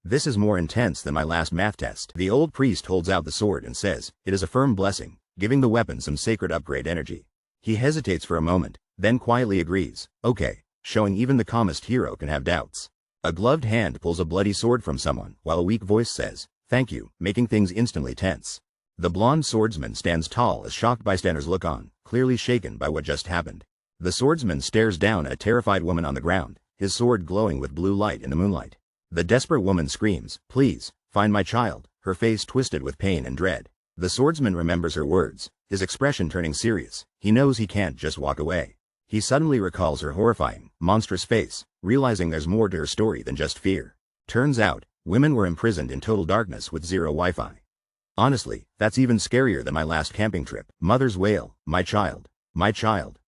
This is more intense than my last math test. The old priest holds out the sword and says, it is a firm blessing, giving the weapon some sacred upgrade energy. He hesitates for a moment, then quietly agrees, okay, showing even the calmest hero can have doubts. A gloved hand pulls a bloody sword from someone, while a weak voice says, thank you, making things instantly tense. The blonde swordsman stands tall as shocked bystanders look on, clearly shaken by what just happened. The swordsman stares down at a terrified woman on the ground, his sword glowing with blue light in the moonlight. The desperate woman screams, please, find my child, her face twisted with pain and dread. The swordsman remembers her words, his expression turning serious. He knows he can't just walk away. He suddenly recalls her horrifying, monstrous face, realizing there's more to her story than just fear. Turns out, women were imprisoned in total darkness with zero Wi-Fi. Honestly, that's even scarier than my last camping trip. Mothers wail, my child,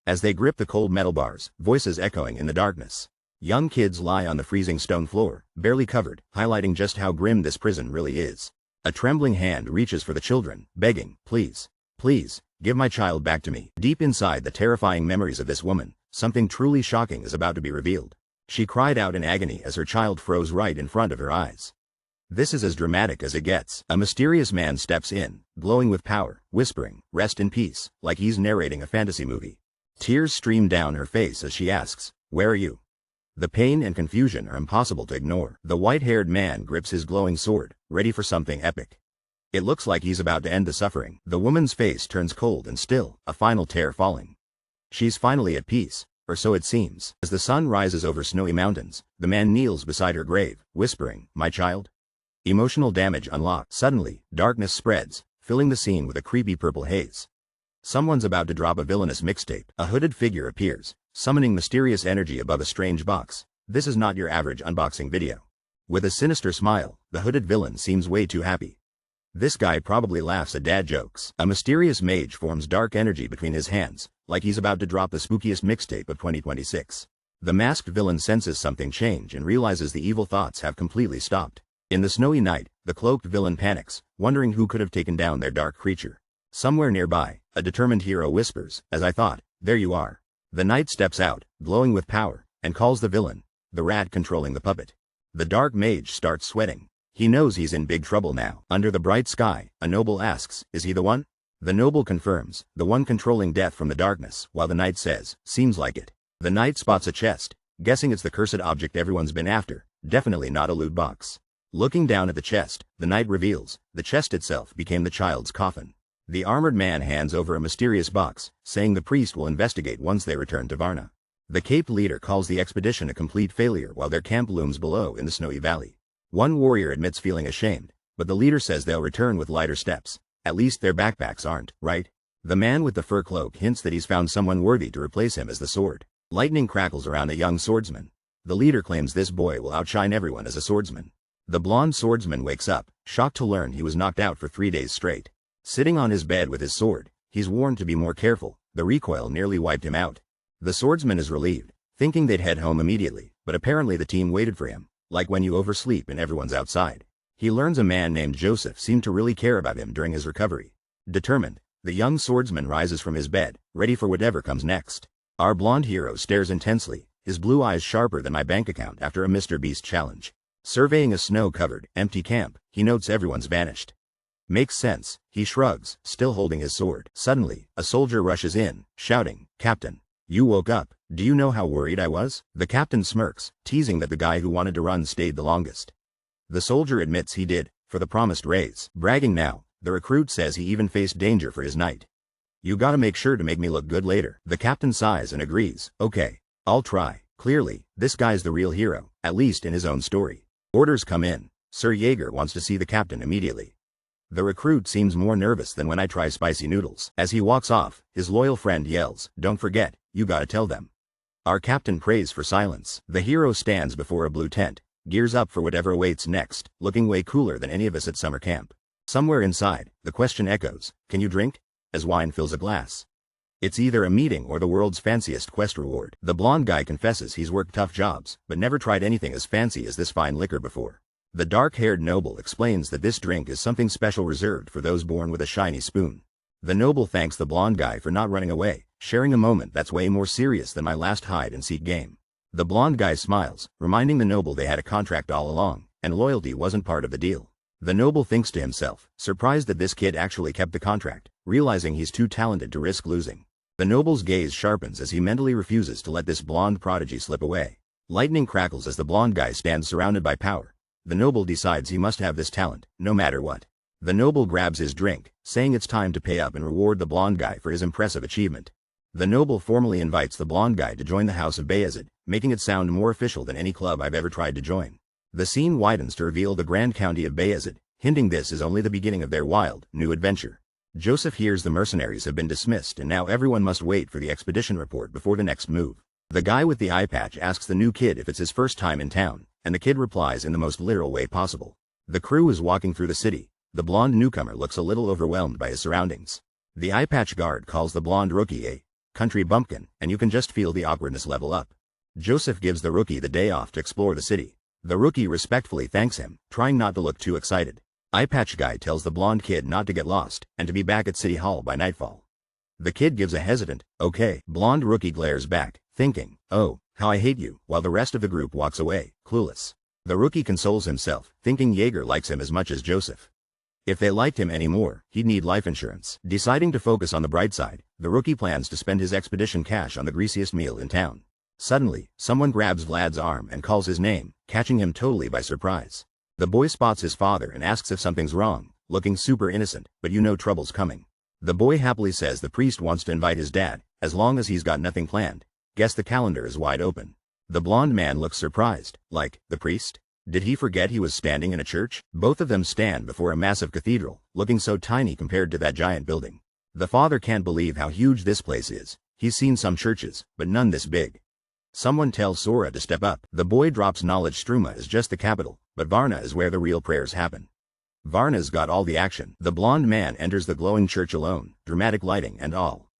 as they grip the cold metal bars, voices echoing in the darkness. Young kids lie on the freezing stone floor, barely covered, highlighting just how grim this prison really is. A trembling hand reaches for the children, begging, please, give my child back to me. Deep inside the terrifying memories of this woman, something truly shocking is about to be revealed. She cried out in agony as her child froze right in front of her eyes. This is as dramatic as it gets. A mysterious man steps in, glowing with power, whispering, rest in peace, like he's narrating a fantasy movie. Tears stream down her face as she asks, where are you? The pain and confusion are impossible to ignore. The white-haired man grips his glowing sword, ready for something epic. It looks like he's about to end the suffering. The woman's face turns cold and still, a final tear falling. She's finally at peace, or so it seems. As the sun rises over snowy mountains, the man kneels beside her grave, whispering, my child? Emotional damage unlocked. Suddenly, darkness spreads, filling the scene with a creepy purple haze. Someone's about to drop a villainous mixtape. A hooded figure appears, summoning mysterious energy above a strange box. This is not your average unboxing video. With a sinister smile, the hooded villain seems way too happy. This guy probably laughs at dad jokes. A mysterious mage forms dark energy between his hands, like he's about to drop the spookiest mixtape of 2026. The masked villain senses something change and realizes the evil thoughts have completely stopped. In the snowy night, the cloaked villain panics, wondering who could have taken down their dark creature. Somewhere nearby, a determined hero whispers, as I thought, there you are. The knight steps out, glowing with power, and calls the villain, the rat controlling the puppet. The dark mage starts sweating. He knows he's in big trouble now. Under the bright sky, a noble asks, is he the one? The noble confirms, the one controlling death from the darkness, while the knight says, seems like it. The knight spots a chest, guessing it's the cursed object everyone's been after, definitely not a loot box. Looking down at the chest, the knight reveals, the chest itself became the child's coffin. The armored man hands over a mysterious box, saying the priest will investigate once they return to Varna. The Cape leader calls the expedition a complete failure while their camp looms below in the snowy valley. One warrior admits feeling ashamed, but the leader says they'll return with lighter steps. At least their backpacks aren't, right? The man with the fur cloak hints that he's found someone worthy to replace him as the sword. Lightning crackles around a young swordsman. The leader claims this boy will outshine everyone as a swordsman. The blonde swordsman wakes up, shocked to learn he was knocked out for 3 days straight. Sitting on his bed with his sword, he's warned to be more careful. The recoil nearly wiped him out. The swordsman is relieved, thinking they'd head home immediately, but apparently the team waited for him, like when you oversleep and everyone's outside. He learns a man named Joseph seemed to really care about him during his recovery. Determined, the young swordsman rises from his bed, ready for whatever comes next. Our blonde hero stares intensely, his blue eyes sharper than my bank account after a Mr. Beast challenge. Surveying a snow-covered, empty camp, he notes everyone's vanished. Makes sense, he shrugs, still holding his sword. Suddenly, a soldier rushes in, shouting, Captain, you woke up, do you know how worried I was? The captain smirks, teasing that the guy who wanted to run stayed the longest. The soldier admits he did, for the promised raise. Bragging now, The recruit says he even faced danger for his knight. You gotta make sure to make me look good later. The captain sighs and agrees. Okay, I'll try. Clearly, this guy's the real hero, at least in his own story. Orders come in. Sir Jaeger wants to see the captain immediately. The recruit seems more nervous than when I try spicy noodles. As he walks off, his loyal friend yells, "Don't forget, you gotta tell them." Our captain prays for silence. The hero stands before a blue tent, gears up for whatever awaits next, looking way cooler than any of us at summer camp. Somewhere inside, the question echoes, "Can you drink?" as wine fills a glass. It's either a meeting or the world's fanciest quest reward. The blonde guy confesses he's worked tough jobs, but never tried anything as fancy as this fine liquor before. The dark-haired noble explains that this drink is something special reserved for those born with a shiny spoon. The noble thanks the blonde guy for not running away, sharing a moment that's way more serious than my last hide-and-seek game. The blonde guy smiles, reminding the noble they had a contract all along, and loyalty wasn't part of the deal. The noble thinks to himself, surprised that this kid actually kept the contract, realizing he's too talented to risk losing. The noble's gaze sharpens as he mentally refuses to let this blonde prodigy slip away. Lightning crackles as the blonde guy stands surrounded by power. The noble decides he must have this talent, no matter what. The noble grabs his drink, saying it's time to pay up and reward the blonde guy for his impressive achievement. The noble formally invites the blonde guy to join the House of Bayezid, making it sound more official than any club I've ever tried to join. The scene widens to reveal the Grand County of Bayezid, hinting this is only the beginning of their wild, new adventure. Joseph hears the mercenaries have been dismissed and now everyone must wait for the expedition report before the next move. The guy with the eye patch asks the new kid if it's his first time in town, and the kid replies in the most literal way possible. The crew is walking through the city. The blonde newcomer looks a little overwhelmed by his surroundings. The eye patch guard calls the blonde rookie a country bumpkin, and you can just feel the awkwardness level up. Joseph gives the rookie the day off to explore the city. The rookie respectfully thanks him, trying not to look too excited. Eye patch guy tells the blonde kid not to get lost, and to be back at City Hall by nightfall. The kid gives a hesitant, "Okay." Blonde rookie glares back, thinking, "Oh, how I hate you," while the rest of the group walks away, clueless. The rookie consoles himself, thinking Jaeger likes him as much as Joseph. If they liked him anymore, he'd need life insurance. Deciding to focus on the bright side, the rookie plans to spend his expedition cash on the greasiest meal in town. Suddenly, someone grabs Vlad's arm and calls his name, catching him totally by surprise. The boy spots his father and asks if something's wrong, looking super innocent, but you know trouble's coming. The boy happily says the priest wants to invite his dad, as long as he's got nothing planned. Guess the calendar is wide open. The blonde man looks surprised, like, the priest? Did he forget he was standing in a church? Both of them stand before a massive cathedral, looking so tiny compared to that giant building. The father can't believe how huge this place is. He's seen some churches, but none this big. Someone tells Sora to step up. The boy drops knowledge. Struma is just the capital, but Varna is where the real prayers happen. Varna's got all the action. The blonde man enters the glowing church alone, dramatic lighting and all.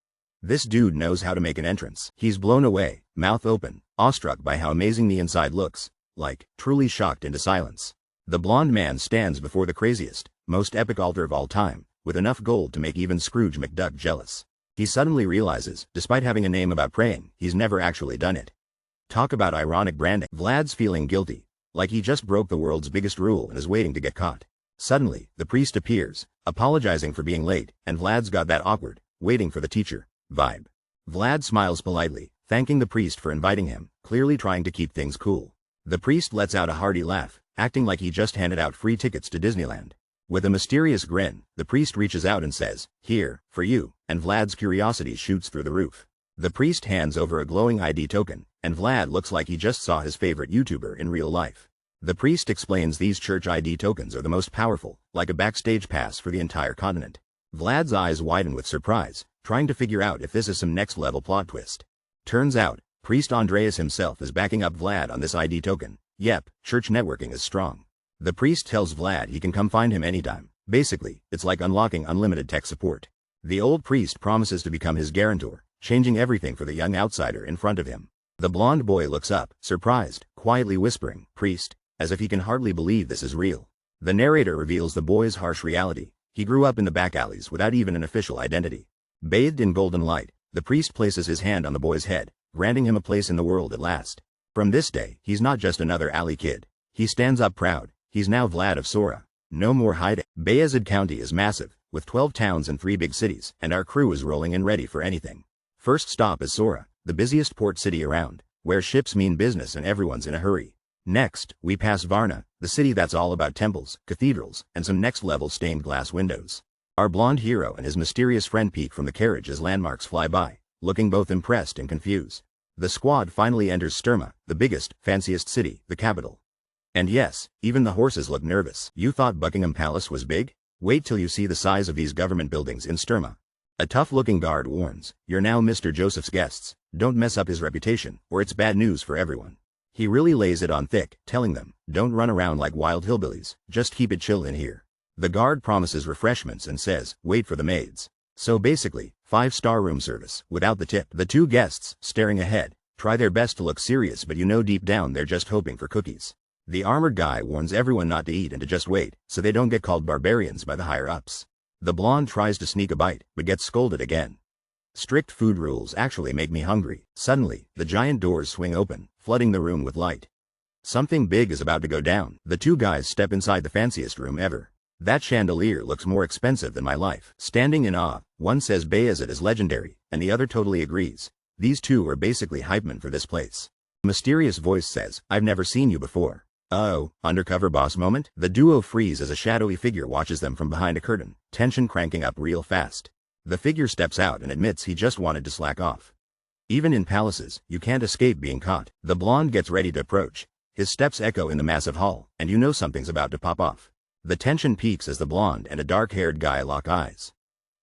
This dude knows how to make an entrance. He's blown away, mouth open, awestruck by how amazing the inside looks, like, truly shocked into silence. The blonde man stands before the craziest, most epic altar of all time, with enough gold to make even Scrooge McDuck jealous. He suddenly realizes, despite having a name about praying, he's never actually done it. Talk about ironic branding. Vlad's feeling guilty, like he just broke the world's biggest rule and is waiting to get caught. Suddenly, the priest appears, apologizing for being late, and Vlad's got that awkward, waiting for the teacher vibe. Vlad smiles politely, thanking the priest for inviting him, clearly trying to keep things cool. The priest lets out a hearty laugh, acting like he just handed out free tickets to Disneyland. With a mysterious grin, the priest reaches out and says, "Here, for you," and Vlad's curiosity shoots through the roof. The priest hands over a glowing ID token, and Vlad looks like he just saw his favorite YouTuber in real life. The priest explains these church ID tokens are the most powerful, like a backstage pass for the entire continent. Vlad's eyes widen with surprise, trying to figure out if this is some next-level plot twist. Turns out, Priest Andreas himself is backing up Vlad on this ID token. Yep, church networking is strong. The priest tells Vlad he can come find him anytime. Basically, it's like unlocking unlimited tech support. The old priest promises to become his guarantor, changing everything for the young outsider in front of him. The blonde boy looks up, surprised, quietly whispering, "Priest," as if he can hardly believe this is real. The narrator reveals the boy's harsh reality. He grew up in the back alleys without even an official identity. Bathed in golden light, the priest places his hand on the boy's head, granting him a place in the world at last. From this day, he's not just another alley kid. He stands up proud. He's now Vlad of Sora. No more hiding. Bayezid County is massive, with 12 towns and 3 big cities, and our crew is rolling in ready for anything. First stop is Sora, the busiest port city around, where ships mean business and everyone's in a hurry. Next, we pass Varna, the city that's all about temples, cathedrals, and some next-level stained glass windows. Our blonde hero and his mysterious friend peek from the carriage as landmarks fly by, looking both impressed and confused. The squad finally enters Sturma, the biggest, fanciest city, the capital. And yes, even the horses look nervous. You thought Buckingham Palace was big? Wait till you see the size of these government buildings in Sturma. A tough-looking guard warns, "You're now Mr. Joseph's guests, don't mess up his reputation, or it's bad news for everyone." He really lays it on thick, telling them, "Don't run around like wild hillbillies, just keep it chill in here." The guard promises refreshments and says, "Wait for the maids." So basically, 5-star room service, without the tip. The two guests, staring ahead, try their best to look serious, but you know deep down they're just hoping for cookies. The armored guy warns everyone not to eat and to just wait, so they don't get called barbarians by the higher-ups. The blonde tries to sneak a bite, but gets scolded again. Strict food rules actually make me hungry. Suddenly, the giant doors swing open, flooding the room with light. Something big is about to go down. The two guys step inside the fanciest room ever. That chandelier looks more expensive than my life. Standing in awe, one says Bayezid is legendary, and the other totally agrees. These two are basically hypemen for this place. A mysterious voice says, "I've never seen you before." Oh, undercover boss moment? The duo freeze as a shadowy figure watches them from behind a curtain, tension cranking up real fast. The figure steps out and admits he just wanted to slack off. Even in palaces, you can't escape being caught. The blonde gets ready to approach. His steps echo in the massive hall, and you know something's about to pop off. The tension peaks as the blonde and a dark-haired guy lock eyes.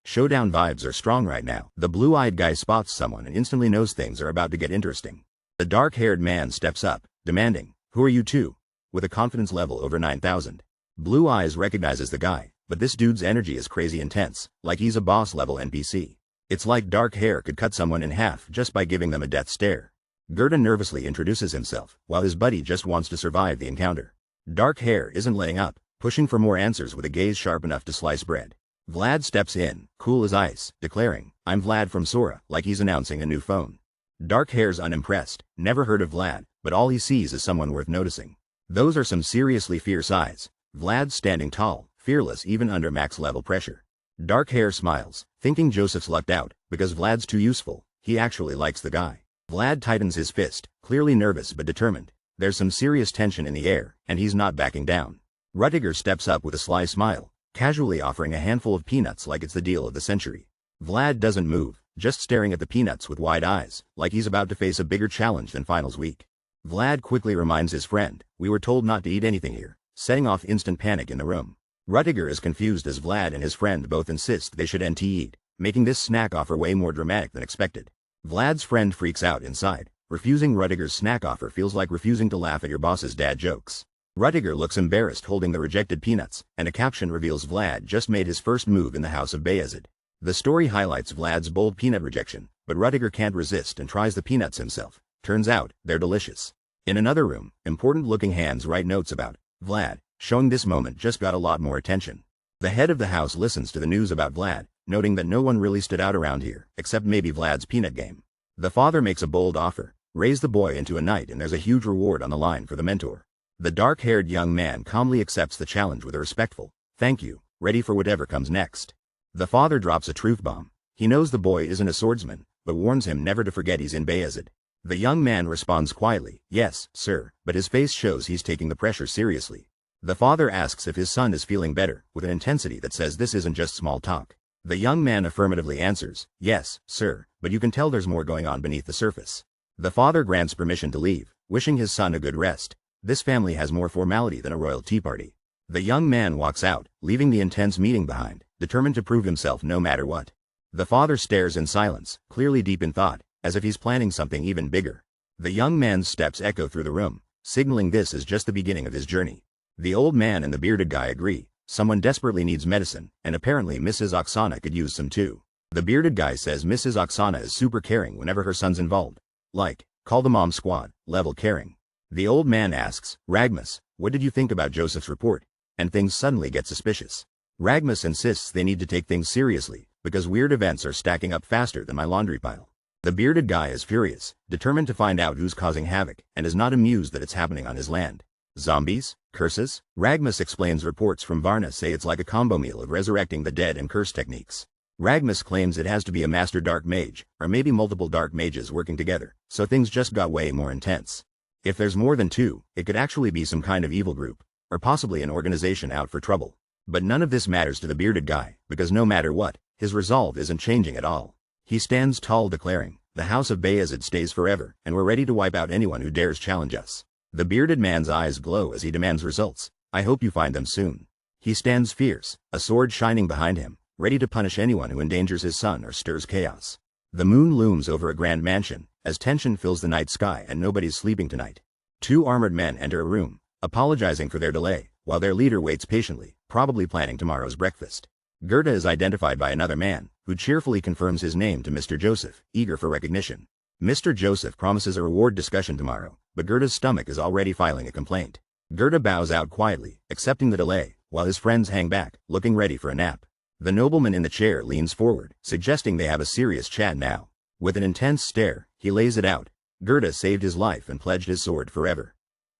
Showdown vibes are strong right now. The blue-eyed guy spots someone and instantly knows things are about to get interesting. The dark-haired man steps up, demanding, "Who are you two?" with a confidence level over 9,000. Blue Eyes recognizes the guy, but this dude's energy is crazy intense, like he's a boss-level NPC. It's like dark hair could cut someone in half just by giving them a death stare. Gerda nervously introduces himself, while his buddy just wants to survive the encounter. Dark hair isn't laying up, pushing for more answers with a gaze sharp enough to slice bread. Vlad steps in, cool as ice, declaring, "I'm Vlad from Sora," like he's announcing a new phone. Dark hair's unimpressed, never heard of Vlad, but all he sees is someone worth noticing. Those are some seriously fierce eyes. Vlad's standing tall, fearless even under max-level pressure. Dark hair smiles, thinking Joseph's lucked out, because Vlad's too useful. He actually likes the guy. Vlad tightens his fist, clearly nervous but determined. There's some serious tension in the air, and he's not backing down. Ruttiger steps up with a sly smile, casually offering a handful of peanuts like it's the deal of the century. Vlad doesn't move, just staring at the peanuts with wide eyes, like he's about to face a bigger challenge than finals week. Vlad quickly reminds his friend, "We were told not to eat anything here," setting off instant panic in the room. Ruttiger is confused as Vlad and his friend both insist they should eat, making this snack offer way more dramatic than expected. Vlad's friend freaks out inside. Refusing Ruttiger's snack offer feels like refusing to laugh at your boss's dad jokes. Ruttiger looks embarrassed holding the rejected peanuts, and a caption reveals Vlad just made his first move in the house of Bayezid. The story highlights Vlad's bold peanut rejection, but Ruttiger can't resist and tries the peanuts himself. Turns out, they're delicious. In another room, important-looking hands write notes about Vlad, showing this moment just got a lot more attention. The head of the house listens to the news about Vlad, noting that no one really stood out around here, except maybe Vlad's peanut game. The father makes a bold offer, raise the boy into a knight and there's a huge reward on the line for the mentor. The dark-haired young man calmly accepts the challenge with a respectful, "Thank you," ready for whatever comes next. The father drops a truth bomb. He knows the boy isn't a swordsman, but warns him never to forget he's in Bayezid. The young man responds quietly, "Yes, sir," but his face shows he's taking the pressure seriously. The father asks if his son is feeling better, with an intensity that says this isn't just small talk. The young man affirmatively answers, "Yes, sir," but you can tell there's more going on beneath the surface. The father grants permission to leave, wishing his son a good rest. This family has more formality than a royal tea party. The young man walks out, leaving the intense meeting behind, determined to prove himself no matter what. The father stares in silence, clearly deep in thought, as if he's planning something even bigger. The young man's steps echo through the room, signaling this is just the beginning of his journey. The old man and the bearded guy agree. Someone desperately needs medicine, and apparently Mrs. Oksana could use some too. The bearded guy says Mrs. Oksana is super caring whenever her son's involved. Like, call the mom squad, level caring. The old man asks, "Ragmus, what did you think about Joseph's report?" And things suddenly get suspicious. Ragmus insists they need to take things seriously, because weird events are stacking up faster than my laundry pile. The bearded guy is furious, determined to find out who's causing havoc, and is not amused that it's happening on his land. Zombies? Curses? Ragmus explains reports from Varna say it's like a combo meal of resurrecting the dead and curse techniques. Ragmus claims it has to be a master dark mage, or maybe multiple dark mages working together, so things just got way more intense. If there's more than two, it could actually be some kind of evil group, or possibly an organization out for trouble. But none of this matters to the bearded guy, because no matter what, his resolve isn't changing at all. He stands tall declaring, "The House of Bayezid stays forever, and we're ready to wipe out anyone who dares challenge us." The bearded man's eyes glow as he demands results. "I hope you find them soon." He stands fierce, a sword shining behind him, ready to punish anyone who endangers his son or stirs chaos. The moon looms over a grand mansion, as tension fills the night sky and nobody's sleeping tonight. Two armored men enter a room, apologizing for their delay, while their leader waits patiently, probably planning tomorrow's breakfast. Gerda is identified by another man, who cheerfully confirms his name to Mr. Joseph, eager for recognition. Mr. Joseph promises a reward discussion tomorrow, but Gerda's stomach is already filing a complaint. Gerda bows out quietly, accepting the delay, while his friends hang back, looking ready for a nap. The nobleman in the chair leans forward, suggesting they have a serious chat now. With an intense stare, he lays it out. Gerda saved his life and pledged his sword forever.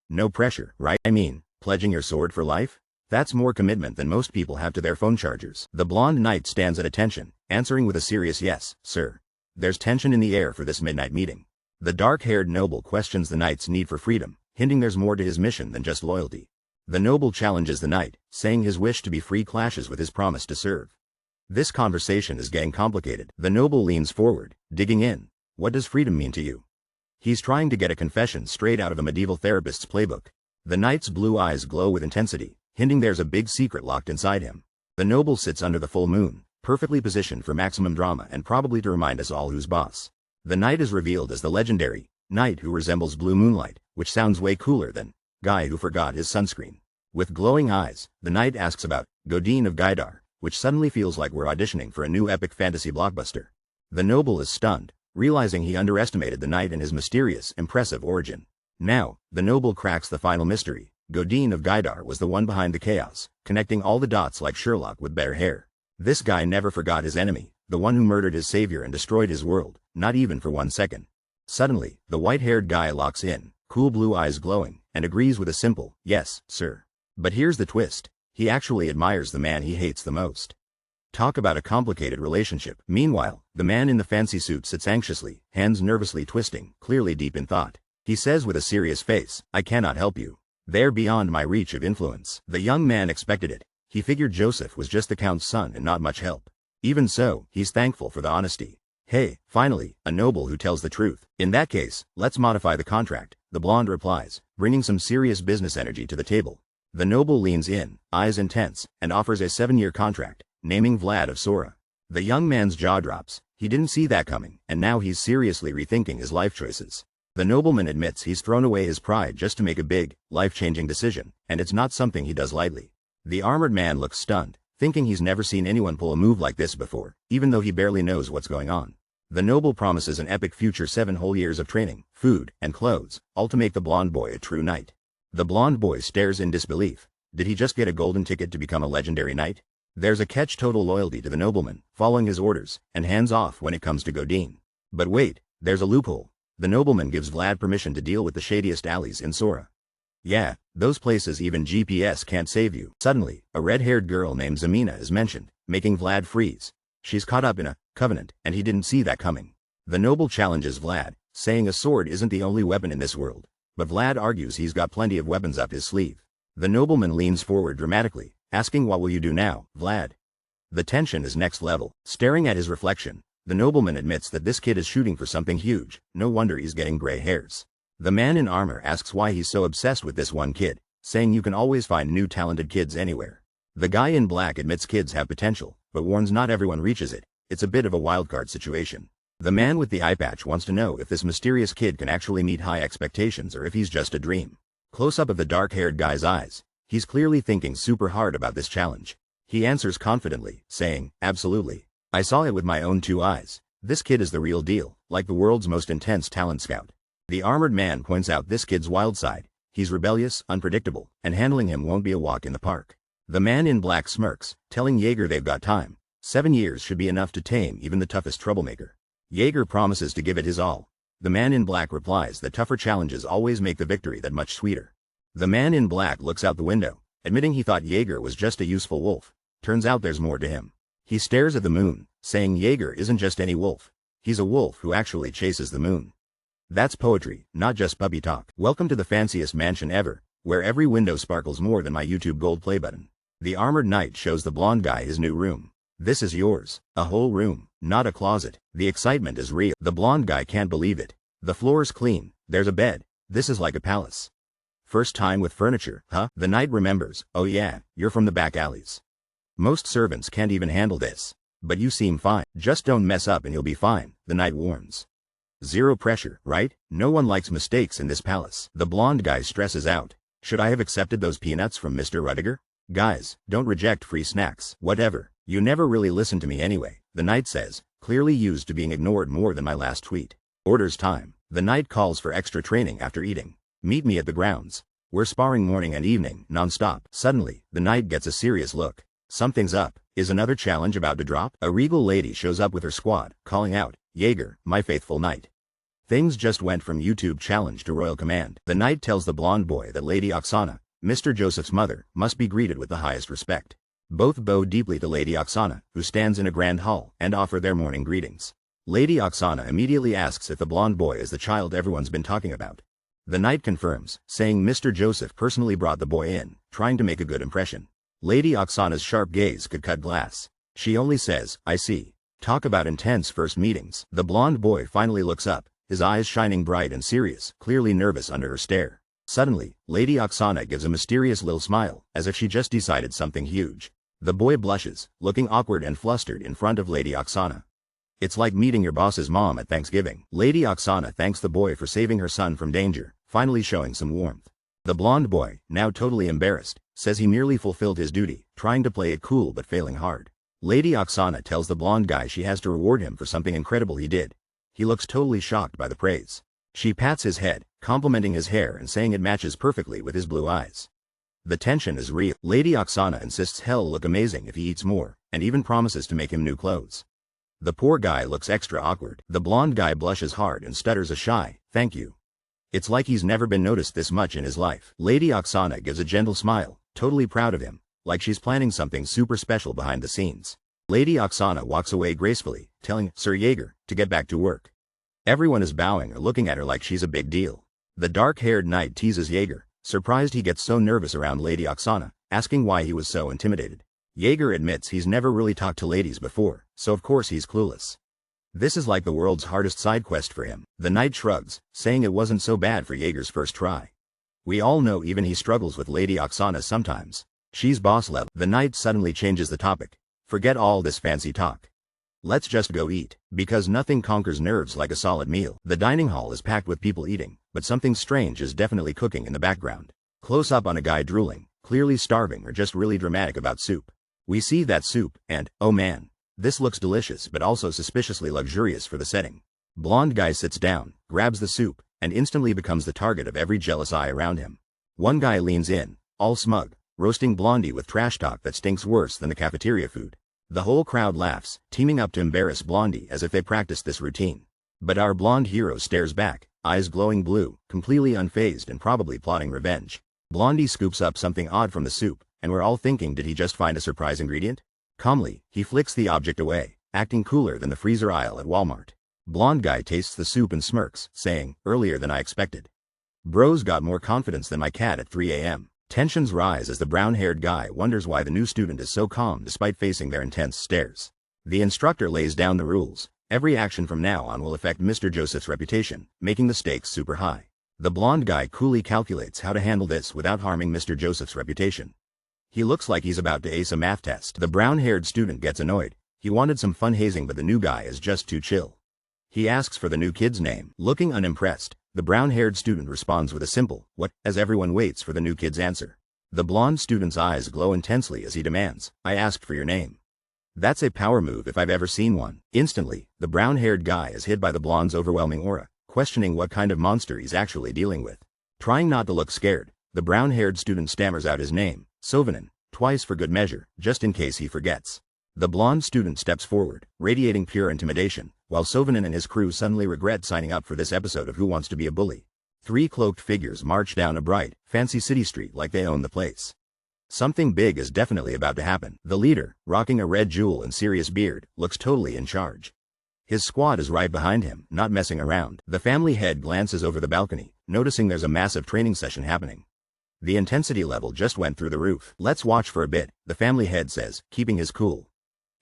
No pressure, right? I mean, pledging your sword for life? That's more commitment than most people have to their phone chargers. The blonde knight stands at attention, answering with a serious yes, sir. There's tension in the air for this midnight meeting. The dark-haired noble questions the knight's need for freedom, hinting there's more to his mission than just loyalty. The noble challenges the knight, saying his wish to be free clashes with his promise to serve. This conversation is getting complicated. The noble leans forward, digging in. What does freedom mean to you? He's trying to get a confession straight out of a medieval therapist's playbook. The knight's blue eyes glow with intensity, hinting there's a big secret locked inside him. The noble sits under the full moon, perfectly positioned for maximum drama and probably to remind us all who's boss. The knight is revealed as the legendary knight who resembles Blue Moonlight, which sounds way cooler than guy who forgot his sunscreen. With glowing eyes, the knight asks about Godine of Gaidar, which suddenly feels like we're auditioning for a new epic fantasy blockbuster. The noble is stunned, realizing he underestimated the knight and his mysterious, impressive origin. Now, the noble cracks the final mystery. Godine of Gaidar was the one behind the chaos, connecting all the dots like Sherlock with bare hair. This guy never forgot his enemy, the one who murdered his savior and destroyed his world, not even for 1 second. Suddenly, the white-haired guy locks in, cool blue eyes glowing, and agrees with a simple, "Yes, sir." But here's the twist. He actually admires the man he hates the most. Talk about a complicated relationship. Meanwhile, the man in the fancy suit sits anxiously, hands nervously twisting, clearly deep in thought. He says with a serious face, "I cannot help you. They're beyond my reach of influence." The young man expected it. He figured Joseph was just the count's son and not much help. Even so, he's thankful for the honesty. "Hey, finally, a noble who tells the truth. In that case, let's modify the contract," the blonde replies, bringing some serious business energy to the table. The noble leans in, eyes intense, and offers a 7-year contract, naming Vlad of Sora. The young man's jaw drops. He didn't see that coming, and now he's seriously rethinking his life choices. The nobleman admits he's thrown away his pride just to make a big, life-changing decision, and it's not something he does lightly. The armored man looks stunned, thinking he's never seen anyone pull a move like this before, even though he barely knows what's going on. The noble promises an epic future 7 whole years of training, food, and clothes, all to make the blonde boy a true knight. The blonde boy stares in disbelief. Did he just get a golden ticket to become a legendary knight? There's a catch: total loyalty to the nobleman, following his orders, and hands off when it comes to Godine. But wait, there's a loophole. The nobleman gives Vlad permission to deal with the shadiest alleys in Sora. Yeah, those places even GPS can't save you. Suddenly, a red-haired girl named Zamina is mentioned, making Vlad freeze. She's caught up in a covenant, and he didn't see that coming. The noble challenges Vlad, saying a sword isn't the only weapon in this world. But Vlad argues he's got plenty of weapons up his sleeve. The nobleman leans forward dramatically, asking, "What will you do now, Vlad?" The tension is next level. Staring at his reflection, the nobleman admits that this kid is shooting for something huge. No wonder he's getting gray hairs. The man in armor asks why he's so obsessed with this one kid, saying you can always find new talented kids anywhere. The guy in black admits kids have potential, but warns not everyone reaches it. It's a bit of a wildcard situation. The man with the eye patch wants to know if this mysterious kid can actually meet high expectations or if he's just a dream. Close-up of the dark-haired guy's eyes. He's clearly thinking super hard about this challenge. He answers confidently, saying, "Absolutely. I saw it with my own 2 eyes. This kid is the real deal, like the world's most intense talent scout." The armored man points out this kid's wild side. He's rebellious, unpredictable, and handling him won't be a walk in the park. The man in black smirks, telling Jaeger they've got time. 7 years should be enough to tame even the toughest troublemaker. Jaeger promises to give it his all. The man in black replies that tougher challenges always make the victory that much sweeter. The man in black looks out the window, admitting he thought Jaeger was just a useful wolf. Turns out there's more to him. He stares at the moon, saying Jaeger isn't just any wolf. He's a wolf who actually chases the moon. That's poetry, not just puppy talk. Welcome to the fanciest mansion ever, where every window sparkles more than my YouTube gold play button. The armored knight shows the blonde guy his new room. This is yours. A whole room, not a closet. The excitement is real. The blonde guy can't believe it. The floor's clean. There's a bed. This is like a palace. First time with furniture, huh? The knight remembers. Oh yeah, you're from the back alleys. Most servants can't even handle this. But you seem fine. Just don't mess up and you'll be fine, the knight warns. Zero pressure, right? No one likes mistakes in this palace. The blonde guy stresses out. Should I have accepted those peanuts from Mr. Rudiger? Guys, don't reject free snacks. Whatever. You never really listen to me anyway, the knight says, clearly used to being ignored more than my last tweet. Orders time. The knight calls for extra training after eating. Meet me at the grounds. We're sparring morning and evening, non-stop. Suddenly, the knight gets a serious look. Something's up. Is another challenge about to drop? A regal lady shows up with her squad, calling out, Jaeger, my faithful knight. Things just went from YouTube challenge to royal command. The knight tells the blonde boy that Lady Oksana, Mr. Joseph's mother, must be greeted with the highest respect. Both bow deeply to Lady Oksana, who stands in a grand hall, and offer their morning greetings. Lady Oksana immediately asks if the blonde boy is the child everyone's been talking about. The knight confirms, saying Mr. Joseph personally brought the boy in, trying to make a good impression. Lady Oksana's sharp gaze could cut glass. She only says, I see. Talk about intense first meetings. The blonde boy finally looks up, his eyes shining bright and serious, clearly nervous under her stare. Suddenly, Lady Oksana gives a mysterious little smile, as if she just decided something huge. The boy blushes, looking awkward and flustered in front of Lady Oksana. It's like meeting your boss's mom at Thanksgiving. Lady Oksana thanks the boy for saving her son from danger, finally showing some warmth. The blonde boy, now totally embarrassed, says he merely fulfilled his duty, trying to play it cool but failing hard. Lady Oksana tells the blonde guy she has to reward him for something incredible he did. He looks totally shocked by the praise. She pats his head, complimenting his hair and saying it matches perfectly with his blue eyes. The tension is real. Lady Oksana insists he'll look amazing if he eats more, and even promises to make him new clothes. The poor guy looks extra awkward. The blonde guy blushes hard and stutters a shy, thank you. It's like he's never been noticed this much in his life. Lady Oksana gives a gentle smile, totally proud of him, like she's planning something super special behind the scenes. Lady Oksana walks away gracefully, telling Sir Jaeger to get back to work. Everyone is bowing or looking at her like she's a big deal. The dark-haired knight teases Jaeger, surprised he gets so nervous around Lady Oksana, asking why he was so intimidated. Jaeger admits he's never really talked to ladies before, so of course he's clueless. This is like the world's hardest side quest for him. The knight shrugs, saying it wasn't so bad for Jaeger's first try. We all know even he struggles with Lady Oksana sometimes. She's boss level. The knight suddenly changes the topic. Forget all this fancy talk. Let's just go eat, because nothing conquers nerves like a solid meal. The dining hall is packed with people eating, but something strange is definitely cooking in the background. Close up on a guy drooling, clearly starving or just really dramatic about soup. We see that soup, and, oh man, this looks delicious but also suspiciously luxurious for the setting. Blonde guy sits down, grabs the soup, and instantly becomes the target of every jealous eye around him. One guy leans in, all smug, roasting Blondie with trash talk that stinks worse than the cafeteria food. The whole crowd laughs, teaming up to embarrass Blondie as if they practiced this routine. But our blonde hero stares back, eyes glowing blue, completely unfazed and probably plotting revenge. Blondie scoops up something odd from the soup, and we're all thinking, did he just find a surprise ingredient? Calmly, he flicks the object away, acting cooler than the freezer aisle at Walmart. Blonde guy tastes the soup and smirks, saying, earlier than I expected. Bro's got more confidence than my cat at 3 a.m. Tensions rise as the brown-haired guy wonders why the new student is so calm despite facing their intense stares. The instructor lays down the rules. Every action from now on will affect Mr. Joseph's reputation, making the stakes super high. The blonde guy coolly calculates how to handle this without harming Mr. Joseph's reputation. He looks like he's about to ace a math test. The brown-haired student gets annoyed. He wanted some fun hazing, but the new guy is just too chill. He asks for the new kid's name. Looking unimpressed, the brown-haired student responds with a simple, what, as everyone waits for the new kid's answer. The blonde student's eyes glow intensely as he demands, I asked for your name. That's a power move if I've ever seen one. Instantly, the brown-haired guy is hit by the blonde's overwhelming aura, questioning what kind of monster he's actually dealing with. Trying not to look scared, the brown-haired student stammers out his name, Sovanin, twice for good measure, just in case he forgets. The blonde student steps forward, radiating pure intimidation, while Sovanin and his crew suddenly regret signing up for this episode of Who Wants to Be a Bully. Three cloaked figures march down a bright, fancy city street like they own the place. Something big is definitely about to happen. The leader, rocking a red jewel and serious beard, looks totally in charge. His squad is right behind him, not messing around. The family head glances over the balcony, noticing there's a massive training session happening. The intensity level just went through the roof. Let's watch for a bit, the family head says, keeping his cool.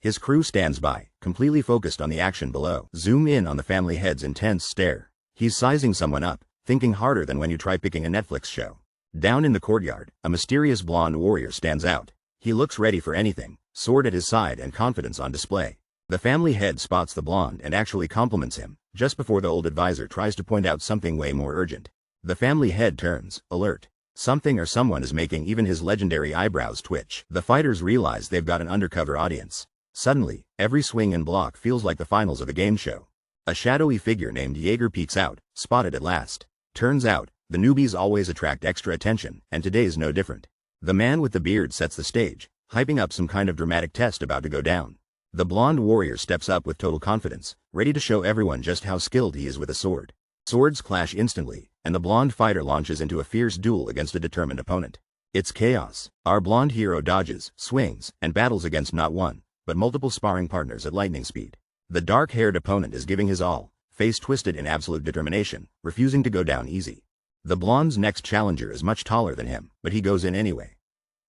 His crew stands by, completely focused on the action below. Zoom in on the family head's intense stare. He's sizing someone up, thinking harder than when you try picking a Netflix show. Down in the courtyard, a mysterious blonde warrior stands out. He looks ready for anything, sword at his side and confidence on display. The family head spots the blonde and actually compliments him, just before the old advisor tries to point out something way more urgent. The family head turns, alert. Something or someone is making even his legendary eyebrows twitch. The fighters realize they've got an undercover audience. Suddenly, every swing and block feels like the finals of a game show. A shadowy figure named Jaeger peeks out, spotted at last. Turns out, the newbies always attract extra attention, and today's no different. The man with the beard sets the stage, hyping up some kind of dramatic test about to go down. The blonde warrior steps up with total confidence, ready to show everyone just how skilled he is with a sword. Swords clash instantly, and the blonde fighter launches into a fierce duel against a determined opponent. It's chaos. Our blonde hero dodges, swings, and battles against not one, but multiple sparring partners at lightning speed. The dark-haired opponent is giving his all, face twisted in absolute determination, refusing to go down easy. The blonde's next challenger is much taller than him, but he goes in anyway.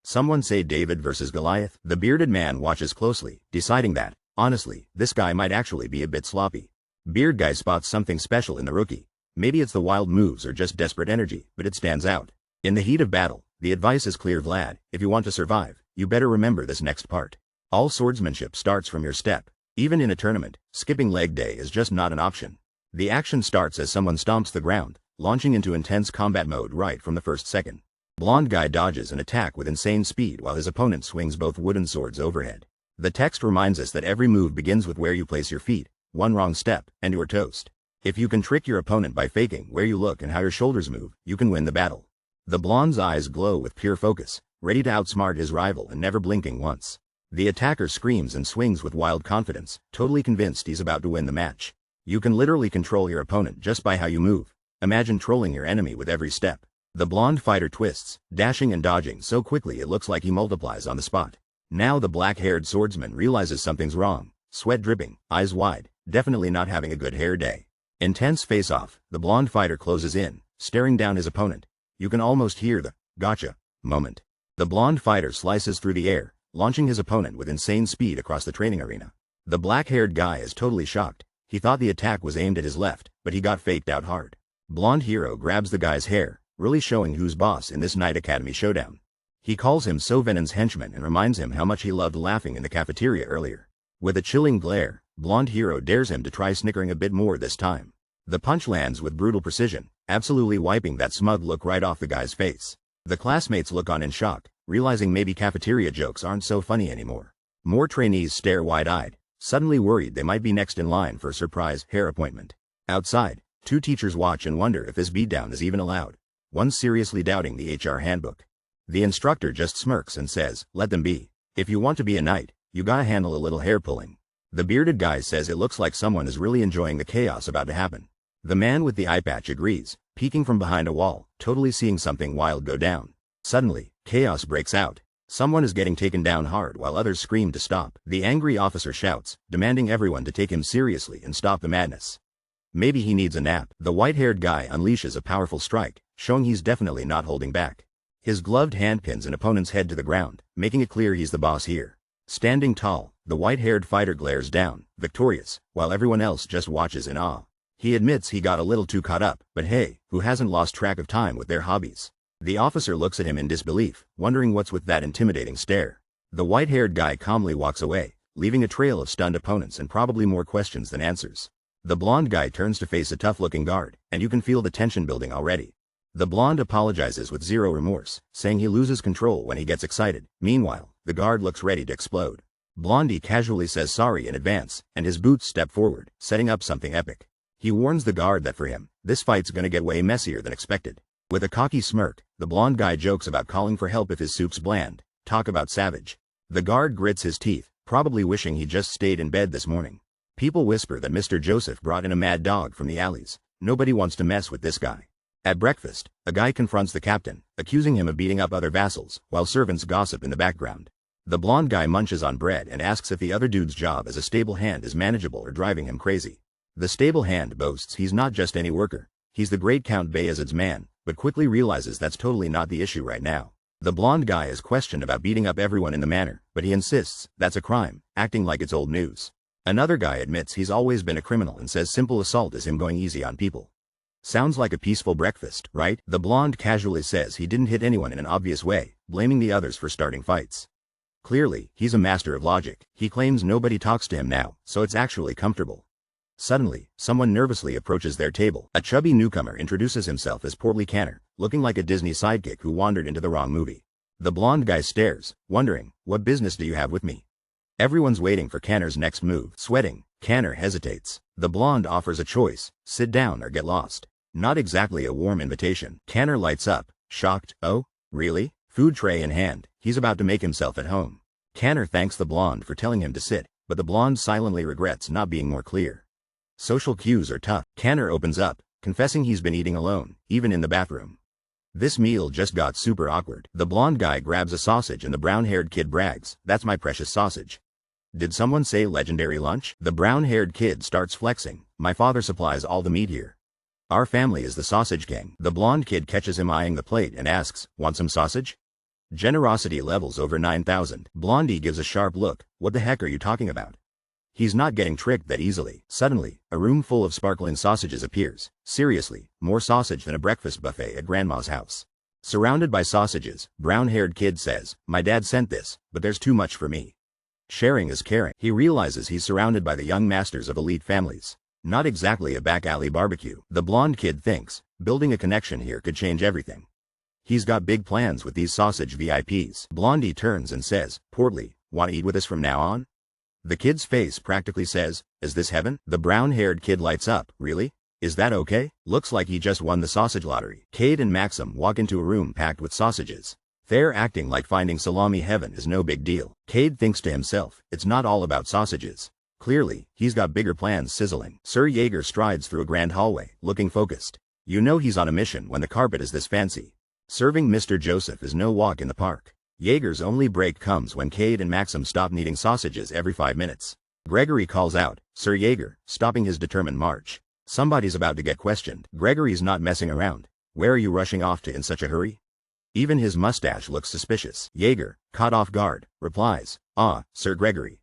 Someone say David versus Goliath? The bearded man watches closely, deciding that, honestly, this guy might actually be a bit sloppy. Beard guy spots something special in the rookie. Maybe it's the wild moves or just desperate energy, but it stands out. In the heat of battle, the advice is clear, Vlad. If you want to survive, you better remember this next part. All swordsmanship starts from your step. Even in a tournament, skipping leg day is just not an option. The action starts as someone stomps the ground, launching into intense combat mode right from the first second. Blonde guy dodges an attack with insane speed while his opponent swings both wooden swords overhead. The text reminds us that every move begins with where you place your feet. One wrong step, and you're toast. If you can trick your opponent by faking where you look and how your shoulders move, you can win the battle. The blonde's eyes glow with pure focus, ready to outsmart his rival and never blinking once. The attacker screams and swings with wild confidence, totally convinced he's about to win the match. You can literally control your opponent just by how you move. Imagine trolling your enemy with every step. The blonde fighter twists, dashing and dodging so quickly it looks like he multiplies on the spot. Now the black-haired swordsman realizes something's wrong. Sweat dripping, eyes wide, definitely not having a good hair day. Intense face-off, the blonde fighter closes in, staring down his opponent. You can almost hear the gotcha moment. The blonde fighter slices through the air, launching his opponent with insane speed across the training arena. The black-haired guy is totally shocked. He thought the attack was aimed at his left, but he got faked out hard. Blonde hero grabs the guy's hair, really showing who's boss in this Night Academy showdown. He calls him Sovenon's henchman and reminds him how much he loved laughing in the cafeteria earlier. With a chilling glare, blonde hero dares him to try snickering a bit more this time. The punch lands with brutal precision, absolutely wiping that smug look right off the guy's face. The classmates look on in shock, realizing maybe cafeteria jokes aren't so funny anymore. More trainees stare wide-eyed, suddenly worried they might be next in line for a surprise hair appointment. Outside, two teachers watch and wonder if this beatdown is even allowed. One seriously doubting the HR handbook. The instructor just smirks and says, let them be. If you want to be a knight, you gotta handle a little hair pulling. The bearded guy says it looks like someone is really enjoying the chaos about to happen. The man with the eye patch agrees, peeking from behind a wall, totally seeing something wild go down. Suddenly, chaos breaks out. Someone is getting taken down hard while others scream to stop. The angry officer shouts, demanding everyone to take him seriously and stop the madness. Maybe he needs a nap. The white-haired guy unleashes a powerful strike, showing he's definitely not holding back. His gloved hand pins an opponent's head to the ground, making it clear he's the boss here. Standing tall, the white-haired fighter glares down, victorious, while everyone else just watches in awe. He admits he got a little too caught up, but hey, who hasn't lost track of time with their hobbies? The officer looks at him in disbelief, wondering what's with that intimidating stare. The white-haired guy calmly walks away, leaving a trail of stunned opponents and probably more questions than answers. The blonde guy turns to face a tough-looking guard, and you can feel the tension building already. The blonde apologizes with zero remorse, saying he loses control when he gets excited. Meanwhile, the guard looks ready to explode. Blondie casually says sorry in advance, and his boots step forward, setting up something epic. He warns the guard that for him, this fight's gonna get way messier than expected. With a cocky smirk, the blonde guy jokes about calling for help if his soup's bland. Talk about savage. The guard grits his teeth, probably wishing he just stayed in bed this morning. People whisper that Mr. Joseph brought in a mad dog from the alleys. Nobody wants to mess with this guy. At breakfast, a guy confronts the captain, accusing him of beating up other vassals, while servants gossip in the background. The blonde guy munches on bread and asks if the other dude's job as a stable hand is manageable or driving him crazy. The stable hand boasts he's not just any worker, he's the great Count Bayezid's man, but quickly realizes that's totally not the issue right now. The blonde guy is questioned about beating up everyone in the manor, but he insists that's a crime, acting like it's old news. Another guy admits he's always been a criminal and says simple assault is him going easy on people. Sounds like a peaceful breakfast, right? The blonde casually says he didn't hit anyone in an obvious way, blaming the others for starting fights. Clearly, he's a master of logic. He claims nobody talks to him now, so it's actually comfortable. Suddenly, someone nervously approaches their table. A chubby newcomer introduces himself as Portly Canner, looking like a Disney sidekick who wandered into the wrong movie. The blonde guy stares, wondering, what business do you have with me? Everyone's waiting for Canner's next move. Sweating, Canner hesitates. The blonde offers a choice, sit down or get lost. Not exactly a warm invitation. Canner lights up, shocked. Oh, really? Food tray in hand, he's about to make himself at home. Canner thanks the blonde for telling him to sit, but the blonde silently regrets not being more clear. Social cues are tough. Canner opens up, confessing he's been eating alone, even in the bathroom. This meal just got super awkward. The blonde guy grabs a sausage and the brown-haired kid brags, that's my precious sausage. Did someone say legendary lunch? The brown-haired kid starts flexing, my father supplies all the meat here. Our family is the sausage gang. The blonde kid catches him eyeing the plate and asks, want some sausage? Generosity levels over 9,000. Blondie gives a sharp look, what the heck are you talking about? He's not getting tricked that easily. Suddenly, a room full of sparkling sausages appears. Seriously, more sausage than a breakfast buffet at grandma's house. Surrounded by sausages, brown-haired kid says, my dad sent this, but there's too much for me. Sharing is caring. He realizes he's surrounded by the young masters of elite families. Not exactly a back alley barbecue. The blonde kid thinks, building a connection here could change everything. He's got big plans with these sausage VIPs. Blondie turns and says, Portly, want to eat with us from now on? The kid's face practically says, is this heaven? The brown-haired kid lights up, really? Is that okay? Looks like he just won the sausage lottery. Cade and Maxim walk into a room packed with sausages. They're acting like finding salami heaven is no big deal. Cade thinks to himself, it's not all about sausages. Clearly, he's got bigger plans sizzling. Sir Jaeger strides through a grand hallway, looking focused. You know he's on a mission when the carpet is this fancy. Serving Mr. Joseph is no walk in the park. Jaeger's only break comes when Cade and Maxim stop needing sausages every 5 minutes. Gregory calls out, Sir Jaeger, stopping his determined march. Somebody's about to get questioned. Gregory's not messing around. Where are you rushing off to in such a hurry? Even his mustache looks suspicious. Jaeger, caught off guard, replies, Sir Gregory.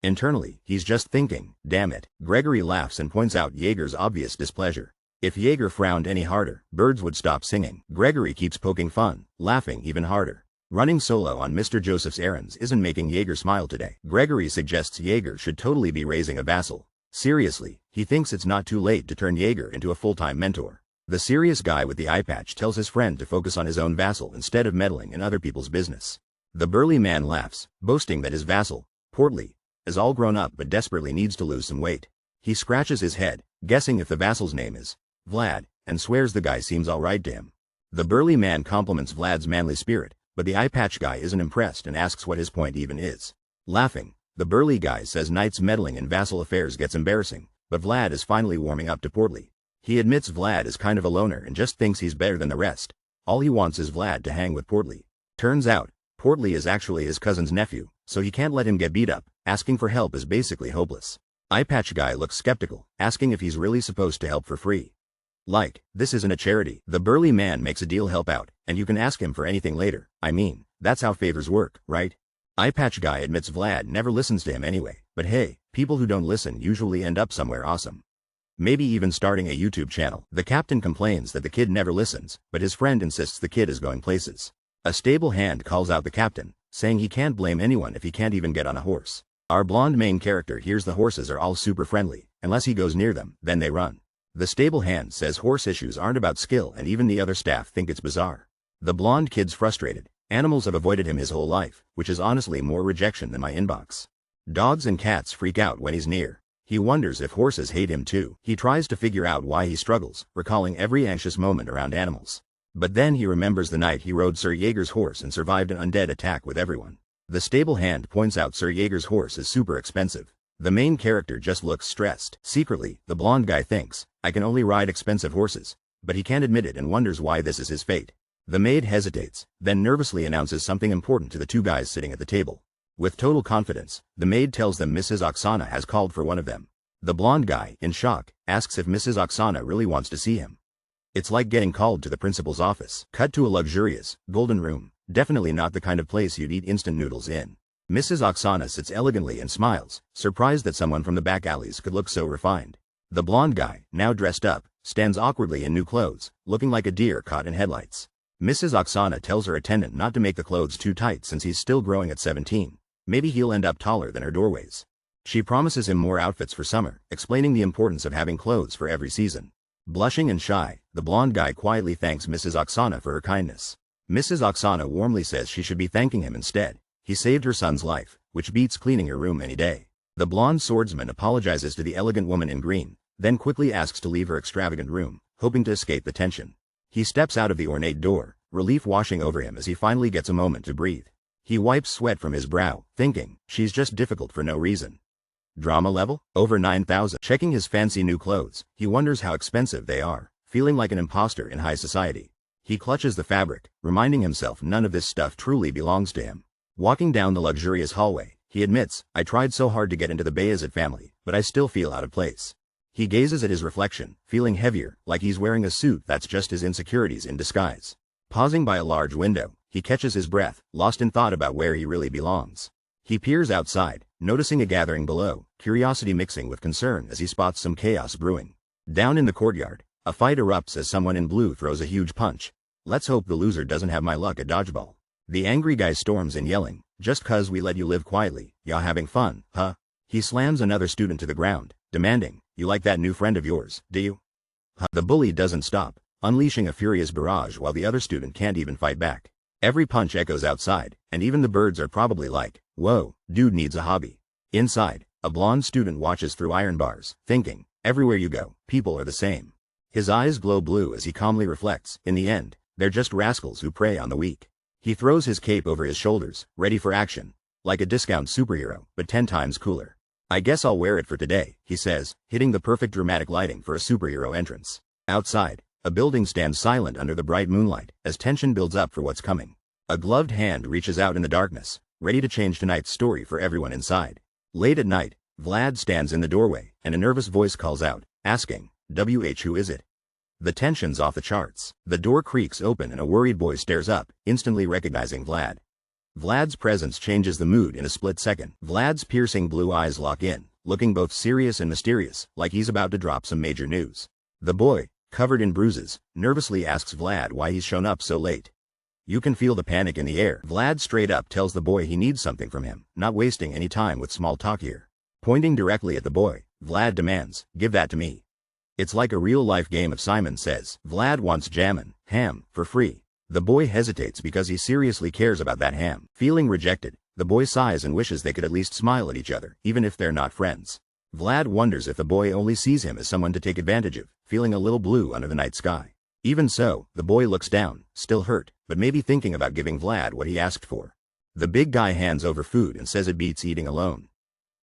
Internally, he's just thinking, damn it. Gregory laughs and points out Jaeger's obvious displeasure. If Jaeger frowned any harder, birds would stop singing. Gregory keeps poking fun, laughing even harder. Running solo on Mr. Joseph's errands isn't making Jaeger smile today. Gregory suggests Jaeger should totally be raising a vassal. Seriously, he thinks it's not too late to turn Jaeger into a full-time mentor. The serious guy with the eye patch tells his friend to focus on his own vassal instead of meddling in other people's business. The burly man laughs, boasting that his vassal, Portly, is all grown up but desperately needs to lose some weight. He scratches his head, guessing if the vassal's name is Vlad, and swears the guy seems alright to him. The burly man compliments Vlad's manly spirit, but the eye patch guy isn't impressed and asks what his point even is. Laughing, the burly guy says Knight's meddling in vassal affairs gets embarrassing, but Vlad is finally warming up to Portly. He admits Vlad is kind of a loner and just thinks he's better than the rest. All he wants is Vlad to hang with Portly. Turns out, Portly is actually his cousin's nephew, so he can't let him get beat up. Asking for help is basically hopeless. Eye patch guy looks skeptical, asking if he's really supposed to help for free. Like, this isn't a charity. The burly man makes a deal help out, and you can ask him for anything later. I mean, that's how favors work, right? Eye patch guy admits Vlad never listens to him anyway, but hey, people who don't listen usually end up somewhere awesome. Maybe even starting a YouTube channel. The captain complains that the kid never listens, but his friend insists the kid is going places. A stable hand calls out the captain, saying he can't blame anyone if he can't even get on a horse. Our blonde main character hears the horses are all super friendly, unless he goes near them, then they run. The stable hand says horse issues aren't about skill and even the other staff think it's bizarre. The blonde kid's frustrated. Animals have avoided him his whole life, which is honestly more rejection than my inbox. Dogs and cats freak out when he's near. He wonders if horses hate him too. He tries to figure out why he struggles, recalling every anxious moment around animals. But then he remembers the night he rode Sir Jaeger's horse and survived an undead attack with everyone. The stable hand points out Sir Jaeger's horse is super expensive. The main character just looks stressed. Secretly, the blonde guy thinks, I can only ride expensive horses, but he can't admit it and wonders why this is his fate. The maid hesitates, then nervously announces something important to the two guys sitting at the table. With total confidence, the maid tells them Mrs. Oksana has called for one of them. The blonde guy, in shock, asks if Mrs. Oksana really wants to see him. It's like getting called to the principal's office. Cut to a luxurious, golden room, definitely not the kind of place you'd eat instant noodles in. Mrs. Oksana sits elegantly and smiles, surprised that someone from the back alleys could look so refined. The blonde guy, now dressed up, stands awkwardly in new clothes, looking like a deer caught in headlights. Mrs. Oksana tells her attendant not to make the clothes too tight since he's still growing at 17. Maybe he'll end up taller than her doorways. She promises him more outfits for summer, explaining the importance of having clothes for every season. Blushing and shy, the blonde guy quietly thanks Mrs. Oksana for her kindness. Mrs. Oksana warmly says she should be thanking him instead. He saved her son's life, which beats cleaning her room any day. The blonde swordsman apologizes to the elegant woman in green, then quickly asks to leave her extravagant room, hoping to escape the tension. He steps out of the ornate door, relief washing over him as he finally gets a moment to breathe. He wipes sweat from his brow, thinking, she's just difficult for no reason. Drama level? Over 9,000. Checking his fancy new clothes, he wonders how expensive they are, feeling like an imposter in high society. He clutches the fabric, reminding himself none of this stuff truly belongs to him. Walking down the luxurious hallway, he admits, I tried so hard to get into the Bayezid family, but I still feel out of place. He gazes at his reflection, feeling heavier, like he's wearing a suit that's just his insecurities in disguise. Pausing by a large window, he catches his breath, lost in thought about where he really belongs. He peers outside, noticing a gathering below, curiosity mixing with concern as he spots some chaos brewing. Down in the courtyard, a fight erupts as someone in blue throws a huge punch. Let's hope the loser doesn't have my luck at dodgeball. The angry guy storms in yelling, just 'cause we let you live quietly, y'all having fun, huh? He slams another student to the ground, demanding, you like that new friend of yours, do you? Huh? The bully doesn't stop, unleashing a furious barrage while the other student can't even fight back. Every punch echoes outside, and even the birds are probably like, whoa, dude needs a hobby. Inside, a blonde student watches through iron bars, thinking, everywhere you go, people are the same. His eyes glow blue as he calmly reflects, in the end, they're just rascals who prey on the weak. He throws his cape over his shoulders, ready for action, like a discount superhero, but 10 times cooler. I guess I'll wear it for today, he says, hitting the perfect dramatic lighting for a superhero entrance. Outside, a building stands silent under the bright moonlight, as tension builds up for what's coming. A gloved hand reaches out in the darkness, ready to change tonight's story for everyone inside. Late at night, Vlad stands in the doorway, and a nervous voice calls out, asking, who is it? The tension's off the charts. The door creaks open and a worried boy stares up, instantly recognizing Vlad. Vlad's presence changes the mood in a split second. Vlad's piercing blue eyes lock in, looking both serious and mysterious, like he's about to drop some major news. The boy, covered in bruises, nervously asks Vlad why he's shown up so late. You can feel the panic in the air. Vlad straight up tells the boy he needs something from him, not wasting any time with small talk here. Pointing directly at the boy, Vlad demands, give that to me. It's like a real-life game of Simon Says. Vlad wants jammin', ham, for free. The boy hesitates because he seriously cares about that ham. Feeling rejected, the boy sighs and wishes they could at least smile at each other, even if they're not friends. Vlad wonders if the boy only sees him as someone to take advantage of, feeling a little blue under the night sky. Even so, the boy looks down, still hurt, but maybe thinking about giving Vlad what he asked for. The big guy hands over food and says it beats eating alone.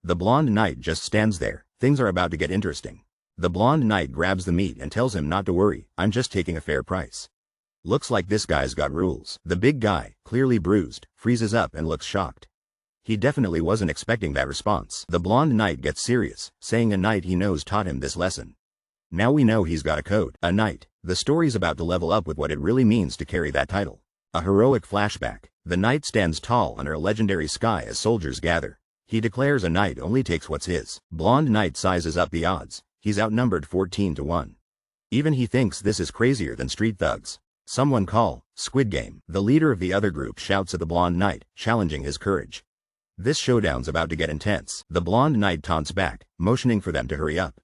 The blonde knight just stands there. Things are about to get interesting. The blonde knight grabs the meat and tells him not to worry, I'm just taking a fair price. Looks like this guy's got rules. The big guy, clearly bruised, freezes up and looks shocked. He definitely wasn't expecting that response. The blonde knight gets serious, saying a knight he knows taught him this lesson. Now we know he's got a code. A knight. The story's about to level up with what it really means to carry that title. A heroic flashback. The knight stands tall under a legendary sky as soldiers gather. He declares a knight only takes what's his. Blonde knight sizes up the odds. He's outnumbered 14-1. Even he thinks this is crazier than street thugs. Someone call, Squid Game. The leader of the other group shouts at the blonde knight, challenging his courage. This showdown's about to get intense. The blonde knight taunts back, motioning for them to hurry up.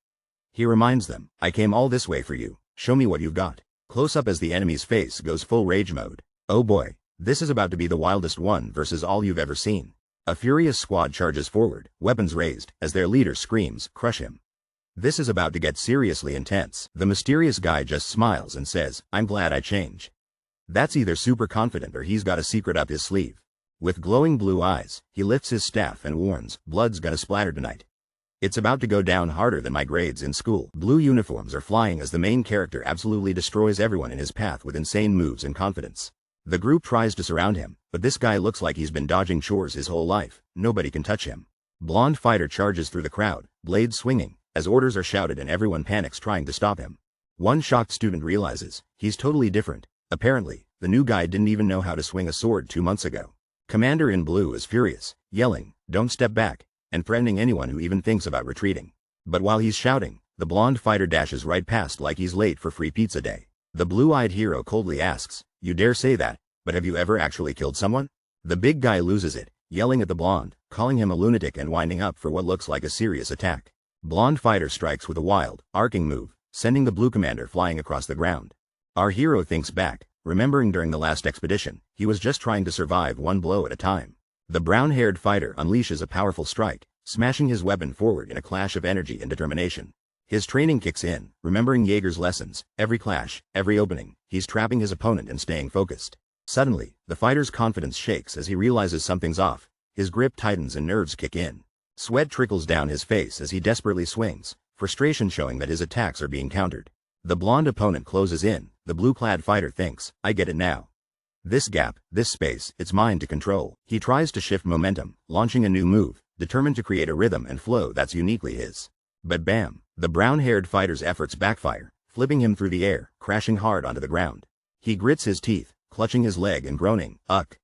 He reminds them, I came all this way for you, show me what you've got. Close up as the enemy's face goes full rage mode. Oh boy, this is about to be the wildest one versus all you've ever seen. A furious squad charges forward, weapons raised, as their leader screams, crush him. This is about to get seriously intense. The mysterious guy just smiles and says, I'm glad I changed. That's either super confident or he's got a secret up his sleeve. With glowing blue eyes, he lifts his staff and warns, blood's gonna splatter tonight. It's about to go down harder than my grades in school. Blue uniforms are flying as the main character absolutely destroys everyone in his path with insane moves and confidence. The group tries to surround him, but this guy looks like he's been dodging chores his whole life. Nobody can touch him. Blonde fighter charges through the crowd, blades swinging, as orders are shouted and everyone panics trying to stop him. One shocked student realizes, he's totally different. Apparently, the new guy didn't even know how to swing a sword 2 months ago. Commander in blue is furious, yelling, "Don't step back," and threatening anyone who even thinks about retreating. But while he's shouting, the blonde fighter dashes right past like he's late for free pizza day. The blue-eyed hero coldly asks, "You dare say that, but have you ever actually killed someone?" The big guy loses it, yelling at the blonde, calling him a lunatic and winding up for what looks like a serious attack. Blonde fighter strikes with a wild, arcing move, sending the blue commander flying across the ground. Our hero thinks back, remembering during the last expedition, he was just trying to survive one blow at a time. The brown-haired fighter unleashes a powerful strike, smashing his weapon forward in a clash of energy and determination. His training kicks in, remembering Jaeger's lessons, every clash, every opening, he's trapping his opponent and staying focused. Suddenly, the fighter's confidence shakes as he realizes something's off, his grip tightens and nerves kick in. Sweat trickles down his face as he desperately swings, frustration showing that his attacks are being countered. The blonde opponent closes in, the blue-clad fighter thinks, "I get it now. This gap, this space, it's mine to control." He tries to shift momentum, launching a new move, determined to create a rhythm and flow that's uniquely his. But bam, the brown-haired fighter's efforts backfire, flipping him through the air, crashing hard onto the ground. He grits his teeth, clutching his leg and groaning, "Uck.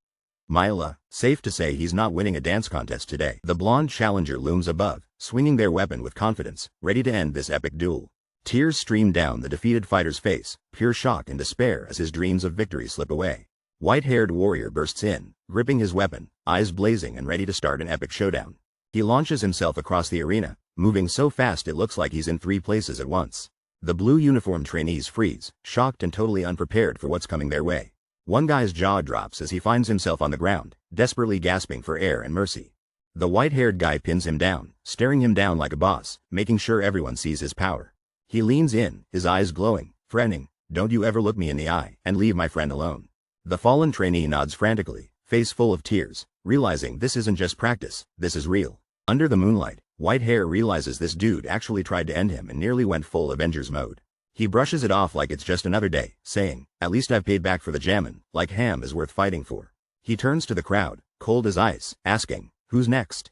Myla." Safe to say he's not winning a dance contest today. The blonde challenger looms above, swinging their weapon with confidence, ready to end this epic duel. Tears stream down the defeated fighter's face, pure shock and despair as his dreams of victory slip away. White-haired warrior bursts in, gripping his weapon, eyes blazing and ready to start an epic showdown. He launches himself across the arena, moving so fast it looks like he's in 3 places at once. The blue uniformed trainees freeze, shocked and totally unprepared for what's coming their way. One guy's jaw drops as he finds himself on the ground, desperately gasping for air and mercy. The white-haired guy pins him down, staring him down like a boss, making sure everyone sees his power. He leans in, his eyes glowing, threatening, "Don't you ever look me in the eye, and leave my friend alone." The fallen trainee nods frantically, face full of tears, realizing this isn't just practice, this is real. Under the moonlight, Whitehair realizes this dude actually tried to end him and nearly went full Avengers mode. He brushes it off like it's just another day, saying, "At least I've paid back for the jammin', like Ham is worth fighting for." He turns to the crowd, cold as ice, asking, "Who's next?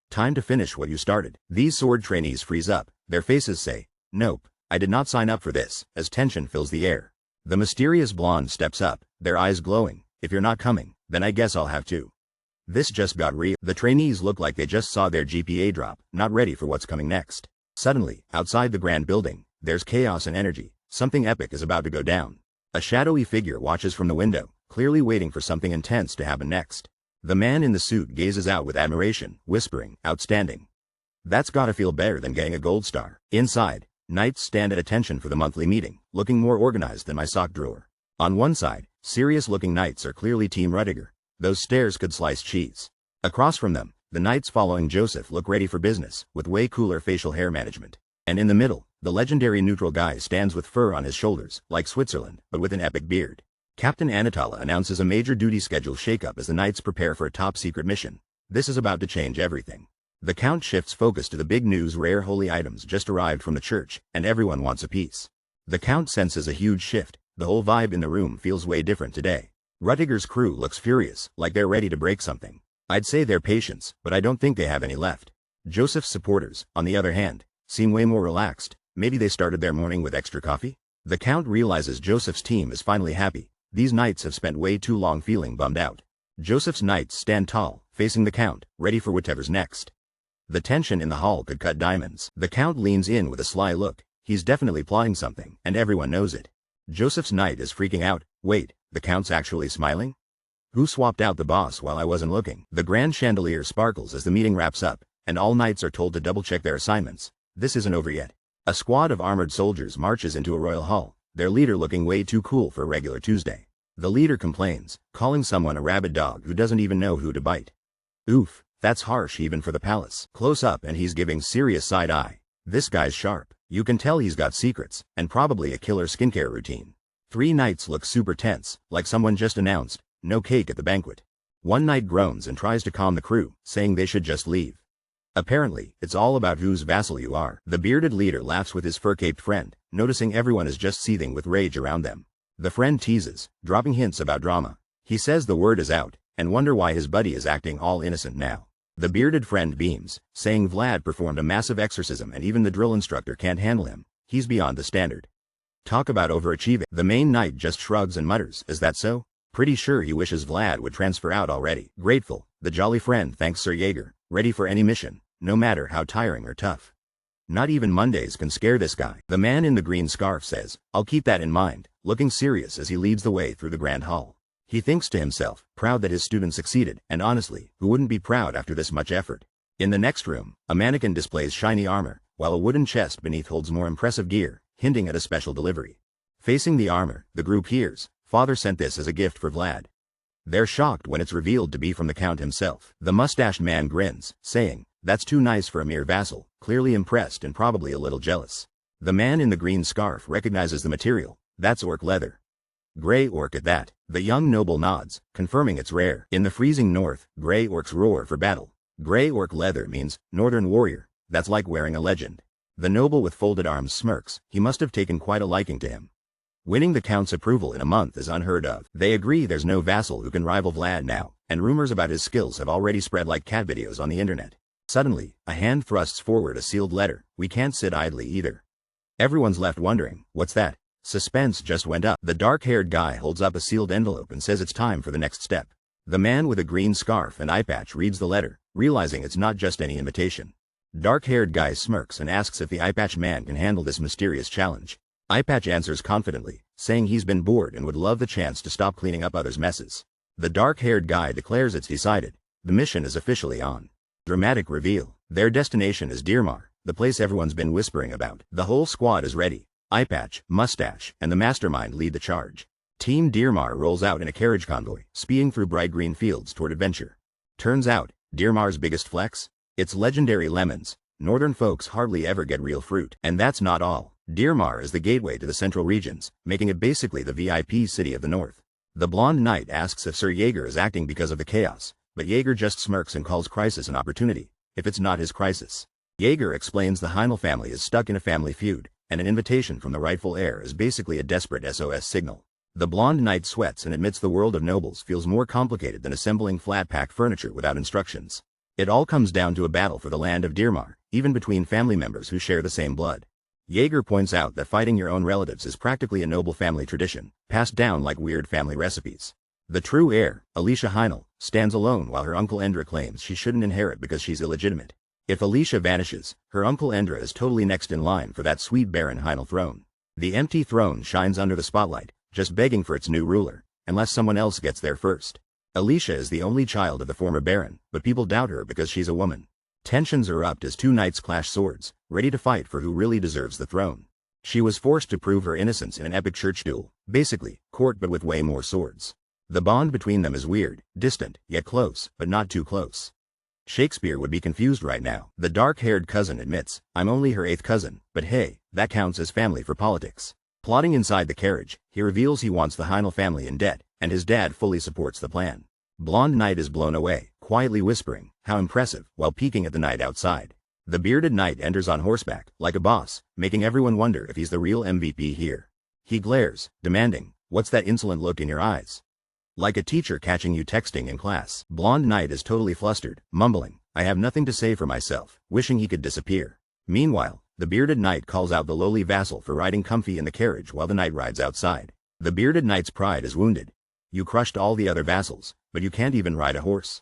Time to finish what you started." These sword trainees freeze up, their faces say, "Nope, I did not sign up for this," as tension fills the air. The mysterious blonde steps up, their eyes glowing, "If you're not coming, then I guess I'll have to." This just got real. The trainees look like they just saw their GPA drop, not ready for what's coming next. Suddenly, outside the grand building, there's chaos and energy. Something epic is about to go down. A shadowy figure watches from the window, clearly waiting for something intense to happen next. The man in the suit gazes out with admiration, whispering, "Outstanding. That's gotta feel better than getting a gold star." Inside, knights stand at attention for the monthly meeting, looking more organized than my sock drawer. On one side, serious-looking knights are clearly Team Rudiger. Those stares could slice cheese. Across from them, the knights following Joseph look ready for business, with way cooler facial hair management. And in the middle, the legendary neutral guy stands with fur on his shoulders, like Switzerland, but with an epic beard. Captain Anatala announces a major duty schedule shakeup as the knights prepare for a top-secret mission. This is about to change everything. The Count shifts focus to the big news: rare holy items just arrived from the church, and everyone wants a piece. The Count senses a huge shift. The whole vibe in the room feels way different today. Rudiger's crew looks furious, like they're ready to break something. I'd say they're patients, but I don't think they have any left. Joseph's supporters, on the other hand, seem way more relaxed. Maybe they started their morning with extra coffee? The Count realizes Joseph's team is finally happy. These knights have spent way too long feeling bummed out. Joseph's knights stand tall, facing the Count, ready for whatever's next. The tension in the hall could cut diamonds. The Count leans in with a sly look. He's definitely plotting something, and everyone knows it. Joseph's knight is freaking out. Wait, the Count's actually smiling? Who swapped out the boss while I wasn't looking? The grand chandelier sparkles as the meeting wraps up, and all knights are told to double-check their assignments. This isn't over yet. A squad of armored soldiers marches into a royal hall, their leader looking way too cool for a regular Tuesday. The leader complains, calling someone a rabid dog who doesn't even know who to bite. Oof, that's harsh even for the palace. Close up and he's giving serious side eye. This guy's sharp. You can tell he's got secrets, and probably a killer skincare routine. 3 knights look super tense, like someone just announced, "No cake at the banquet." One knight groans and tries to calm the crew, saying they should just leave. Apparently, it's all about whose vassal you are. The bearded leader laughs with his fur-caped friend, noticing everyone is just seething with rage around them. The friend teases, dropping hints about drama. He says the word is out, and wonder why his buddy is acting all innocent now. The bearded friend beams, saying Vlad performed a massive exorcism and even the drill instructor can't handle him. He's beyond the standard. Talk about overachieving. The main knight just shrugs and mutters, is that so? Pretty sure he wishes Vlad would transfer out already. Grateful, the jolly friend thanks Sir Jaeger, ready for any mission, no matter how tiring or tough. Not even Mondays can scare this guy. The man in the green scarf says, I'll keep that in mind, looking serious as he leads the way through the grand hall. He thinks to himself, proud that his student succeeded, and honestly, who wouldn't be proud after this much effort? In the next room, a mannequin displays shiny armor, while a wooden chest beneath holds more impressive gear, hinting at a special delivery. Facing the armor, the group hears, Father sent this as a gift for Vlad. They're shocked when it's revealed to be from the Count himself. The mustached man grins, saying, that's too nice for a mere vassal, clearly impressed and probably a little jealous. The man in the green scarf recognizes the material, that's orc leather. Grey orc at that. The young noble nods, confirming it's rare. In the freezing north, grey orcs roar for battle. Grey orc leather means northern warrior, that's like wearing a legend. The noble with folded arms smirks, he must have taken quite a liking to him. Winning the Count's approval in a month is unheard of. They agree there's no vassal who can rival Vlad now, and rumors about his skills have already spread like cat videos on the internet. Suddenly, a hand thrusts forward a sealed letter. We can't sit idly either. Everyone's left wondering, what's that? Suspense just went up. The dark-haired guy holds up a sealed envelope and says it's time for the next step. The man with a green scarf and eye patch reads the letter, realizing it's not just any invitation. Dark-haired guy smirks and asks if the eye patch man can handle this mysterious challenge. Eye patch answers confidently, saying he's been bored and would love the chance to stop cleaning up others' messes. The dark-haired guy declares it's decided. The mission is officially on. Dramatic reveal. Their destination is Dearmar, the place everyone's been whispering about. The whole squad is ready. Eye patch, mustache, and the mastermind lead the charge. Team Dearmar rolls out in a carriage convoy, speeding through bright green fields toward adventure. Turns out, Dearmar's biggest flex? It's legendary lemons. Northern folks hardly ever get real fruit. And that's not all. Dearmar is the gateway to the central regions, making it basically the VIP city of the north. The blonde knight asks if Sir Jaeger is acting because of the chaos, but Jaeger just smirks and calls crisis an opportunity, if it's not his crisis. Jaeger explains the Heinl family is stuck in a family feud, and an invitation from the rightful heir is basically a desperate SOS signal. The blonde knight sweats and admits the world of nobles feels more complicated than assembling flat-pack furniture without instructions. It all comes down to a battle for the land of Dearmar, even between family members who share the same blood. Jaeger points out that fighting your own relatives is practically a noble family tradition, passed down like weird family recipes. The true heir, Alicia Heinl, stands alone while her uncle Endra claims she shouldn't inherit because she's illegitimate. If Alicia vanishes, her uncle Endra is totally next in line for that sweet Baron Heinl throne. The empty throne shines under the spotlight, just begging for its new ruler, unless someone else gets there first. Alicia is the only child of the former Baron, but people doubt her because she's a woman. Tensions erupt as two knights clash swords, ready to fight for who really deserves the throne. She was forced to prove her innocence in an epic church duel, basically, court but with way more swords. The bond between them is weird, distant, yet close, but not too close. Shakespeare would be confused right now. The dark-haired cousin admits, I'm only her 8th cousin, but hey, that counts as family for politics. Plotting inside the carriage, he reveals he wants the Heinl family in debt, and his dad fully supports the plan. Blonde knight is blown away, quietly whispering, how impressive, while peeking at the knight outside. The bearded knight enters on horseback, like a boss, making everyone wonder if he's the real MVP here. He glares, demanding, what's that insolent look in your eyes? Like a teacher catching you texting in class. Blonde knight is totally flustered, mumbling, I have nothing to say for myself, wishing he could disappear. Meanwhile, the bearded knight calls out the lowly vassal for riding comfy in the carriage while the knight rides outside. The bearded knight's pride is wounded. You crushed all the other vassals, but you can't even ride a horse.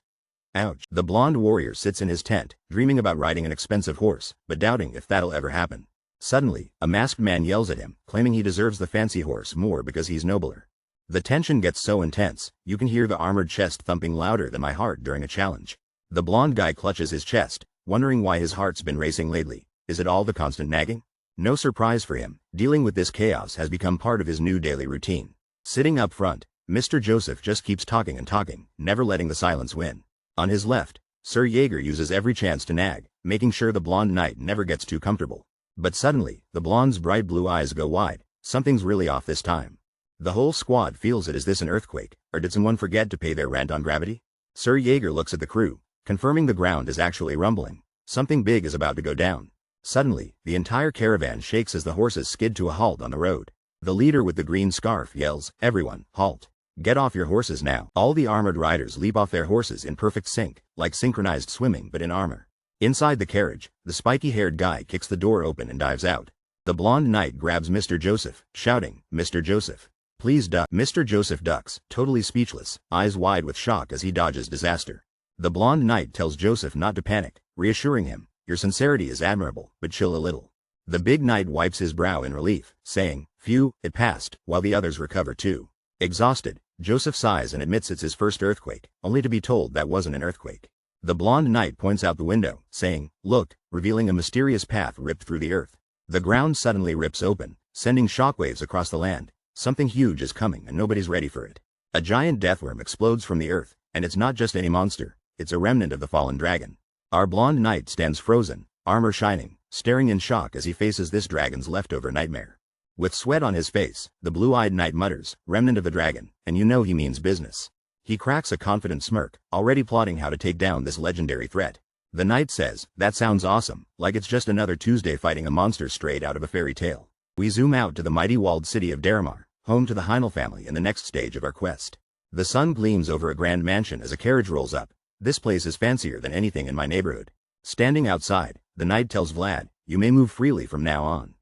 Ouch. The blonde warrior sits in his tent, dreaming about riding an expensive horse, but doubting if that'll ever happen. Suddenly, a masked man yells at him, claiming he deserves the fancy horse more because he's nobler. The tension gets so intense, you can hear the armored chest thumping louder than my heart during a challenge. The blonde guy clutches his chest, wondering why his heart's been racing lately. Is it all the constant nagging? No surprise for him, dealing with this chaos has become part of his new daily routine. Sitting up front, Mr. Joseph just keeps talking and talking, never letting the silence win. On his left, Sir Jaeger uses every chance to nag, making sure the blonde knight never gets too comfortable. But suddenly, the blonde's bright blue eyes go wide. Something's really off this time. The whole squad feels it. Is this an earthquake, or did someone forget to pay their rent on gravity? Sir Jaeger looks at the crew, confirming the ground is actually rumbling. Something big is about to go down. Suddenly, the entire caravan shakes as the horses skid to a halt on the road. The leader with the green scarf yells, everyone, halt. Get off your horses now. All the armored riders leap off their horses in perfect sync, like synchronized swimming but in armor. Inside the carriage, the spiky-haired guy kicks the door open and dives out. The blonde knight grabs Mr. Joseph, shouting, "Mr. Joseph, please duck." Mr. Joseph ducks, totally speechless, eyes wide with shock as he dodges disaster. The blonde knight tells Joseph not to panic, reassuring him, "Your sincerity is admirable, but chill a little." The big knight wipes his brow in relief, saying, "Phew, it passed," while the others recover too. Exhausted, Joseph sighs and admits it's his first earthquake, only to be told that wasn't an earthquake. The blonde knight points out the window, saying, "Look," revealing a mysterious path ripped through the earth. The ground suddenly rips open, sending shockwaves across the land. Something huge is coming and nobody's ready for it. A giant deathworm explodes from the earth, and it's not just any monster, it's a remnant of the fallen dragon. Our blonde knight stands frozen, armor shining, staring in shock as he faces this dragon's leftover nightmare. With sweat on his face, the blue-eyed knight mutters, "Remnant of the dragon," and you know he means business. He cracks a confident smirk, already plotting how to take down this legendary threat. The knight says, "That sounds awesome, like it's just another Tuesday fighting a monster straight out of a fairy tale." We zoom out to the mighty walled city of Daramar, home to the Heinel family in the next stage of our quest. The sun gleams over a grand mansion as a carriage rolls up. This place is fancier than anything in my neighborhood. Standing outside, the knight tells Vlad, "You may move freely from now on.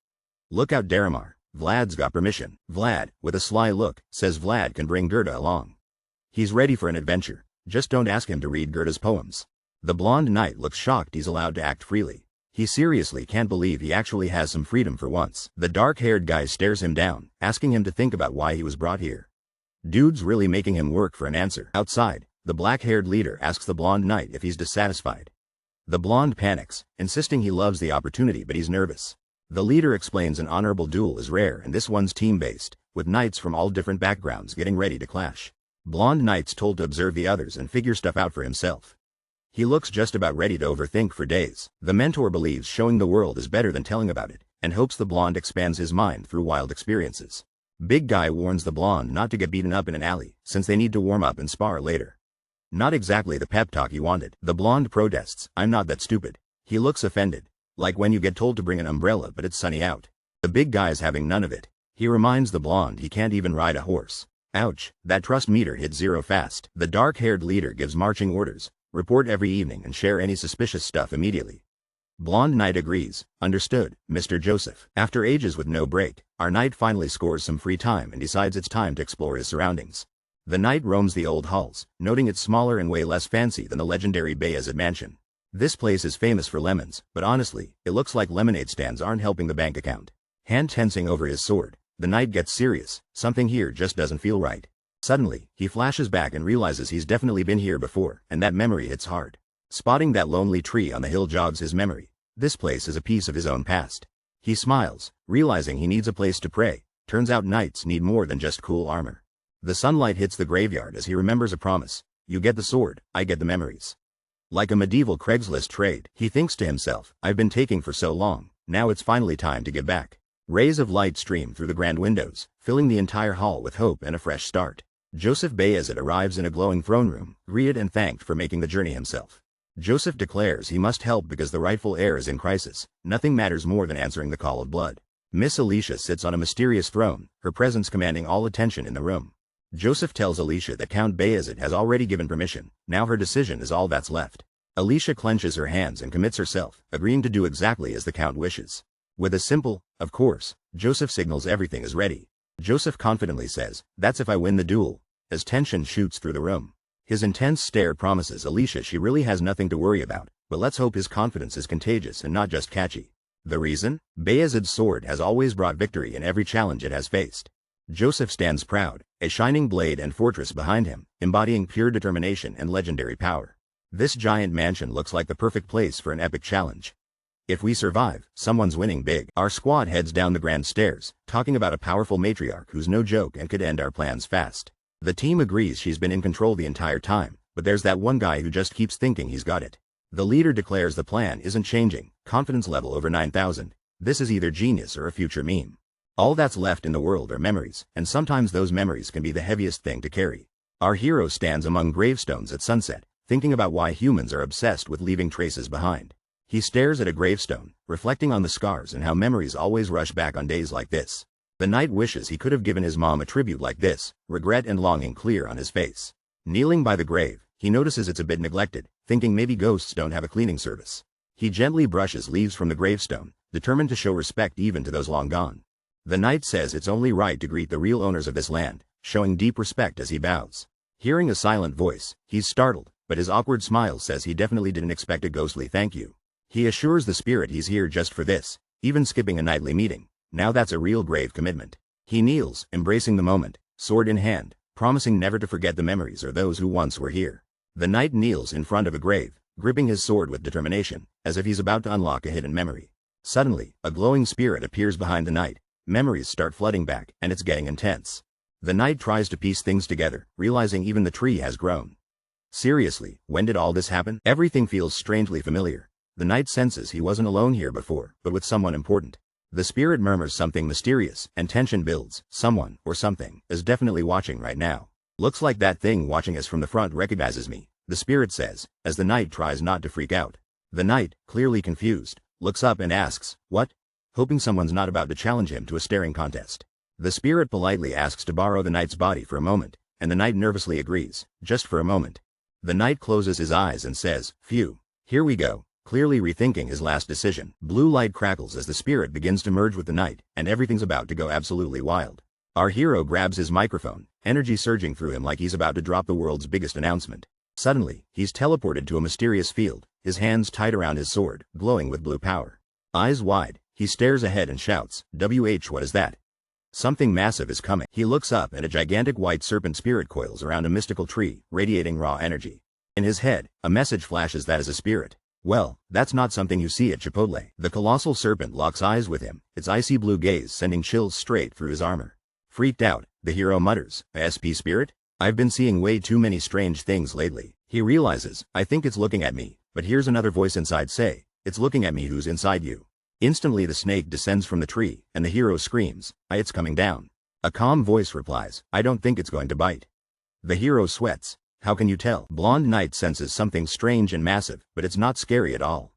Look out, Daramar. Vlad's got permission." Vlad, with a sly look, says Vlad can bring Gerda along. He's ready for an adventure, just don't ask him to read Gerda's poems. The blonde knight looks shocked he's allowed to act freely. He seriously can't believe he actually has some freedom for once. The dark-haired guy stares him down, asking him to think about why he was brought here. Dude's really making him work for an answer. Outside, the black-haired leader asks the blonde knight if he's dissatisfied. The blonde panics, insisting he loves the opportunity but he's nervous. The leader explains an honorable duel is rare and this one's team-based, with knights from all different backgrounds getting ready to clash. Blonde knight's told to observe the others and figure stuff out for himself. He looks just about ready to overthink for days. The mentor believes showing the world is better than telling about it, and hopes the blonde expands his mind through wild experiences. Big guy warns the blonde not to get beaten up in an alley, since they need to warm up and spar later. Not exactly the pep talk he wanted. The blonde protests, "I'm not that stupid." He looks offended, like when you get told to bring an umbrella but it's sunny out. The big guy's having none of it. He reminds the blonde he can't even ride a horse. Ouch, that trust meter hit zero fast. The dark-haired leader gives marching orders. Report every evening and share any suspicious stuff immediately. Blonde knight agrees. Understood, Mr. Joseph. After ages with no break, our knight finally scores some free time and decides it's time to explore his surroundings. The knight roams the old halls, noting it's smaller and way less fancy than the legendary Bayezid mansion. This place is famous for lemons, but honestly, it looks like lemonade stands aren't helping the bank account. Hand tensing over his sword, the knight gets serious. Something here just doesn't feel right. Suddenly, he flashes back and realizes he's definitely been here before, and that memory hits hard. Spotting that lonely tree on the hill jogs his memory. This place is a piece of his own past. He smiles, realizing he needs a place to pray. Turns out knights need more than just cool armor. The sunlight hits the graveyard as he remembers a promise. You get the sword, I get the memories. Like a medieval Craigslist trade, he thinks to himself, I've been taking for so long, now it's finally time to give back. Rays of light stream through the grand windows, filling the entire hall with hope and a fresh start. Joseph Bayezid arrives in a glowing throne room, greeted and thanked for making the journey himself. Joseph declares he must help because the rightful heir is in crisis. Nothing matters more than answering the call of blood. Miss Alicia sits on a mysterious throne, her presence commanding all attention in the room. Joseph tells Alicia that Count Bayezid has already given permission, now her decision is all that's left. Alicia clenches her hands and commits herself, agreeing to do exactly as the Count wishes. With a simple, "Of course," Joseph signals everything is ready. Joseph confidently says, "That's if I win the duel," as tension shoots through the room. His intense stare promises Alicia she really has nothing to worry about, but let's hope his confidence is contagious and not just catchy. The reason? Bayezid's sword has always brought victory in every challenge it has faced. Joseph stands proud, a shining blade and fortress behind him, embodying pure determination and legendary power. This giant mansion looks like the perfect place for an epic challenge. If we survive, someone's winning big. Our squad heads down the grand stairs, talking about a powerful matriarch who's no joke and could end our plans fast. The team agrees she's been in control the entire time, but there's that one guy who just keeps thinking he's got it. The leader declares the plan isn't changing, confidence level over 9,000. This is either genius or a future meme. All that's left in the world are memories, and sometimes those memories can be the heaviest thing to carry. Our hero stands among gravestones at sunset, thinking about why humans are obsessed with leaving traces behind. He stares at a gravestone, reflecting on the scars and how memories always rush back on days like this. The knight wishes he could have given his mom a tribute like this, regret and longing clear on his face. Kneeling by the grave, he notices it's a bit neglected, thinking maybe ghosts don't have a cleaning service. He gently brushes leaves from the gravestone, determined to show respect even to those long gone. The knight says it's only right to greet the real owners of this land, showing deep respect as he bows. Hearing a silent voice, he's startled, but his awkward smile says he definitely didn't expect a ghostly thank you. He assures the spirit he's here just for this, even skipping a nightly meeting. Now that's a real grave commitment. He kneels, embracing the moment, sword in hand, promising never to forget the memories or those who once were here. The knight kneels in front of a grave, gripping his sword with determination, as if he's about to unlock a hidden memory. Suddenly, a glowing spirit appears behind the knight. Memories start flooding back, and it's getting intense. The knight tries to piece things together, realizing even the tree has grown. Seriously, when did all this happen? Everything feels strangely familiar. The knight senses he wasn't alone here before, but with someone important. The spirit murmurs something mysterious, and tension builds. Someone, or something, is definitely watching right now. Looks like that thing watching us from the front recognizes me, the spirit says, as the knight tries not to freak out. The knight, clearly confused, looks up and asks, "What?" hoping someone's not about to challenge him to a staring contest. The spirit politely asks to borrow the knight's body for a moment, and the knight nervously agrees, just for a moment. The knight closes his eyes and says, "Phew, here we go," clearly rethinking his last decision. Blue light crackles as the spirit begins to merge with the knight, and everything's about to go absolutely wild. Our hero grabs his microphone, energy surging through him like he's about to drop the world's biggest announcement. Suddenly, he's teleported to a mysterious field, his hands tight around his sword, glowing with blue power. Eyes wide, he stares ahead and shouts, "WH, what is that?" Something massive is coming. He looks up and a gigantic white serpent spirit coils around a mystical tree, radiating raw energy. In his head, a message flashes that is a spirit. Well, that's not something you see at Chipotle. The colossal serpent locks eyes with him, its icy blue gaze sending chills straight through his armor. Freaked out, the hero mutters, "A SP spirit? I've been seeing way too many strange things lately." He realizes, "I think it's looking at me," but hears another voice inside say, "It's looking at me who's inside you." Instantly the snake descends from the tree, and the hero screams, "It's coming down." A calm voice replies, "I don't think it's going to bite." The hero sweats. How can you tell? Blonde knight senses something strange and massive, but it's not scary at all.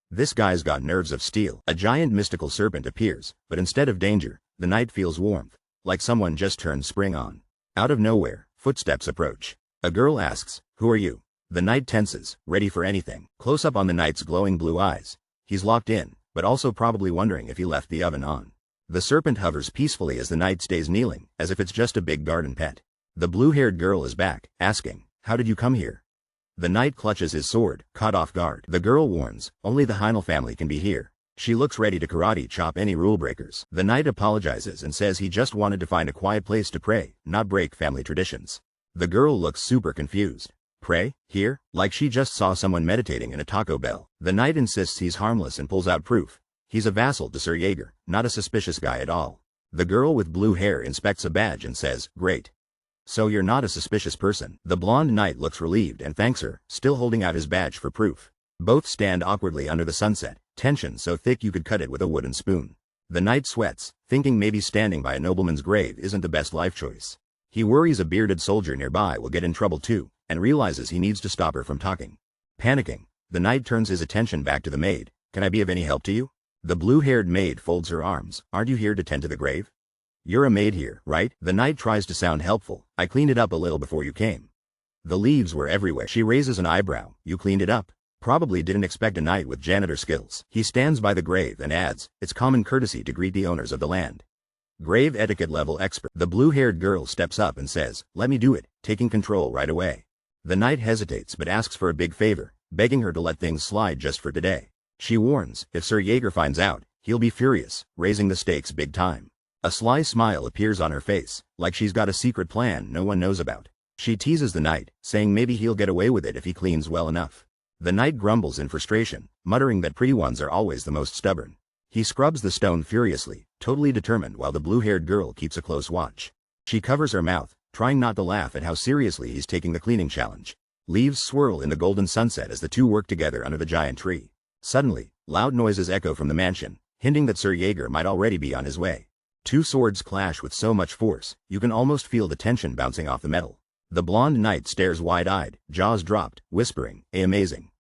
This guy's got nerves of steel. A giant mystical serpent appears, but instead of danger, the knight feels warmth, like someone just turned spring on. Out of nowhere, footsteps approach. A girl asks, "Who are you?" The knight tenses, ready for anything. Close up on the knight's glowing blue eyes. He's locked in, but also probably wondering if he left the oven on. The serpent hovers peacefully as the knight stays kneeling, as if it's just a big garden pet. The blue-haired girl is back, asking, "How did you come here?" The knight clutches his sword, caught off guard. The girl warns, "Only the Heinel family can be here." She looks ready to karate chop any rule breakers. The knight apologizes and says he just wanted to find a quiet place to pray, not break family traditions. The girl looks super confused. Pray? Here? Like she just saw someone meditating in a Taco Bell. The knight insists he's harmless and pulls out proof. He's a vassal to Sir Jaeger, not a suspicious guy at all. The girl with blue hair inspects a badge and says, "Great. So you're not a suspicious person." The blonde knight looks relieved and thanks her, still holding out his badge for proof. Both stand awkwardly under the sunset, tension so thick you could cut it with a wooden spoon. The knight sweats, thinking maybe standing by a nobleman's grave isn't the best life choice. He worries a bearded soldier nearby will get in trouble too, and realizes he needs to stop her from talking. Panicking, the knight turns his attention back to the maid. "Can I be of any help to you?" The blue-haired maid folds her arms. "Aren't you here to tend to the grave?" "You're a maid here, right?" The knight tries to sound helpful. "I cleaned it up a little before you came." The leaves were everywhere. She raises an eyebrow. "You cleaned it up?" Probably didn't expect a knight with janitor skills. He stands by the grave and adds, "It's common courtesy to greet the owners of the land." Grave etiquette level expert. The blue-haired girl steps up and says, "Let me do it," taking control right away. The knight hesitates but asks for a big favor, begging her to let things slide just for today. She warns, if Sir Jaeger finds out, he'll be furious, raising the stakes big time. A sly smile appears on her face, like she's got a secret plan no one knows about. She teases the knight, saying maybe he'll get away with it if he cleans well enough. The knight grumbles in frustration, muttering that pretty ones are always the most stubborn. He scrubs the stone furiously, totally determined, while the blue-haired girl keeps a close watch. She covers her mouth, trying not to laugh at how seriously he's taking the cleaning challenge. Leaves swirl in the golden sunset as the two work together under the giant tree. Suddenly, loud noises echo from the mansion, hinting that Sir Jaeger might already be on his way. Two swords clash with so much force, you can almost feel the tension bouncing off the metal. The blonde knight stares wide-eyed, jaws dropped, whispering, amazing."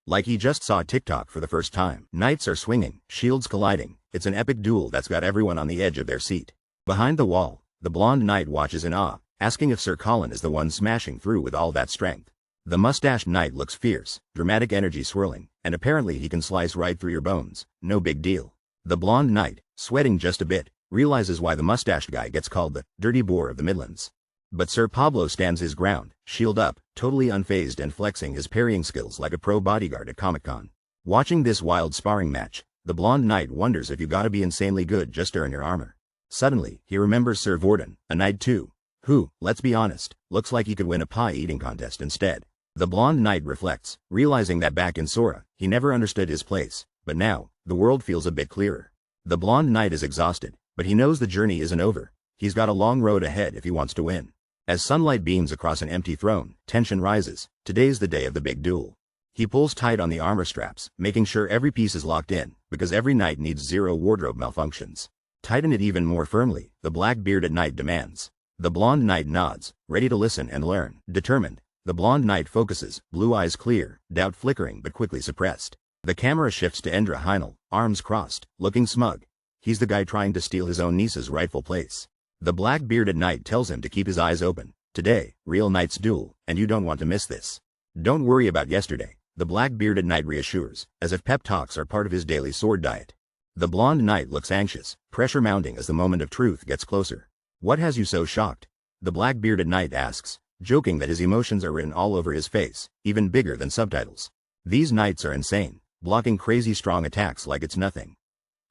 Like he just saw TikTok for the first time. Knights are swinging, shields colliding. It's an epic duel that's got everyone on the edge of their seat. Behind the wall, the blonde knight watches in awe, asking if Sir Colin is the one smashing through with all that strength. The mustached knight looks fierce, dramatic energy swirling, and apparently he can slice right through your bones, no big deal. The blonde knight, sweating just a bit, realizes why the mustached guy gets called the dirty boar of the Midlands. But Sir Pablo stands his ground, shield up, totally unfazed and flexing his parrying skills like a pro bodyguard at Comic-Con. Watching this wild sparring match, the blonde knight wonders if you gotta be insanely good just to earn your armor. Suddenly, he remembers Sir Vorden, a knight too, who, let's be honest, looks like he could win a pie-eating contest instead. The blonde knight reflects, realizing that back in Sora, he never understood his place, but now, the world feels a bit clearer. The blonde knight is exhausted, but he knows the journey isn't over. He's got a long road ahead if he wants to win. As sunlight beams across an empty throne, tension rises. Today's the day of the big duel. He pulls tight on the armor straps, making sure every piece is locked in, because every knight needs zero wardrobe malfunctions. Tighten it even more firmly, the black-bearded knight demands. The blonde knight nods, ready to listen and learn. Determined, the blonde knight focuses, blue eyes clear, doubt flickering but quickly suppressed. The camera shifts to Endra Heinel, arms crossed, looking smug. He's the guy trying to steal his own niece's rightful place. The black-bearded knight tells him to keep his eyes open. Today, real knights duel, and you don't want to miss this. Don't worry about yesterday, the black-bearded knight reassures, as if pep talks are part of his daily sword diet. The blonde knight looks anxious, pressure mounting as the moment of truth gets closer. What has you so shocked? The black-bearded knight asks, joking that his emotions are written all over his face, even bigger than subtitles. These knights are insane, blocking crazy strong attacks like it's nothing.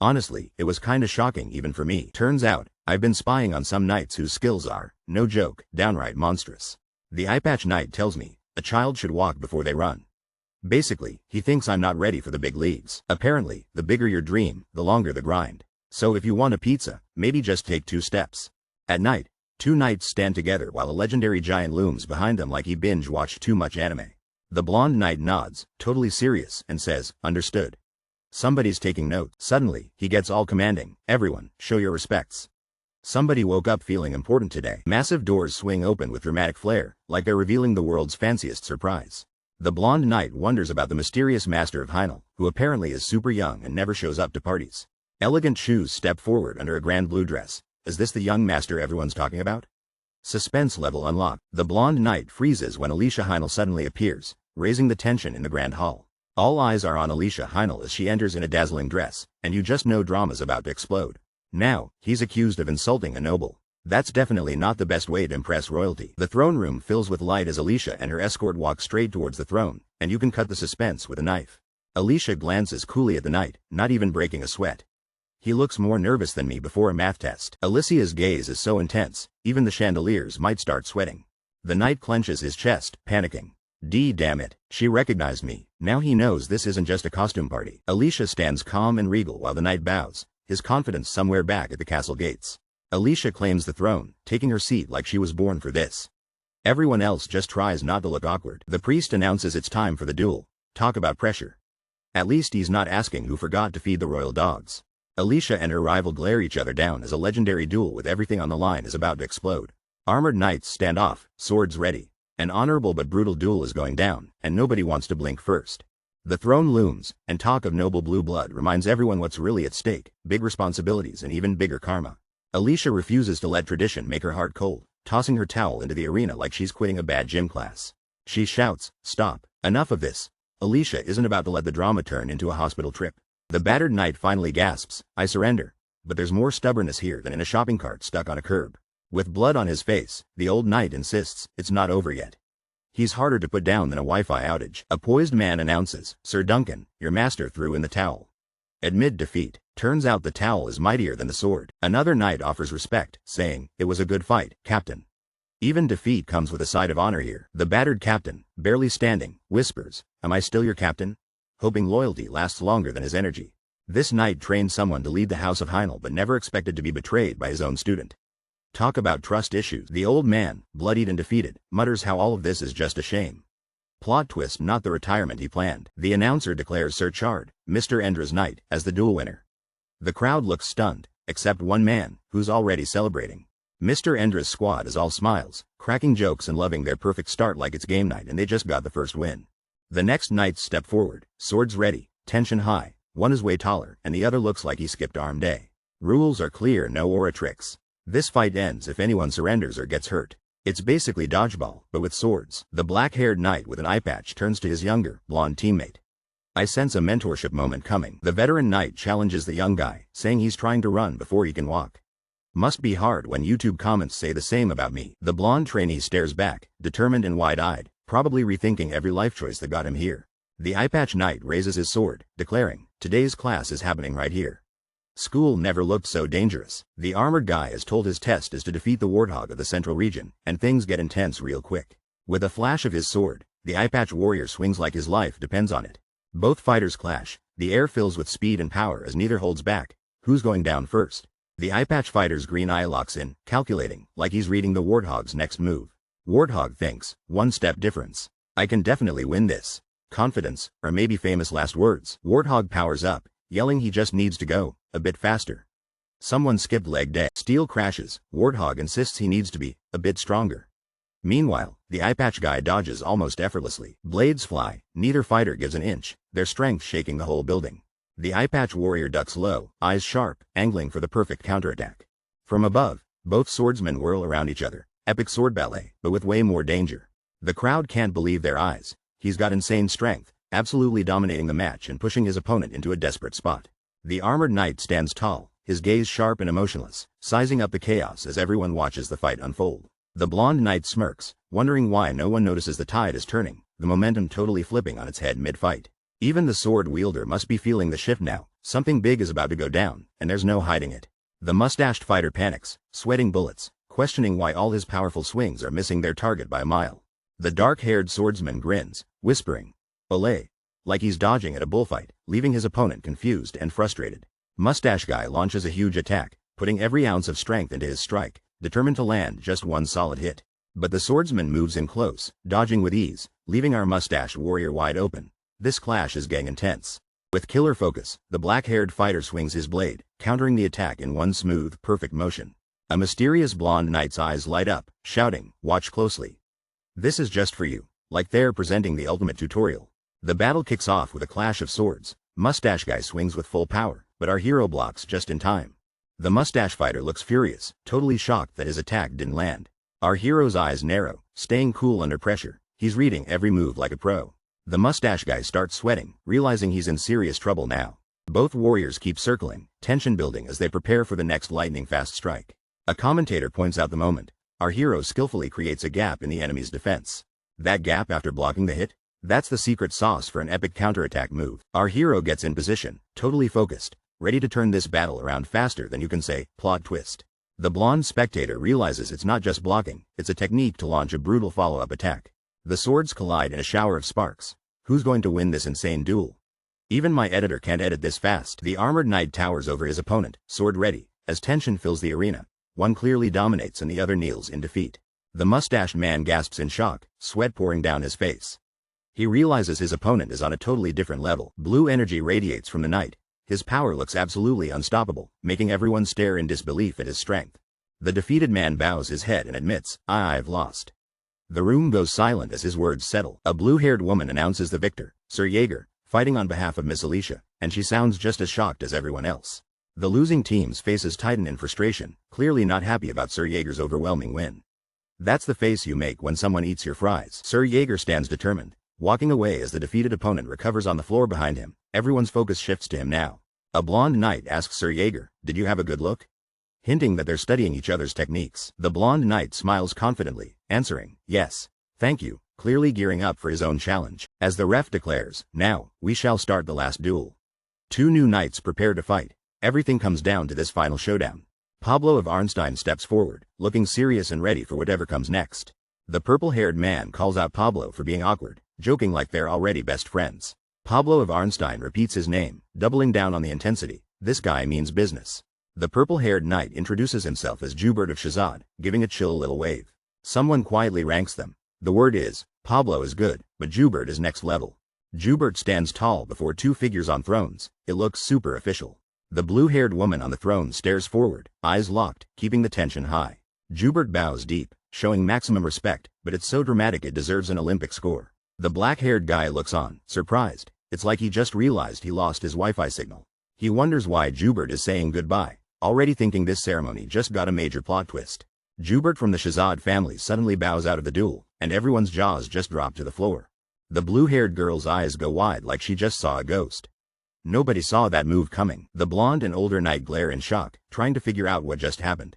Honestly, it was kinda shocking even for me. Turns out, I've been spying on some knights whose skills are, no joke, downright monstrous. The eyepatch knight tells me, a child should walk before they run. Basically, he thinks I'm not ready for the big leagues. Apparently, the bigger your dream, the longer the grind. So if you want a pizza, maybe just take 2 steps. At night, 2 knights stand together while a legendary giant looms behind them like he binge-watched too much anime. The blonde knight nods, totally serious, and says, understood. Somebody's taking notes. Suddenly, he gets all commanding, everyone, show your respects. Somebody woke up feeling important today. Massive doors swing open with dramatic flair, like they're revealing the world's fanciest surprise. The blonde knight wonders about the mysterious master of Heinel, who apparently is super young and never shows up to parties. Elegant shoes step forward under a grand blue dress. Is this the young master everyone's talking about? Suspense level unlocked. The blonde knight freezes when Alicia Heinel suddenly appears, raising the tension in the grand hall. All eyes are on Alicia Heinel as she enters in a dazzling dress, and you just know drama's about to explode. Now, he's accused of insulting a noble. That's definitely not the best way to impress royalty. The throne room fills with light as Alicia and her escort walk straight towards the throne, and you can cut the suspense with a knife. Alicia glances coolly at the knight, not even breaking a sweat. He looks more nervous than me before a math test. Alicia's gaze is so intense, even the chandeliers might start sweating. The knight clenches his chest, panicking. Damn it, she recognized me. Now he knows this isn't just a costume party. Alicia stands calm and regal while the knight bows, his confidence somewhere back at the castle gates. Alicia claims the throne, taking her seat like she was born for this. Everyone else just tries not to look awkward. The priest announces it's time for the duel. Talk about pressure. At least he's not asking who forgot to feed the royal dogs. Alicia and her rival glare each other down as a legendary duel with everything on the line is about to explode. Armored knights stand off, swords ready. An honorable but brutal duel is going down, and nobody wants to blink first. The throne looms, and talk of noble blue blood reminds everyone what's really at stake, big responsibilities and even bigger karma. Alicia refuses to let tradition make her heart cold, tossing her towel into the arena like she's quitting a bad gym class. She shouts, stop, enough of this. Alicia isn't about to let the drama turn into a hospital trip. The battered knight finally gasps, I surrender. But there's more stubbornness here than in a shopping cart stuck on a curb. With blood on his face, the old knight insists, it's not over yet. He's harder to put down than a Wi-Fi outage. A poised man announces, Sir Duncan, your master threw in the towel. Amid defeat, turns out the towel is mightier than the sword. Another knight offers respect, saying, it was a good fight, Captain. Even defeat comes with a side of honor here. The battered captain, barely standing, whispers, am I still your captain? Hoping loyalty lasts longer than his energy. This knight trained someone to lead the house of Heinel but never expected to be betrayed by his own student. Talk about trust issues. The old man, bloodied and defeated, mutters how all of this is just a shame. Plot twist, not the retirement he planned. The announcer declares Sir Chard, Mr. Endra's knight, as the duel winner. The crowd looks stunned, except one man, who's already celebrating. Mr. Endra's squad is all smiles, cracking jokes and loving their perfect start like it's game night and they just got the first win. The next knights step forward, swords ready, tension high, one is way taller and the other looks like he skipped arm day. Rules are clear, no aura tricks. This fight ends if anyone surrenders or gets hurt. It's basically dodgeball, but with swords. The black-haired knight with an eye patch turns to his younger, blonde teammate. I sense a mentorship moment coming. The veteran knight challenges the young guy, saying he's trying to run before he can walk. Must be hard when YouTube comments say the same about me. The blonde trainee stares back, determined and wide-eyed, probably rethinking every life choice that got him here. The eye patch knight raises his sword, declaring, "Today's class is happening right here." School never looked so dangerous. The armored guy is told his test is to defeat the warthog of the central region, and things get intense real quick. With a flash of his sword, the eye patch warrior swings like his life depends on it. Both fighters clash. The air fills with speed and power as neither holds back. Who's going down first? The eye patch fighter's green eye locks in, calculating, like he's reading the warthog's next move. Warthog thinks, one step difference. I can definitely win this. Confidence, or maybe famous last words. Warthog powers up, yelling he just needs to go a bit faster. Someone skipped leg day. Steel crashes. Warthog insists he needs to be a bit stronger. Meanwhile, the eye patch guy dodges almost effortlessly. Blades fly. Neither fighter gives an inch, their strength shaking the whole building. The eye patch warrior ducks low, eyes sharp, angling for the perfect counterattack. From above, both swordsmen whirl around each other. Epic sword ballet, but with way more danger. The crowd can't believe their eyes. He's got insane strength, absolutely dominating the match and pushing his opponent into a desperate spot. The armored knight stands tall, his gaze sharp and emotionless, sizing up the chaos as everyone watches the fight unfold. The blonde knight smirks, wondering why no one notices the tide is turning, the momentum totally flipping on its head mid-fight. Even the sword wielder must be feeling the shift now. Something big is about to go down, and there's no hiding it. The mustached fighter panics, sweating bullets, questioning why all his powerful swings are missing their target by a mile. The dark-haired swordsman grins, whispering, "Olé," like he's dodging at a bullfight, leaving his opponent confused and frustrated. Mustache guy launches a huge attack, putting every ounce of strength into his strike, determined to land just one solid hit. But the swordsman moves in close, dodging with ease, leaving our mustache warrior wide open. This clash is getting intense. With killer focus, the black-haired fighter swings his blade, countering the attack in one smooth, perfect motion. A mysterious blonde knight's eyes light up, shouting, "Watch closely. This is just for you," like they're presenting the ultimate tutorial. The battle kicks off with a clash of swords. Mustache guy swings with full power, but our hero blocks just in time. The mustache fighter looks furious, totally shocked that his attack didn't land. Our hero's eyes narrow, staying cool under pressure. He's reading every move like a pro. The mustache guy starts sweating, realizing he's in serious trouble now. Both warriors keep circling, tension building as they prepare for the next lightning-fast strike. A commentator points out the moment. Our hero skillfully creates a gap in the enemy's defense. That gap after blocking the hit? That's the secret sauce for an epic counterattack move. Our hero gets in position, totally focused, ready to turn this battle around faster than you can say, plot twist. The blonde spectator realizes it's not just blocking, it's a technique to launch a brutal follow-up attack. The swords collide in a shower of sparks. Who's going to win this insane duel? Even my editor can't edit this fast. The armored knight towers over his opponent, sword ready, as tension fills the arena. One clearly dominates and the other kneels in defeat. The mustached man gasps in shock, sweat pouring down his face. He realizes his opponent is on a totally different level. Blue energy radiates from the knight. His power looks absolutely unstoppable, making everyone stare in disbelief at his strength. The defeated man bows his head and admits, "I've lost." The room goes silent as his words settle. A blue-haired woman announces the victor, Sir Jaeger, fighting on behalf of Miss Alicia, and she sounds just as shocked as everyone else. The losing team's faces tighten in frustration, clearly not happy about Sir Jaeger's overwhelming win. That's the face you make when someone eats your fries. Sir Jaeger stands determined, walking away as the defeated opponent recovers on the floor behind him. Everyone's focus shifts to him now. A blonde knight asks Sir Jaeger, "Did you have a good look?" hinting that they're studying each other's techniques. The blonde knight smiles confidently, answering, "Yes, thank you," clearly gearing up for his own challenge. As the ref declares, "Now, we shall start the last duel." Two new knights prepare to fight. Everything comes down to this final showdown. Pablo of Arnstein steps forward, looking serious and ready for whatever comes next. The purple-haired man calls out Pablo for being awkward, joking like they're already best friends. Pablo of Arnstein repeats his name, doubling down on the intensity. This guy means business. The purple-haired knight introduces himself as Joubert of Shazad, giving a chill little wave. Someone quietly ranks them. The word is, Pablo is good, but Joubert is next level. Joubert stands tall before two figures on thrones. It looks super official. The blue-haired woman on the throne stares forward, eyes locked, keeping the tension high. Joubert bows deep, showing maximum respect, but it's so dramatic it deserves an Olympic score. The black-haired guy looks on, surprised. It's like he just realized he lost his Wi-Fi signal. He wonders why Joubert is saying goodbye, already thinking this ceremony just got a major plot twist. Jubert from the Shahzad family suddenly bows out of the duel, and everyone's jaws just drop to the floor. The blue-haired girl's eyes go wide like she just saw a ghost. Nobody saw that move coming. The blonde and older knight glare in shock, trying to figure out what just happened.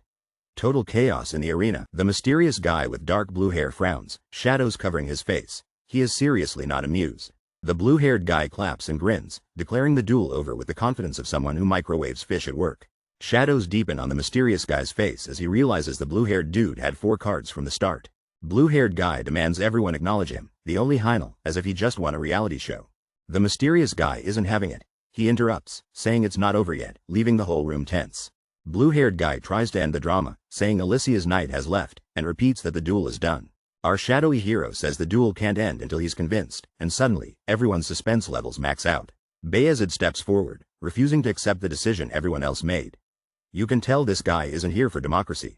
Total chaos in the arena. The mysterious guy with dark blue hair frowns, shadows covering his face. He is seriously not amused. The blue-haired guy claps and grins, declaring the duel over with the confidence of someone who microwaves fish at work. Shadows deepen on the mysterious guy's face as he realizes the blue-haired dude had 4 cards from the start. Blue-haired guy demands everyone acknowledge him, the only Heinel, as if he just won a reality show. The mysterious guy isn't having it. He interrupts, saying it's not over yet, leaving the whole room tense. Blue-haired guy tries to end the drama, saying Alicia's knight has left, and repeats that the duel is done. Our shadowy hero says the duel can't end until he's convinced, and suddenly, everyone's suspense levels max out. Bayezid steps forward, refusing to accept the decision everyone else made. You can tell this guy isn't here for democracy.